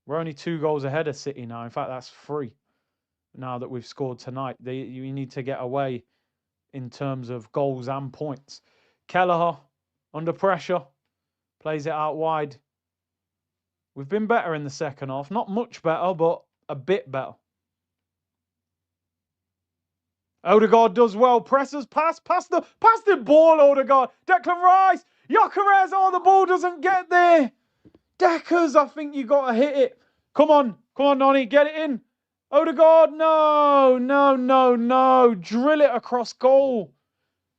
We're only 2 goals ahead of City now. In fact, that's 3 now that we've scored tonight. You need to get away in terms of goals and points. Kelleher, under pressure, plays it out wide. We've been better in the second half. Not much better, but a bit better. Odegaard does well. Presses, pass the ball, Odegaard. Declan Rice, Gyökeres. Oh, the ball doesn't get there. Deckers, I think you got to hit it. Come on, Noni, get it in. Odegaard, no. Drill it across goal.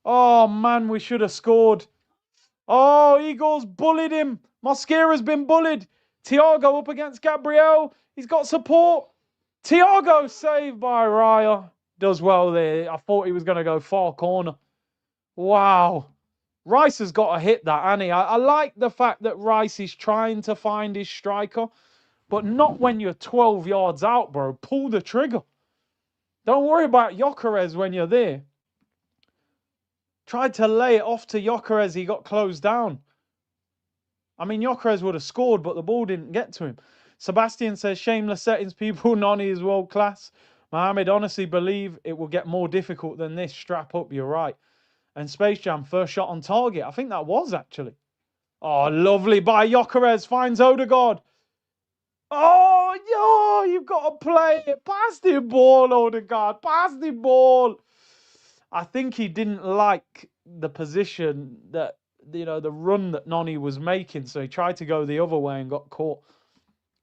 Oh, man, we should have scored. Oh, Eagles bullied him. Mosquera's been bullied. Thiago up against Gabriel. He's got support. Thiago saved by Raya. Does well there. I thought he was going to go far corner. Wow. Rice has got to hit that, hasn't he? I like the fact that Rice is trying to find his striker, but not when you're 12 yards out, bro. Pull the trigger. Don't worry about Gyökeres when you're there. Tried to lay it off to Gyökeres. He got closed down. I mean, Gyökeres would have scored, but the ball didn't get to him. Sebastian says, shameless settings, people. Noni is world class. Mohammed, honestly believe it will get more difficult than this. Strap up, you're right. And Space Jam, first shot on target. I think that was actually. Oh, lovely by Gyökeres. Finds Odegaard. Oh, you've got to play it. Pass the ball, Odegaard. Pass the ball. I think he didn't like the position that, the run that Noni was making. So he tried to go the other way and got caught.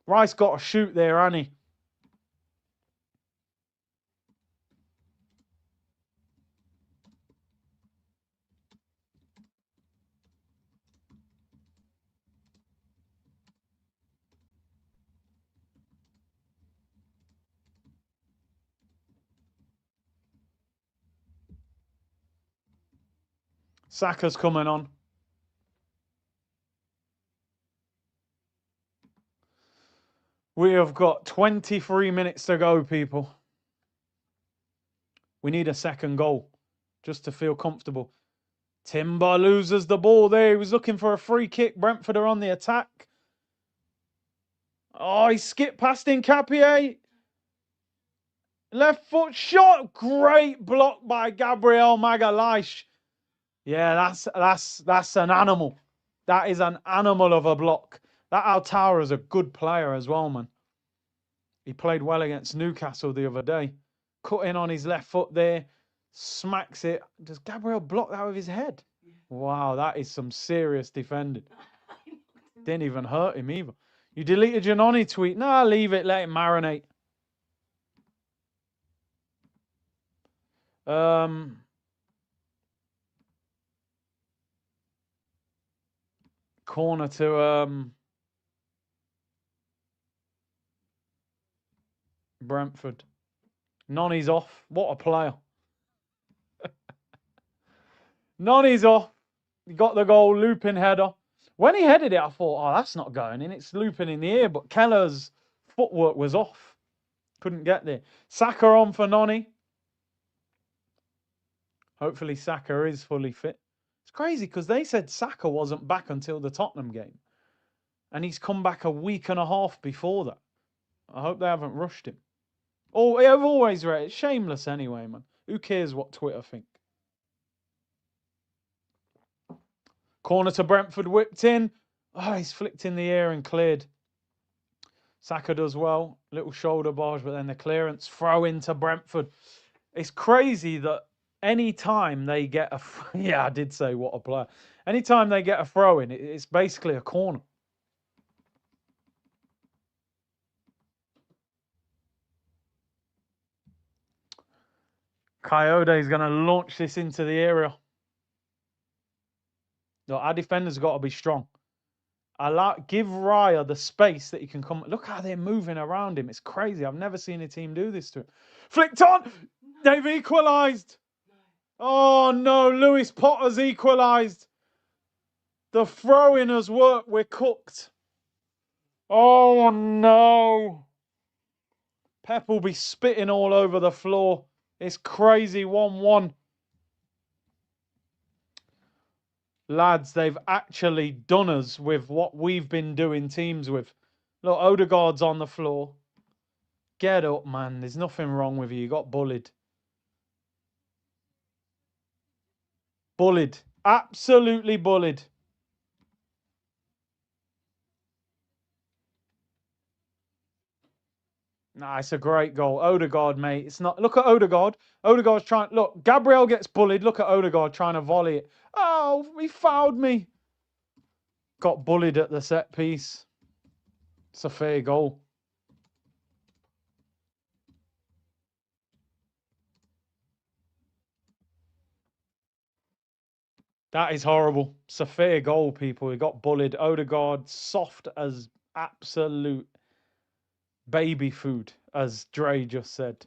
Rice got a shoot there, hasn't he? Saka's coming on. We have got 23 minutes to go, people. We need a second goal just to feel comfortable. Timber loses the ball there. He was looking for a free kick. Brentford are on the attack. Oh, he skipped past Nketiah. Left foot shot. Great block by Gabriel Magalhaes. Yeah, that's an animal. That is an animal of a block. That Altara is a good player as well, man. He played well against Newcastle the other day. Cut in on his left foot there. Smacks it. Does Gabriel block that with his head? Wow, that is some serious defending. Didn't even hurt him either. You deleted your Noni tweet. Nah, leave it. Let it marinate. Corner to Brentford. Noni's off. What a player. Noni's off. He got the goal. Looping header. When he headed it, I thought, oh, that's not going in. It's looping in the air. But Keller's footwork was off. Couldn't get there. Saka on for Noni. Hopefully Saka is fully fit. It's crazy because they said Saka wasn't back until the Tottenham game. And he's come back a week and a half before that. I hope they haven't rushed him. Oh, I've always read it. Shameless anyway, man. Who cares what Twitter think? Corner to Brentford, whipped in. Oh, he's flicked in the air and cleared. Saka does well. Little shoulder barge, but then the clearance. Throw into Brentford. It's crazy that any time they get a... Yeah, I did say what a player. Anytime they get a throw in, it's basically a corner. Coyote is going to launch this into the area. No, our defenders got to be strong. Give Raya the space that he can come. Look how they're moving around him. It's crazy. I've never seen a team do this to him. Flicked on. They've equalised. Oh, no. Lewis Potter's equalised. The throw-in has worked. We're cooked. Oh, no. Pep will be spitting all over the floor. It's crazy. 1-1. Lads, they've actually done us with what we've been doing teams with. Look, Odegaard's on the floor. Get up, man. There's nothing wrong with you. You got bullied. Bullied. Absolutely bullied. Nah, it's a great goal. Odegaard, mate. It's not. Look at Odegaard. Odegaard's trying. Look, Gabriel gets bullied. Look at Odegaard trying to volley it. Oh, he fouled me. Got bullied at the set piece. It's a fair goal. That is horrible. It's a fair goal, people. He got bullied. Odegaard, soft as absolute baby food, as Dre just said.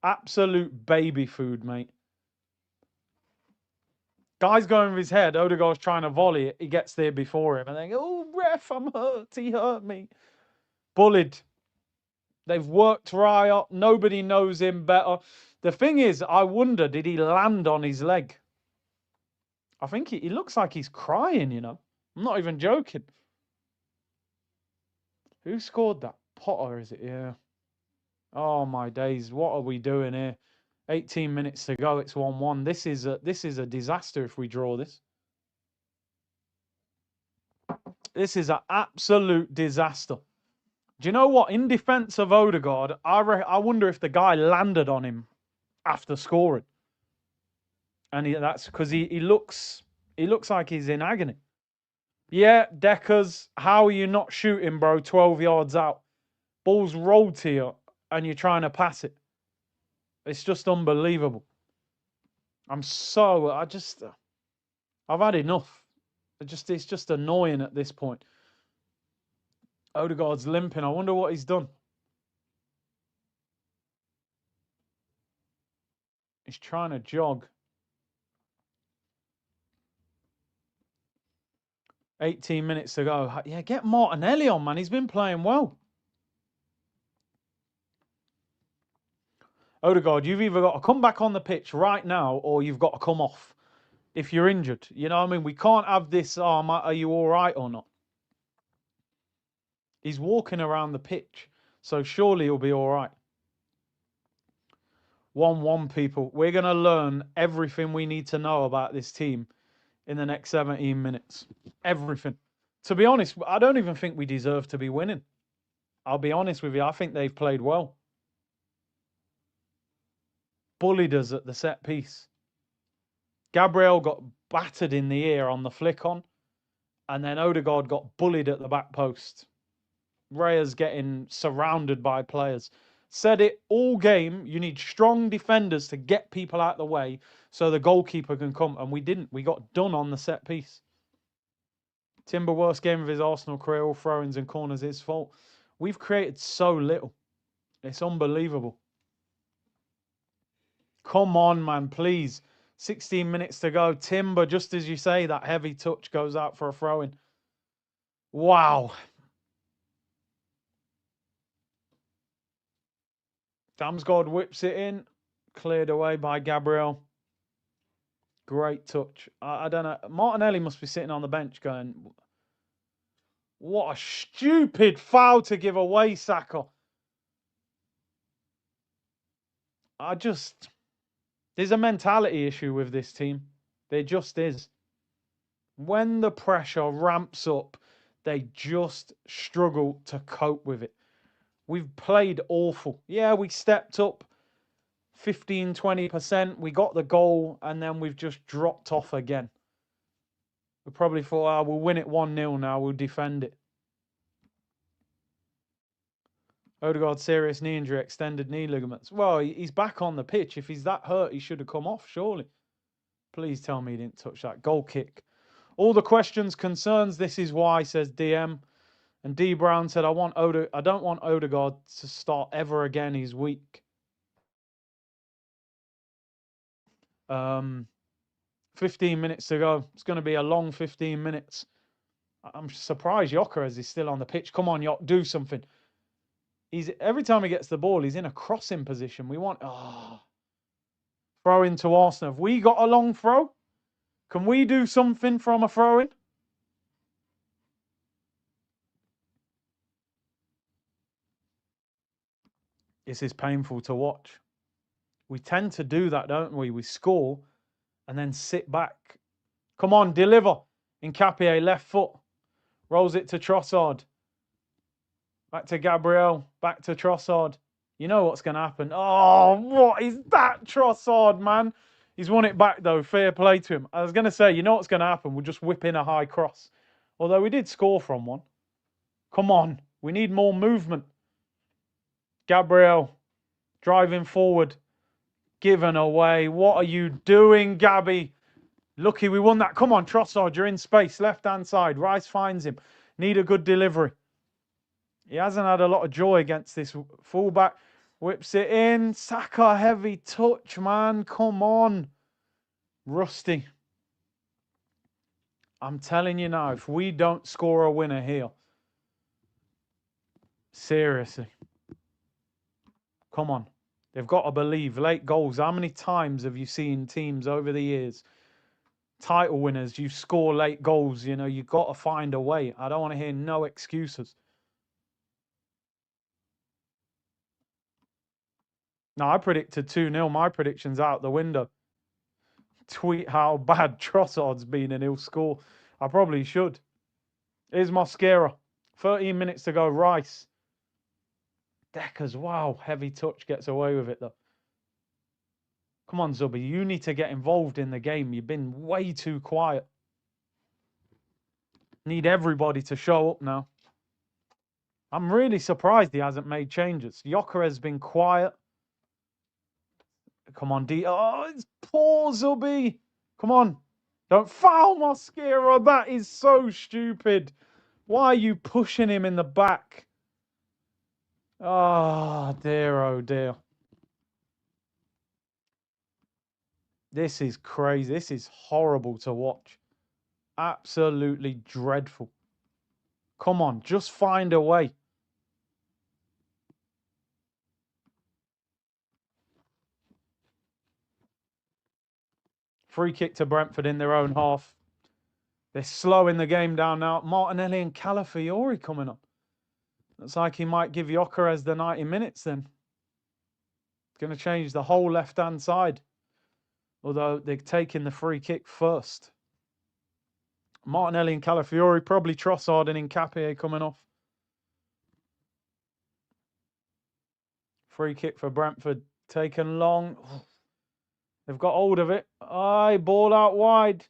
Absolute baby food, mate. Guy's going with his head. Odegaard's trying to volley it. He gets there before him. And then, oh, ref, I'm hurt. He hurt me. Bullied. They've worked Raya. Nobody knows him better. The thing is, I wonder, did he land on his leg? I think he looks like he's crying, you know. I'm not even joking. Who scored that? Potter, is it? Yeah. Oh, my days. What are we doing here? 18 minutes to go. It's 1-1. This is a disaster if we draw this. This is an absolute disaster. Do you know what? In defence of Odegaard, I wonder if the guy landed on him after scoring. And that's because he looks like he's in agony. Yeah, Deckers, how are you not shooting, bro? 12 yards out. Ball's rolled to you and you're trying to pass it. It's just unbelievable. I've had enough. It's just annoying at this point. Odegaard's limping. I wonder what he's done. He's trying to jog. 18 minutes to go. Yeah, get Martinelli on, man. He's been playing well. Odegaard, you've either got to come back on the pitch right now or you've got to come off if you're injured. You know what I mean? We can't have this, are you all right or not? He's walking around the pitch, so surely he'll be all right. 1-1, people. We're going to learn everything we need to know about this team in the next 17 minutes. Everything. To be honest, I don't even think we deserve to be winning. I'll be honest with you. I think they've played well. Bullied us at the set piece. Gabriel got battered in the ear on the flick on. And then Odegaard got bullied at the back post. Raya's getting surrounded by players. Said it all game, you need strong defenders to get people out of the way so the goalkeeper can come. And we didn't. We got done on the set piece. Timber, worst game of his Arsenal career, all throw-ins and corners, his fault. We've created so little. It's unbelievable. Come on, man, please. 16 minutes to go. Timber, just as you say, that heavy touch goes out for a throw-in. Wow. Damsgaard whips it in. Cleared away by Gabriel. Great touch. I don't know. Martinelli must be sitting on the bench going, what a stupid foul to give away, Saka. There's a mentality issue with this team. There just is. When the pressure ramps up, they just struggle to cope with it. We've played awful. Yeah, we stepped up 15, 20%. We got the goal, and then we've just dropped off again. We probably thought, we'll win it 1-0 now. We'll defend it. Odegaard, serious knee injury, extended knee ligaments. Well, he's back on the pitch. If he's that hurt, he should have come off, surely. Please tell me he didn't touch that. Goal kick. All the questions, concerns, this is why, says DM. And D Brown said, I don't want Odegaard to start ever again. He's weak. 15 minutes to go. It's going to be a long 15 minutes. I'm surprised Gyökeres is still on the pitch. Come on, Gyök, do something. Every time he gets the ball, he's in a crossing position. We want throw into Arsenal. Have we got a long throw? Can we do something from a throw-in? This is painful to watch. We tend to do that, don't we? We score and then sit back. Come on, deliver. Nkapie, left foot. Rolls it to Trossard. Back to Gabriel. Back to Trossard. You know what's going to happen. Oh, what is that, Trossard, man? He's won it back, though. Fair play to him. I was going to say, you know what's going to happen? We'll just whip in a high cross. Although we did score from one. Come on. We need more movement. Gabriel driving forward. Given away. What are you doing, Gabby? Lucky we won that. Come on, Trossard, you're in space. Left-hand side. Rice finds him. Need a good delivery. He hasn't had a lot of joy against this fullback. Whips it in. Saka, heavy touch, man. Come on. Rusty. I'm telling you now, if we don't score a winner here, seriously, come on. They've got to believe. Late goals. How many times have you seen teams over the years, title winners, you score late goals? You know, you've got to find a way. I don't want to hear no excuses. No, I predicted 2-0. My prediction's out the window. Tweet how bad Trossard's been and he'll score. I probably should. Here's Mosquera. 13 minutes to go. Rice. Deckers. Wow. Heavy touch gets away with it, though. Come on, Zubby. You need to get involved in the game. You've been way too quiet. Need everybody to show up now. I'm really surprised he hasn't made changes. Yoker has been quiet. Come on, D. Oh, it's poor Zubby. Come on. Don't foul Mosquera. That is so stupid. Why are you pushing him in the back? Oh, dear, oh, dear. This is crazy. This is horrible to watch. Absolutely dreadful. Come on, just find a way. Free kick to Brentford in their own half. They're slowing the game down now. Martinelli and Calafiori coming up. Looks like he might give Gyökeres the 90 minutes then. It's going to change the whole left-hand side. Although they're taking the free kick first. Martinelli and Calafiori, probably Trossard and Nkapie coming off. Free kick for Brentford, taken long. They've got hold of it. Aye, ball out wide.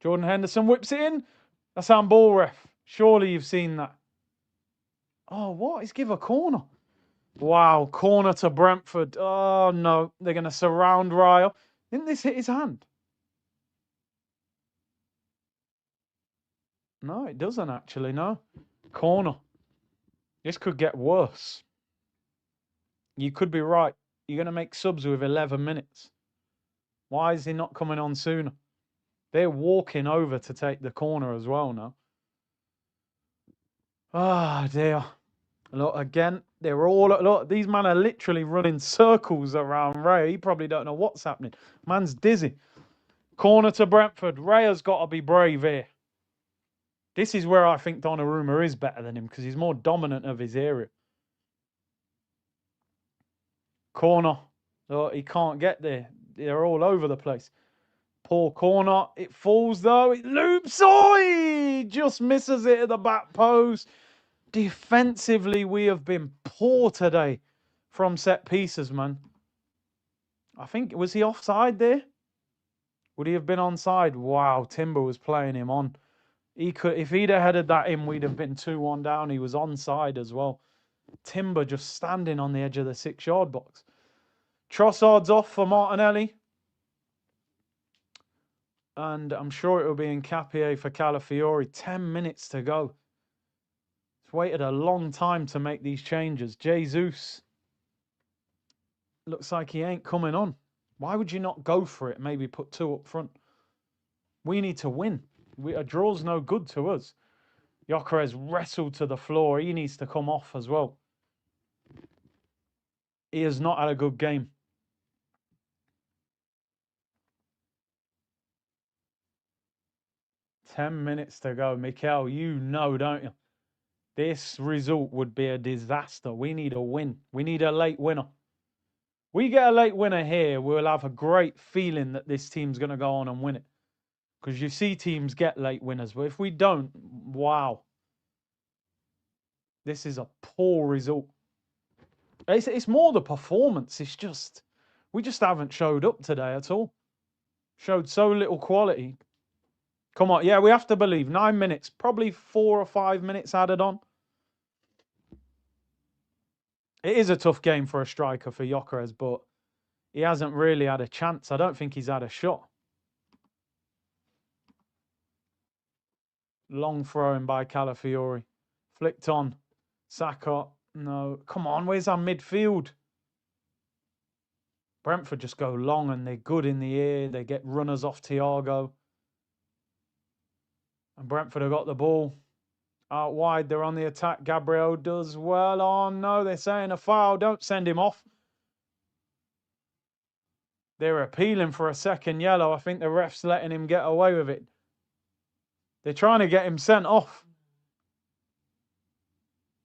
Jordan Henderson whips it in. That's handball, ref. Surely you've seen that. Oh, what? He's give a corner. Wow, corner to Brentford. Oh, no. They're going to surround Ryle. Didn't this hit his hand? No, it doesn't actually, no. Corner. This could get worse. You could be right. You're going to make subs with 11 minutes. Why is he not coming on sooner? They're walking over to take the corner as well now. Ah, dear. Look, again, they're all... Look, these men are literally running circles around Ray. He probably don't know what's happening. Man's dizzy. Corner to Brentford. Ray has got to be brave here. This is where I think Donnarumma is better than him because he's more dominant of his area. Corner. Oh, he can't get there. They're all over the place. Poor corner. It falls though. It loops. Oh, he just misses it at the back post. Defensively, we have been poor today from set pieces, man. I think, was he offside there? Would he have been onside? Wow, Timber was playing him on. He could, if he'd have headed that in, we'd have been 2-1 down. He was onside as well. Timber just standing on the edge of the 6-yard box. Trossard's off for Martinelli. And I'm sure it will be Nkapie for Calafiori. 10 minutes to go. It's waited a long time to make these changes. Jesus. Looks like he ain't coming on. Why would you not go for it? Maybe put 2 up front. We need to win. A draw's no good to us. Gyökeres wrestled to the floor. He needs to come off as well. He has not had a good game. Ten minutes to go. Mikel, you know, don't you? This result would be a disaster. We need a win. We need a late winner. We get a late winner here, we'll have a great feeling that this team's going to go on and win it. Because you see teams get late winners. But if we don't, wow. This is a poor result. It's more the performance. It's just, we just haven't showed up today at all. Showed so little quality. Come on. Yeah, we have to believe. 9 minutes. Probably 4 or 5 minutes added on. It is a tough game for a striker for Gyökeres, but he hasn't really had a chance. I don't think he's had a shot. Long throwing by Calafiori. Flicked on. Saka. No. Come on, where's our midfield? Brentford just go long and they're good in the air. They get runners off Thiago. And Brentford have got the ball out wide. They're on the attack. Gabriel does well. Oh, no, they're saying a foul. Don't send him off. They're appealing for a second yellow. I think the ref's letting him get away with it. They're trying to get him sent off.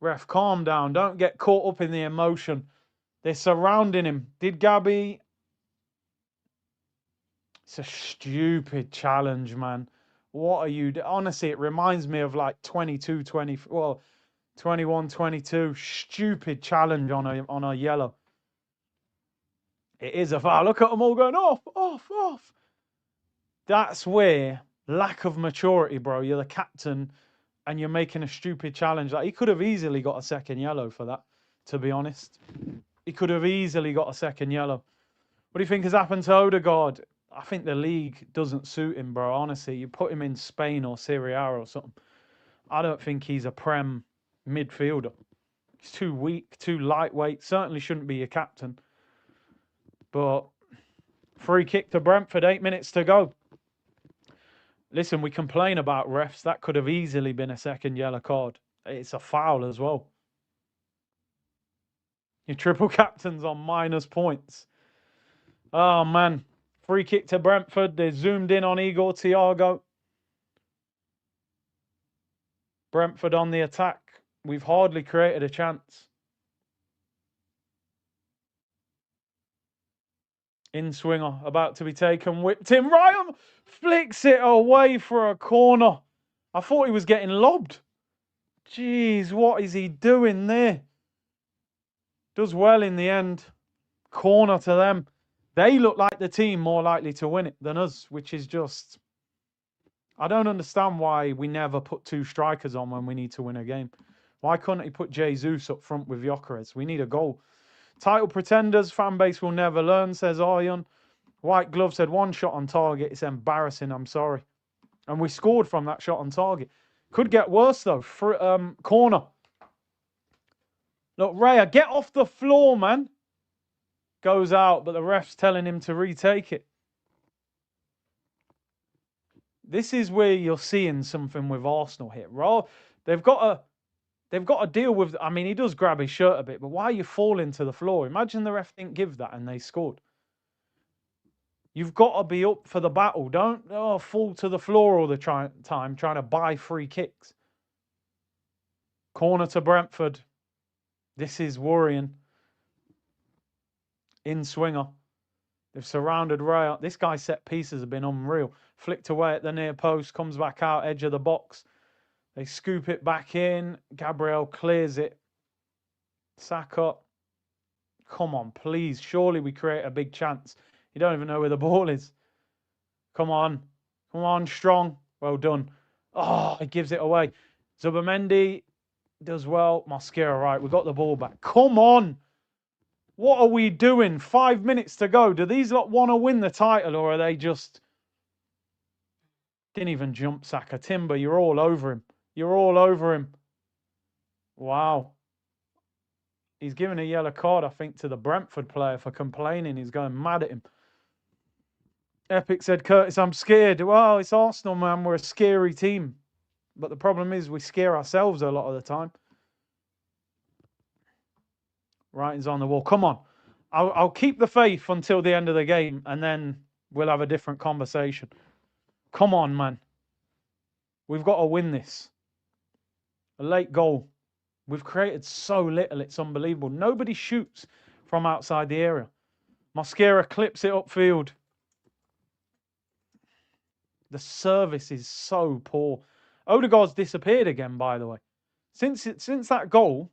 Ref, calm down. Don't get caught up in the emotion. They're surrounding him. Did Gabby... It's a stupid challenge, man. What are you... Honestly, it reminds me of like 22, 20... Well, 21, 22. Stupid challenge on a yellow. It is a foul. Look at them all going off, off, off. That's where lack of maturity, bro. You're the captain and you're making a stupid challenge. Like, he could have easily got a second yellow for that, to be honest. He could have easily got a second yellow. What do you think has happened to Odegaard? I think the league doesn't suit him, bro. Honestly, you put him in Spain or Serie A or something. I don't think he's a Prem midfielder. He's too weak, too lightweight. Certainly shouldn't be your captain. But free kick to Brentford, 8 minutes to go. Listen, we complain about refs. That could have easily been a second yellow card. It's a foul as well. Your triple captain's on minus points. Oh, man. Free kick to Brentford. They're zoomed in on Igor Thiago. Brentford on the attack. We've hardly created a chance. In swinger, about to be taken, whipped in. Ryan flicks it away for a corner. I thought he was getting lobbed. Jeez, what is he doing there? Does well in the end. Corner to them. They look like the team more likely to win it than us, which is just... I don't understand why we never put two strikers on when we need to win a game. Why couldn't he put Jesus up front with Gyökeres? We need a goal. Title pretenders, fan base will never learn, says Aryan. White Glove said one shot on target. It's embarrassing, I'm sorry. And we scored from that shot on target. Could get worse, though. Corner. Look, Raya, get off the floor, man. Goes out, but the ref's telling him to retake it. This is where you're seeing something with Arsenal here. They've got to deal with... I mean, he does grab his shirt a bit, but why are you falling to the floor? Imagine the ref didn't give that and they scored. You've got to be up for the battle. Don't fall to the floor all the time trying to buy free kicks. Corner to Brentford. This is worrying. In swinger. They've surrounded Ray. This guy's set pieces have been unreal. Flicked away at the near post. Comes back out, edge of the box. They scoop it back in. Gabriel clears it. Saka. Come on, please. Surely we create a big chance. You don't even know where the ball is. Come on. Come on, strong. Well done. Oh, he gives it away. Zubamendi does well. Mosquera, right. We got the ball back. Come on. What are we doing? 5 minutes to go. Do these lot want to win the title or are they just... Didn't even jump, Saka. Timber, you're all over him. You're all over him. Wow. He's given a yellow card, I think, to the Brentford player for complaining. He's going mad at him. Epic said, Curtis, I'm scared. Well, it's Arsenal, man. We're a scary team. But the problem is we scare ourselves a lot of the time. Writing's on the wall. Come on. I'll keep the faith until the end of the game, and then we'll have a different conversation. Come on, man. We've got to win this. A late goal. We've created so little, it's unbelievable. Nobody shoots from outside the area. Mosquera clips it upfield. The service is so poor. Odegaard's disappeared again, by the way. Since that goal,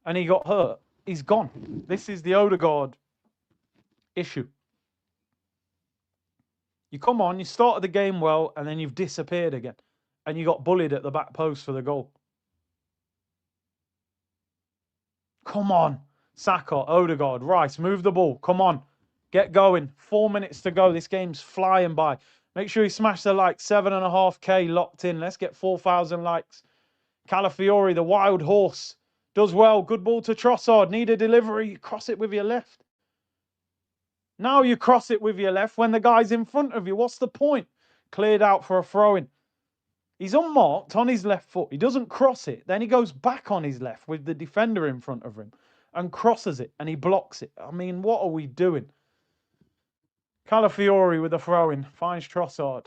and he got hurt, he's gone. This is the Odegaard issue. You come on, you started the game well, and then you've disappeared again. And you got bullied at the back post for the goal. Come on. Saka, Odegaard, Rice, move the ball. Come on. Get going. 4 minutes to go. This game's flying by. Make sure you smash the like. 7.5K locked in. Let's get 4,000 likes. Calafiori, the wild horse. Does well. Good ball to Trossard. Need a delivery. Cross it with your left. Now you cross it with your left when the guy's in front of you. What's the point? Cleared out for a throw-in. He's unmarked on his left foot. He doesn't cross it. Then he goes back on his left with the defender in front of him and crosses it, and he blocks it. I mean, what are we doing? Calafiori with a throw-in. Finds Trossard.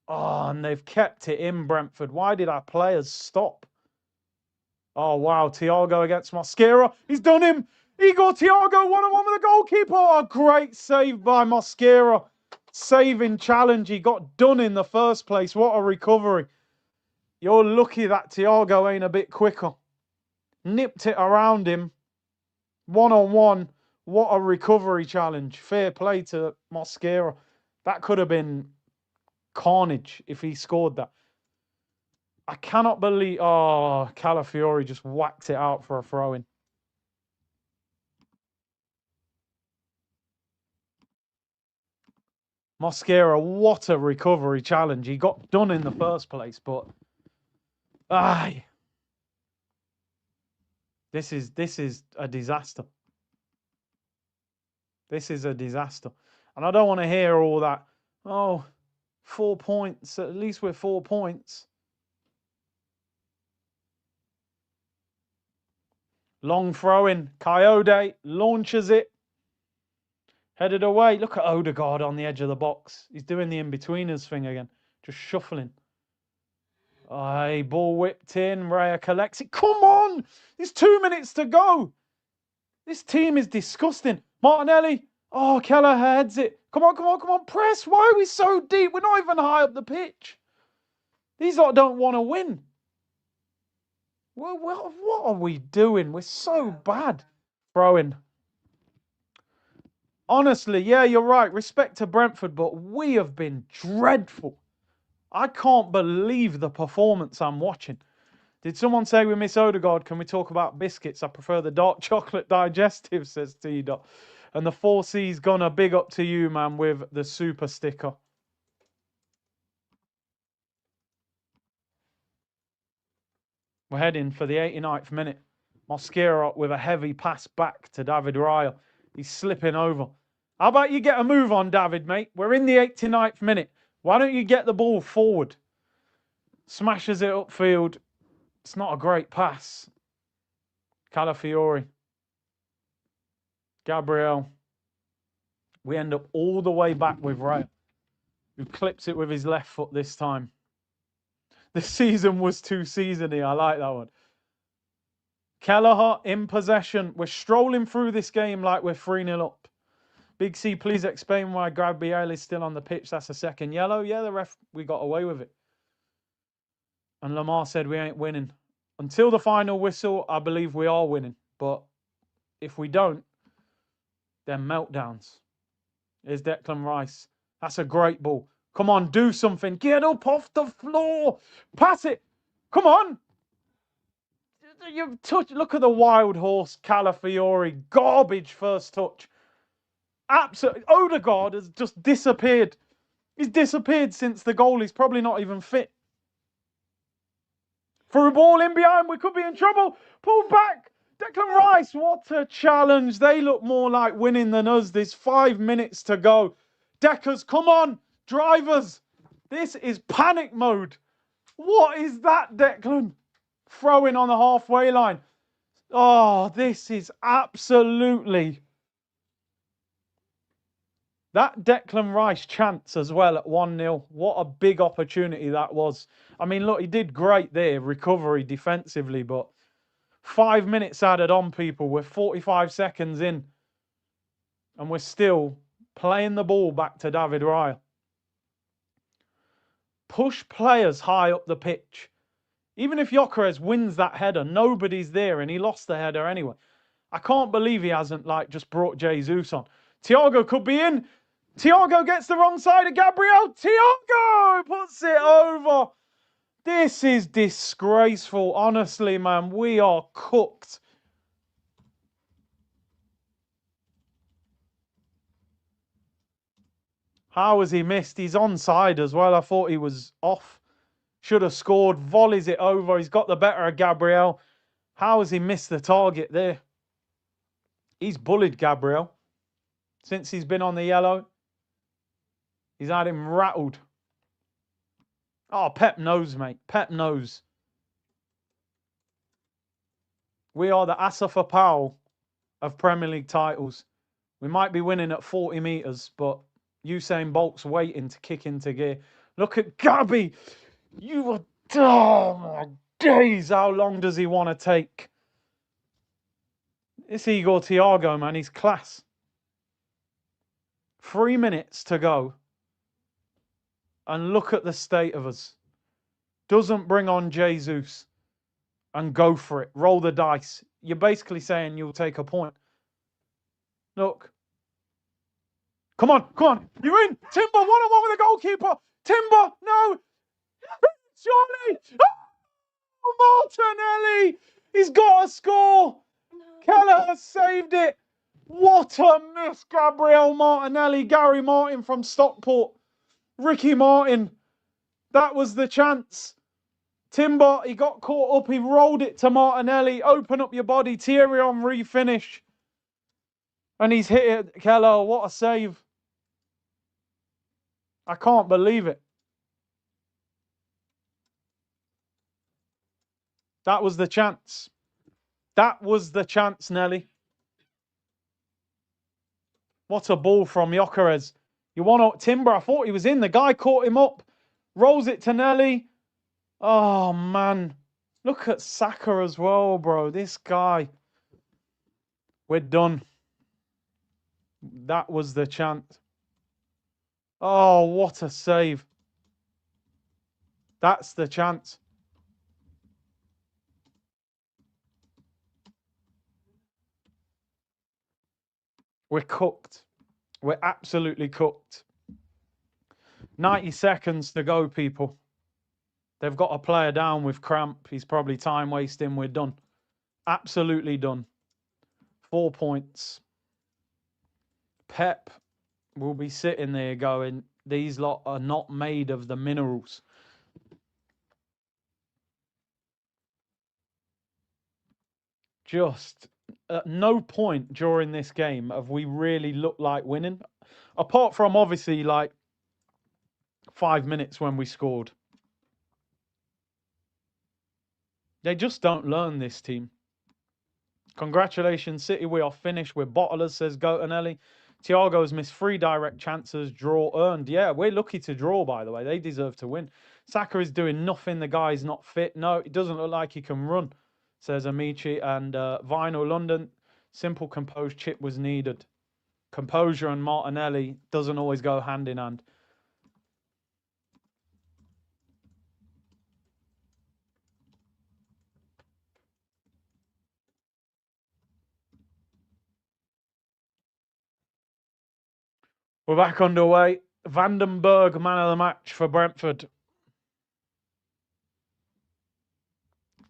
Oh, and they've kept it in, Brentford. Why did our players stop? Oh, wow. Thiago against Mosquera. He's done him. Igor Thiago, 1-on-1 with the goalkeeper. Oh, great save by Mosquera. Saving challenge. He got done in the first place. What a recovery. You're lucky that Thiago ain't a bit quicker. Nipped it around him. 1-on-1. What a recovery challenge. Fair play to Mosquera. That could have been carnage if he scored that. I cannot believe... Oh, Calafiori just whacked it out for a throw-in. Mosquera, what a recovery challenge. He got done in the first place, but... Aye. This is a disaster. This is a disaster. And I don't want to hear all that, oh, 4 points. At least we're 4 points. Long throw-in. Coyote launches it. Headed away. Look at Odegaard on the edge of the box. He's doing the in-betweeners thing again. Just shuffling. Aye, ball whipped in. Raya collects it. Come on! There's 2 minutes to go. This team is disgusting. Martinelli. Oh, Keller heads it. Come on, come on, come on. Press. Why are we so deep? We're not even high up the pitch. These lot don't want to win. Well, what are we doing? We're so bad. Throwing. Honestly, yeah, you're right. Respect to Brentford, but we have been dreadful. I can't believe the performance I'm watching. Did someone say we miss Odegaard? Can we talk about biscuits? I prefer the dark chocolate digestive, says T-Dot. And the 4C's gonna big up to you, man, with the super sticker. We're heading for the 89th minute. Mosquera with a heavy pass back to David Raya. He's slipping over. How about you get a move on, David, mate? We're in the 89th minute. Why don't you get the ball forward? Smashes it upfield. It's not a great pass. Calafiori. Gabriel. We end up all the way back with Raya, who clips it with his left foot this time. The season was too seasony. I like that one. Kelleher in possession. We're strolling through this game like we're 3-0 up. Big C, please explain why Gabriel is still on the pitch. That's a second yellow. Yeah, the ref, we got away with it. And Lamar said we ain't winning. Until the final whistle, I believe we are winning. But if we don't, then meltdowns. Here's Declan Rice. That's a great ball. Come on, do something. Get up off the floor. Pass it. Come on. You've touched. Look at the wild horse, Calafiori. Garbage first touch. Absolutely. Odegaard has just disappeared. He's disappeared since the goal. He's probably not even fit. For a ball in behind, we could be in trouble. Pull back. Declan Rice, what a challenge. They look more like winning than us. There's 5 minutes to go. Deckers, come on. Drivers. This is panic mode. What is that, Declan? Throwing on the halfway line. Oh, this is absolutely... That Declan Rice chance as well at 1-0. What a big opportunity that was. I mean, look, he did great there, recovery defensively, but 5 minutes added on, people. We're 45 seconds in. And we're still playing the ball back to David Raya. Push players high up the pitch. Even if Gyökeres wins that header, nobody's there, and he lost the header anyway. I can't believe he hasn't, like, just brought Jesus on. Thiago could be in. Thiago gets the wrong side of Gabriel. Thiago puts it over. This is disgraceful. Honestly, man, we are cooked. How has he missed? He's onside as well. I thought he was off. Should have scored. Volleys it over. He's got the better of Gabriel. How has he missed the target there? He's bullied Gabriel since he's been on the yellow. He's had him rattled. Oh, Pep knows, mate. Pep knows. We are the Asafa Powell of Premier League titles. We might be winning at 40 metres, but Usain Bolt's waiting to kick into gear. Look at Gabby. You were... Oh, my days. How long does he want to take? It's Igor Thiago, man. He's class. 3 minutes to go. And look at the state of us. Doesn't bring on Jesus and go for it. Roll the dice. You're basically saying you'll take a point. Look. Come on, come on. You're in. Timber, one-on-one with the goalkeeper. Timber, no. Surely. Oh, Martinelli. He's got a score. Keller has saved it. What a miss, Gabriel Martinelli. Gary Martin from Stockport. Ricky Martin. That was the chance. Timber, he got caught up. He rolled it to Martinelli. Open up your body. Thierry Henry finish. And he's hit it. Keller, what a save. I can't believe it. That was the chance. That was the chance, Nelly. What a ball from Gyökeres. You want Timber? I thought he was in. The guy caught him up. Rolls it to Nelly. Oh, man. Look at Saka as well, bro. This guy. We're done. That was the chance. Oh, what a save. That's the chance. We're cooked. We're absolutely cooked. 90 seconds to go, people. They've got a player down with cramp. He's probably time wasting. We're done. Absolutely done. 4 points. Pep will be sitting there going, these lot are not made of the minerals. Just at no point during this game have we really looked like winning. Apart from obviously like 5 minutes when we scored. They just don't learn, this team. Congratulations, City. We are finished. We're bottlers, says Gotanelli. Thiago's missed 3 direct chances. Draw earned. Yeah, we're lucky to draw, by the way. They deserve to win. Saka is doing nothing. The guy's not fit. No, it doesn't look like he can run, says Amici. And Vinyl London, simple composed chip was needed. Composure and Martinelli doesn't always go hand in hand. We're back underway. Vandenberg, man of the match for Brentford.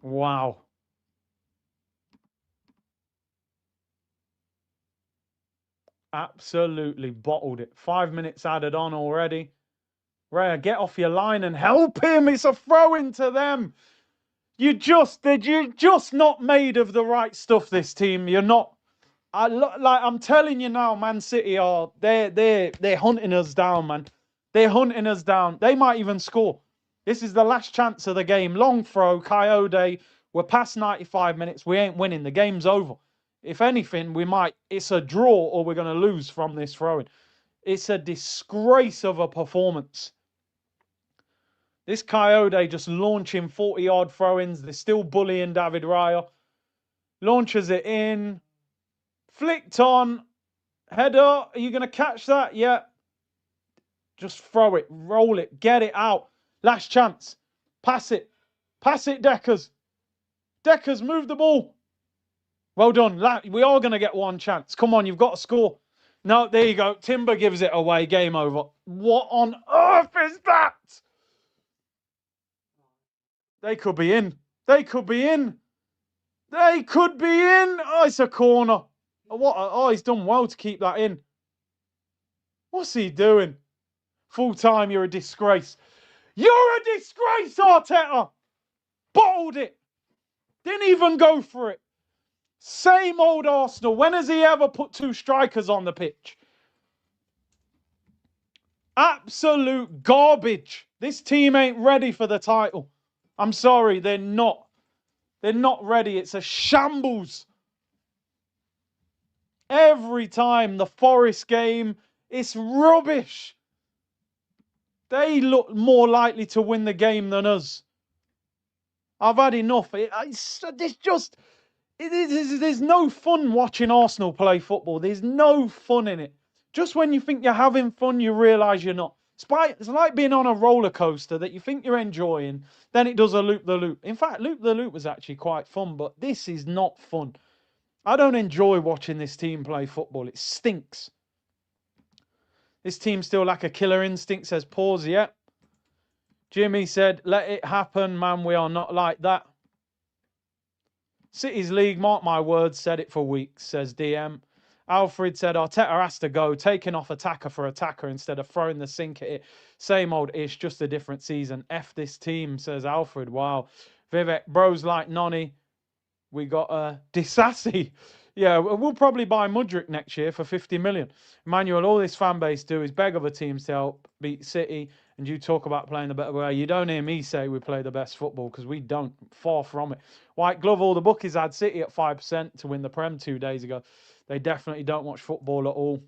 Wow. Absolutely bottled it. 5 minutes added on already. Raya, get off your line and help him. It's a throw into them. You're just not made of the right stuff, this team. You're not. I'm telling you now, Man City are they're hunting us down, man. They're hunting us down. They might even score. This is the last chance of the game. Long throw, Coyote. We're past 95 minutes. We ain't winning. The game's over. If anything, we might. It's a draw or we're going to lose from this throwing. It's a disgrace of a performance. This Coyote just launching 40-yard throw-ins. They're still bullying David Raya. Launches it in. Flicked on. Header. Are you going to catch that? Yeah. Just throw it. Roll it. Get it out. Last chance. Pass it. Pass it, Deckers. Deckers, move the ball. Well done. We are going to get one chance. Come on, you've got to score. No, there you go. Timber gives it away. Game over. What on earth is that? They could be in. They could be in. They could be in. Oh, it's a corner. Oh, he's done well to keep that in. What's he doing? Full time, you're a disgrace. You're a disgrace, Arteta. Bottled it. Didn't even go for it. Same old Arsenal. When has he ever put two strikers on the pitch? Absolute garbage. This team ain't ready for the title. I'm sorry, they're not. They're not ready. It's a shambles. Every time the Forest game, it's rubbish. They look more likely to win the game than us. I've had enough. There's no fun watching Arsenal play football. There's no fun in it. Just when you think you're having fun, you realise you're not. It's like being on a roller coaster that you think you're enjoying, then it does a loop-the-loop. In fact, loop-the-loop was actually quite fun, but this is not fun. I don't enjoy watching this team play football. It stinks. This team still lack a killer instinct, says Pause. Yep. Jimmy said, let it happen, man. We are not like that. City's league, mark my words, said it for weeks, says DM. Alfred said, Arteta has to go, taking off attacker for attacker instead of throwing the sink at it. Same old ish, just a different season. F this team, says Alfred. Wow. Vivek, bros like Nonny. We got Disassi. Yeah, we'll probably buy Mudryk next year for 50 million. Emmanuel, all this fan base do is beg other teams to help beat City, and you talk about playing the better way. You don't hear me say we play the best football, because we don't. Far from it. White Glove, all the bookies had City at 5% to win the Prem 2 days ago. They definitely don't watch football at all.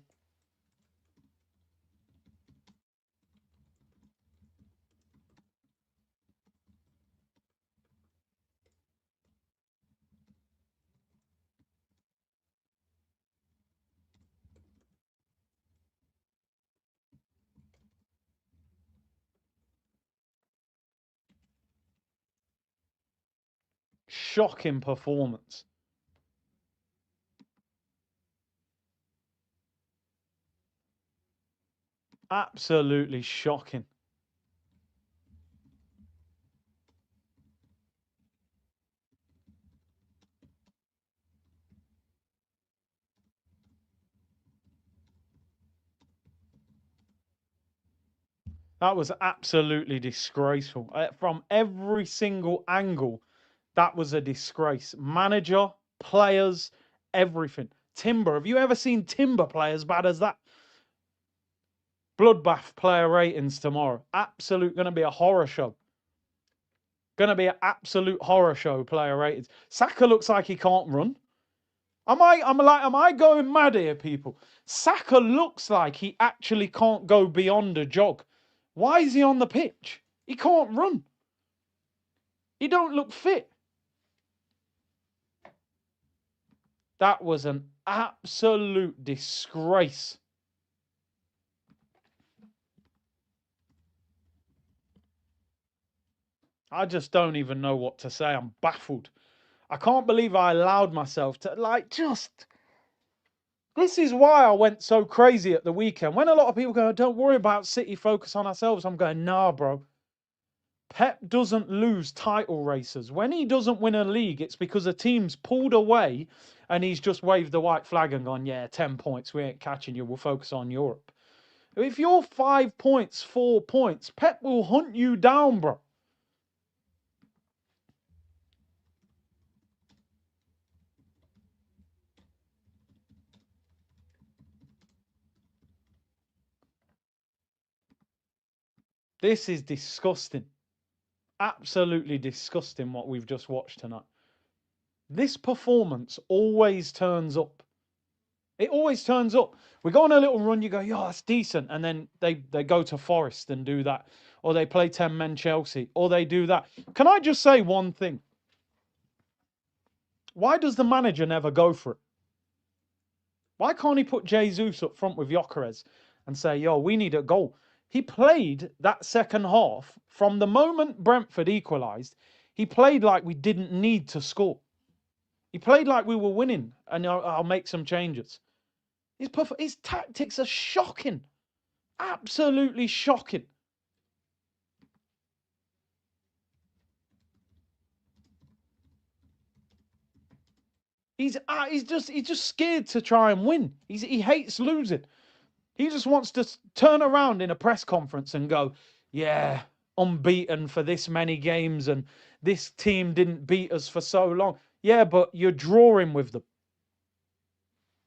Shocking performance. Absolutely shocking. That was absolutely disgraceful. From every single angle, that was a disgrace. Manager, players, everything. Timber, have you ever seen Timber play as bad as that? Bloodbath player ratings tomorrow. Absolute, going to be a horror show. Going to be an absolute horror show, player ratings. Saka looks like he can't run. Am I going mad here, people? Saka looks like he actually can't go beyond a jog. Why is he on the pitch? He can't run. He don't look fit. That was an absolute disgrace. I just don't even know what to say. I'm baffled. I can't believe I allowed myself to, just... This is why I went so crazy at the weekend. When a lot of people go, don't worry about City, focus on ourselves. I'm going, nah, bro. Pep doesn't lose title races. When he doesn't win a league, it's because a team's pulled away and he's just waved the white flag and gone, yeah, 10 points. We ain't catching you. We'll focus on Europe. If you're 5 points, 4 points, Pep will hunt you down, bro. This is disgusting. Absolutely disgusting what we've just watched tonight. This performance always turns up. It always turns up. We go on a little run, you go, yeah, that's decent. And then they go to Forest and do that. Or they play 10 men Chelsea. Or they do that. Can I just say one thing? Why does the manager never go for it? Why can't he put Jesus up front with Gyökeres and say, yo, we need a goal? He played that second half from the moment Brentford equalised. He played like we didn't need to score. He played like we were winning, and I'll make some changes. His tactics are shocking. Absolutely shocking. He's just scared to try and win. He hates losing. He just wants to turn around in a press conference and go, yeah, unbeaten for this many games and this team didn't beat us for so long. Yeah, but you're drawing with them.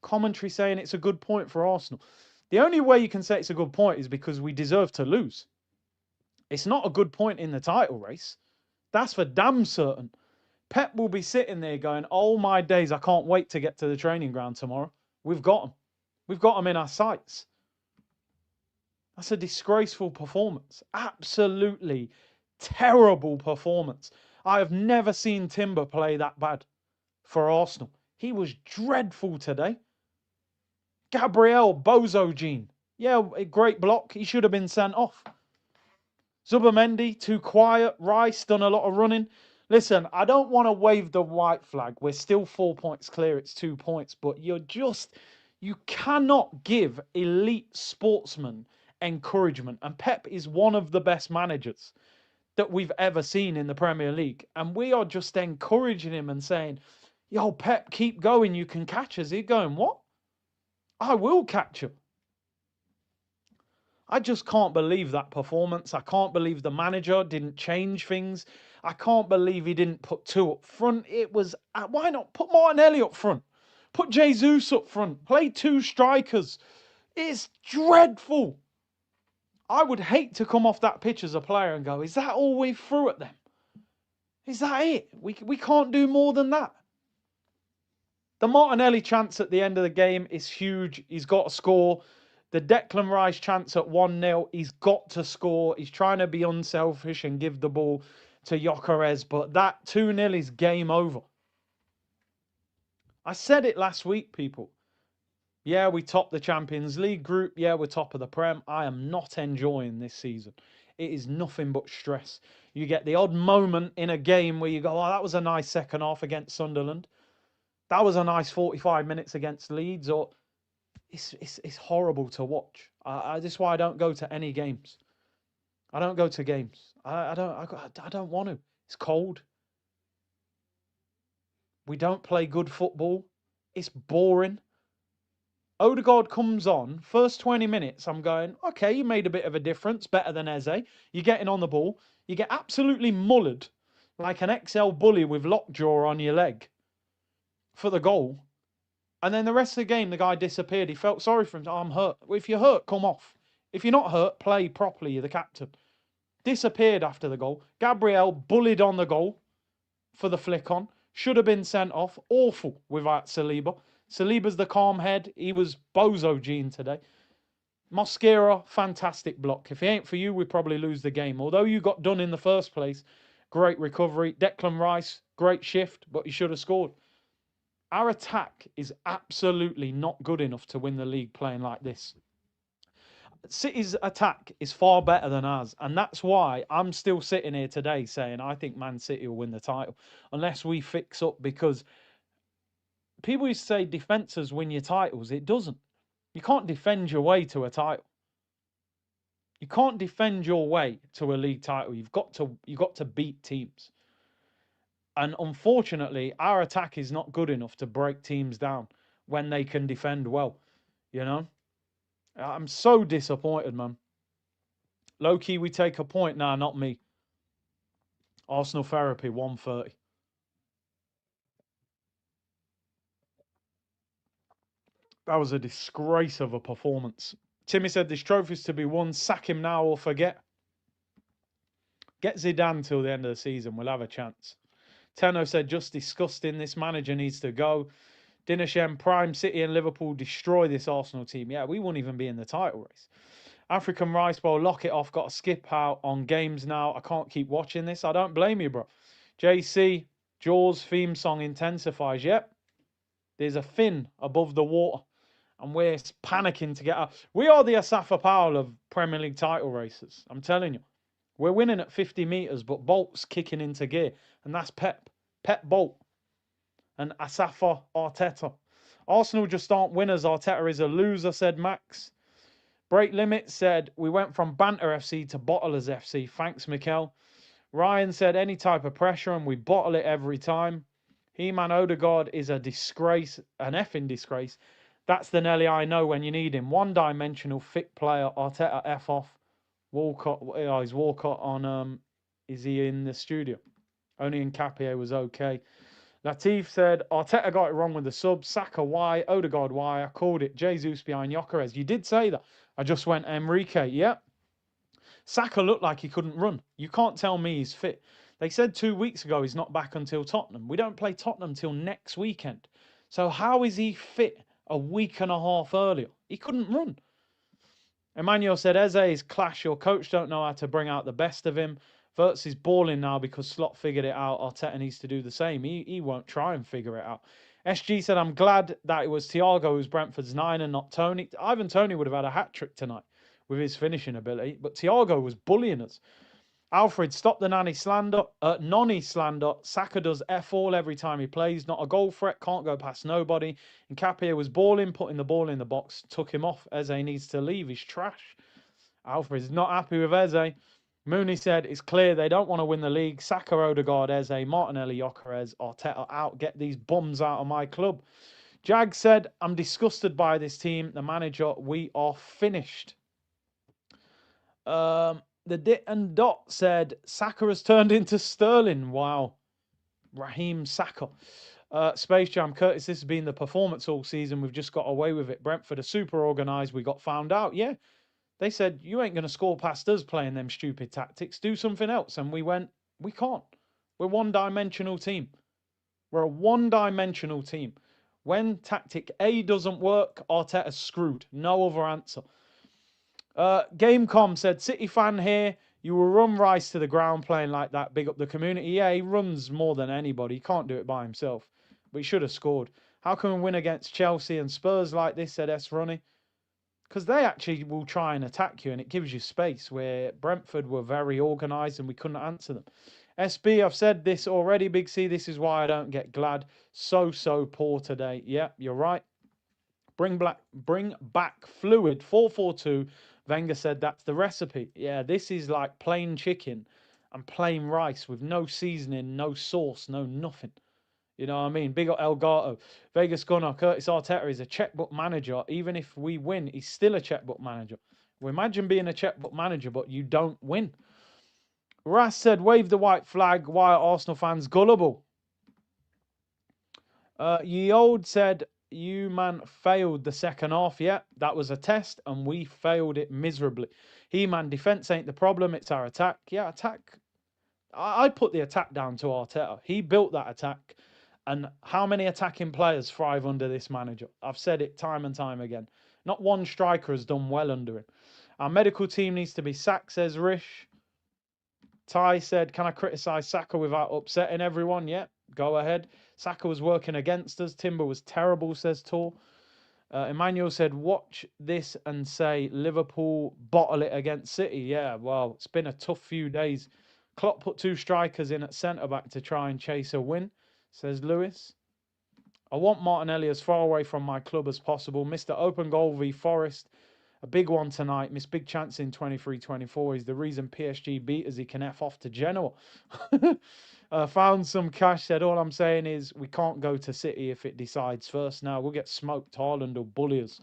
Commentary saying it's a good point for Arsenal. The only way you can say it's a good point is because we deserve to lose. It's not a good point in the title race. That's for damn certain. Pep will be sitting there going, oh my days, I can't wait to get to the training ground tomorrow. We've got them. We've got them in our sights. That's a disgraceful performance. Absolutely terrible performance. I have never seen Timber play that bad for Arsenal. He was dreadful today. Gabriel, Bozo Gene. Yeah, a great block. He should have been sent off. Zubamendi, too quiet. Rice, done a lot of running. Listen, I don't want to wave the white flag. We're still 4 points clear. It's 2 points. But you cannot give elite sportsmen encouragement. And Pep is one of the best managers that we've ever seen in the Premier League. And we are just encouraging him and saying, yo, Pep, keep going. You can catch us. He's going, what? I will catch him. I just can't believe that performance. I can't believe the manager didn't change things. I can't believe he didn't put two up front. It was, why not put Martinelli up front? Put Jesus up front. Play two strikers. It's dreadful. I would hate to come off that pitch as a player and go, is that all we threw at them? Is that it? We can't do more than that. The Martinelli chance at the end of the game is huge. He's got to score. The Declan Rice chance at 1-0, he's got to score. He's trying to be unselfish and give the ball to Gyökeres, but that 2-0 is game over. I said it last week, people. Yeah, we topped the Champions League group. Yeah, we're top of the Prem. I am not enjoying this season. It is nothing but stress. You get the odd moment in a game where you go, oh, that was a nice second half against Sunderland. That was a nice 45 minutes against Leeds. Or it's horrible to watch. This is why I don't go to any games. I don't go to games. I don't want to. It's cold. We don't play good football. It's boring. Odegaard comes on, first 20 minutes, I'm going, okay, you made a bit of a difference, better than Eze. You're getting on the ball. You get absolutely mullered like an XL bully with lockjaw on your leg for the goal. And then the rest of the game, the guy disappeared. He felt sorry for him. Oh, I'm hurt. Well, if you're hurt, come off. If you're not hurt, play properly. You're the captain. Disappeared after the goal. Gabriel bullied on the goal for the flick on. Should have been sent off. Awful without Saliba. Saliba's the calm head. He was Bozo Gene today. Mosquera, fantastic block. If he ain't for you, we probably lose the game. Although you got done in the first place, great recovery. Declan Rice, great shift, but you should have scored. Our attack is absolutely not good enough to win the league playing like this. City's attack is far better than ours, and that's why I'm still sitting here today saying I think Man City will win the title unless we fix up, because people used to say defences win your titles. It doesn't. You can't defend your way to a title. You can't defend your way to a league title. You've got to beat teams. And unfortunately, our attack is not good enough to break teams down when they can defend well. You know? I'm so disappointed, man. Low-key, we take a point. Nah, not me. Arsenal therapy, 130. That was a disgrace of a performance. Timmy said this trophy's to be won. Sack him now or forget. Get Zidane till the end of the season. We'll have a chance. Tenno said, just disgusting. This manager needs to go. Dinashem, Prime City and Liverpool destroy this Arsenal team. Yeah, we won't even be in the title race. African Rice Bowl, lock it off. Got to skip out on games now. I can't keep watching this. I don't blame you, bro. JC, Jaws theme song intensifies. Yep. There's a fin above the water. And we're panicking to get out. We are the Asafa Powell of Premier League title races. I'm telling you. We're winning at 50 metres, but Bolt's kicking into gear. And that's Pep. Pep Bolt. And Asafa Arteta. Arsenal just aren't winners. Arteta is a loser, said Max. Break Limit said, we went from Banter FC to Bottlers FC. Thanks, Mikel. Ryan said, any type of pressure and we bottle it every time. He-Man Odegaard is a disgrace, an effing disgrace. That's the Nelly I know when you need him. One-dimensional, fit player. Arteta F off. Walcott, is Walcott on, is he in the studio? Only Nkapie was okay. Latif said, Arteta got it wrong with the sub. Saka, why? Odegaard, why? I called it. Jesus behind Gyökeres. You did say that. I just went Enrique. Yep. Saka looked like he couldn't run. You can't tell me he's fit. They said 2 weeks ago he's not back until Tottenham. We don't play Tottenham till next weekend. So how is he fit a week and a half earlier? He couldn't run. Emmanuel said, Eze is clash. Your coach don't know how to bring out the best of him. Havertz is balling now because Slot figured it out. Arteta needs to do the same. He won't try and figure it out. SG said, I'm glad that it was Thiago who's Brentford's 9 and not Tony. Ivan Toney would have had a hat-trick tonight with his finishing ability, but Thiago was bullying us. Alfred, stop the nonny slander. Saka does F all every time he plays. Not a goal threat, can't go past nobody. And Capia was balling, putting the ball in the box, took him off. Eze needs to leave, he's trash. Alfred's not happy with Eze. Mooney said, it's clear they don't want to win the league. Saka, Odegaard, Eze, Martinelli, Gyökeres, Arteta out. Get these bums out of my club. Jag said, I'm disgusted by this team. The manager, we are finished. The Dit and Dot said, Saka has turned into Sterling. Wow. Raheem Saka. Space Jam, Curtis, this has been the performance all season. We've just got away with it. Brentford are super organised. We got found out. Yeah. They said, you ain't going to score past us playing them stupid tactics. Do something else. And we went, we can't. We're a one-dimensional team. We're a one-dimensional team. When tactic A doesn't work, Arteta's screwed. No other answer. Gamecom said, City fan here, you will run Rice to the ground playing like that. Big up the community. Yeah, he runs more than anybody. He can't do it by himself. But he should have scored. How can we win against Chelsea and Spurs like this, said S. Ronnie? Because they actually will try and attack you and it gives you space, where Brentford were very organised and we couldn't answer them. SB, I've said this already, Big C. This is why I don't get glad. So poor today. Yeah, you're right. Bring back fluid. 4-4-2. Wenger said that's the recipe. Yeah, this is like plain chicken and plain rice with no seasoning, no sauce, no nothing. You know what I mean? Big up Elgato. Vegas Gunner, Curtis Arteta is a checkbook manager. Even if we win, he's still a checkbook manager. Well, imagine being a checkbook manager, but you don't win. Ras said, wave the white flag. Why are Arsenal fans gullible? Ye Old said, you man failed the second half. Yeah, that was a test and we failed it miserably. He-Man, defense ain't the problem, it's our attack. Yeah, attack. I put the attack down to Arteta. He built that attack. And how many attacking players thrive under this manager? I've said it time and time again. Not one striker has done well under him. Our medical team needs to be sacked, says Rish. Ty said, can I criticise Saka without upsetting everyone? Yeah, go ahead. Saka was working against us. Timber was terrible, says Tor. Emmanuel said, watch this and say Liverpool bottle it against City. Yeah, well, it's been a tough few days. Klopp put 2 strikers in at centre-back to try and chase a win, says Lewis. I want Martinelli as far away from my club as possible. Mr. Open Goal v Forest. A big one tonight. Missed big chance in 23-24. Is the reason PSG beat us. He can F off to Genoa. Found some cash. Said, all I'm saying is we can't go to City if it decides first. Now we'll get smoked. Haaland will bully us.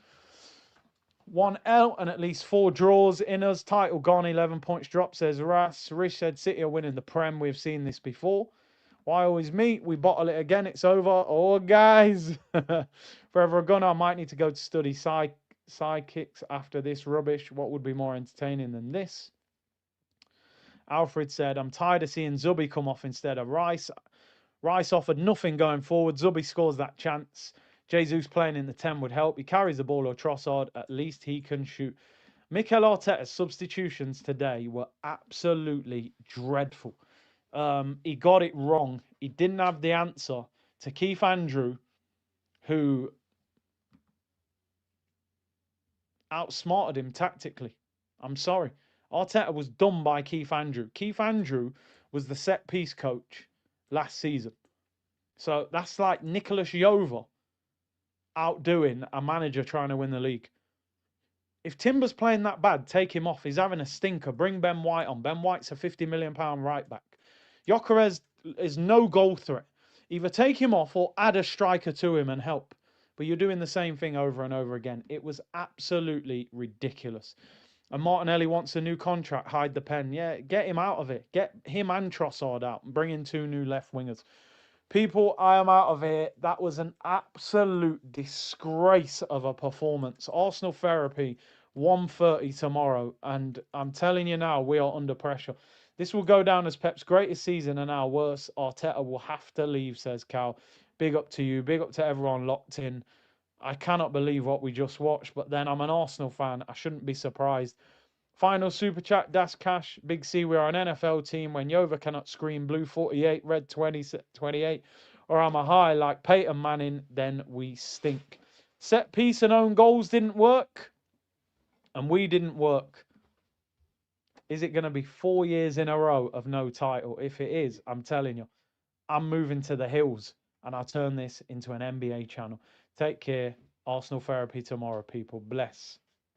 1 L and at least 4 draws in us. Title gone. 11 points drop, says Ras. Rish said City are winning the Prem. We've seen this before. Why always me? We bottle it again. It's over. Oh, guys. Forever a gunner. I might need to go to study sidekicks after this rubbish. What would be more entertaining than this? Alfred said, I'm tired of seeing Zubi come off instead of Rice. Rice offered nothing going forward. Zubi scores that chance. Jesus playing in the 10 would help. He carries the ball, or Trossard. At least he can shoot. Mikel Arteta's substitutions today were absolutely dreadful. He got it wrong. He didn't have the answer to Keith Andrew, who outsmarted him tactically. I'm sorry. Arteta was done by Keith Andrew. Keith Andrew was the set-piece coach last season. So that's like Nicholas Jova outdoing a manager trying to win the league. If Timber's playing that bad, take him off. He's having a stinker. Bring Ben White on. Ben White's a £50 million right back. Gyökeres is no goal threat. Either take him off or add a striker to him and help. But you're doing the same thing over and over again. It was absolutely ridiculous. And Martinelli wants a new contract. Hide the pen. Yeah, get him out of it. Get him and Trossard out. And bring in 2 new left wingers. People, I am out of here. That was an absolute disgrace of a performance. Arsenal therapy, 1:30 tomorrow. And I'm telling you now, we are under pressure. This will go down as Pep's greatest season and our worst. Arteta will have to leave, says Cal. Big up to you. Big up to everyone locked in. I cannot believe what we just watched, but then I'm an Arsenal fan. I shouldn't be surprised. Final super chat, Das Cash. Big C, we are an NFL team. When Yova cannot scream blue 48, red 20, 28, or I'm a high like Peyton Manning, then we stink. Set piece and own goals didn't work, and we didn't work. Is it going to be 4 years in a row of no title? If it is, I'm telling you, I'm moving to the hills, and I'll turn this into an NBA channel. Take care. Arsenal therapy tomorrow, people. Bless.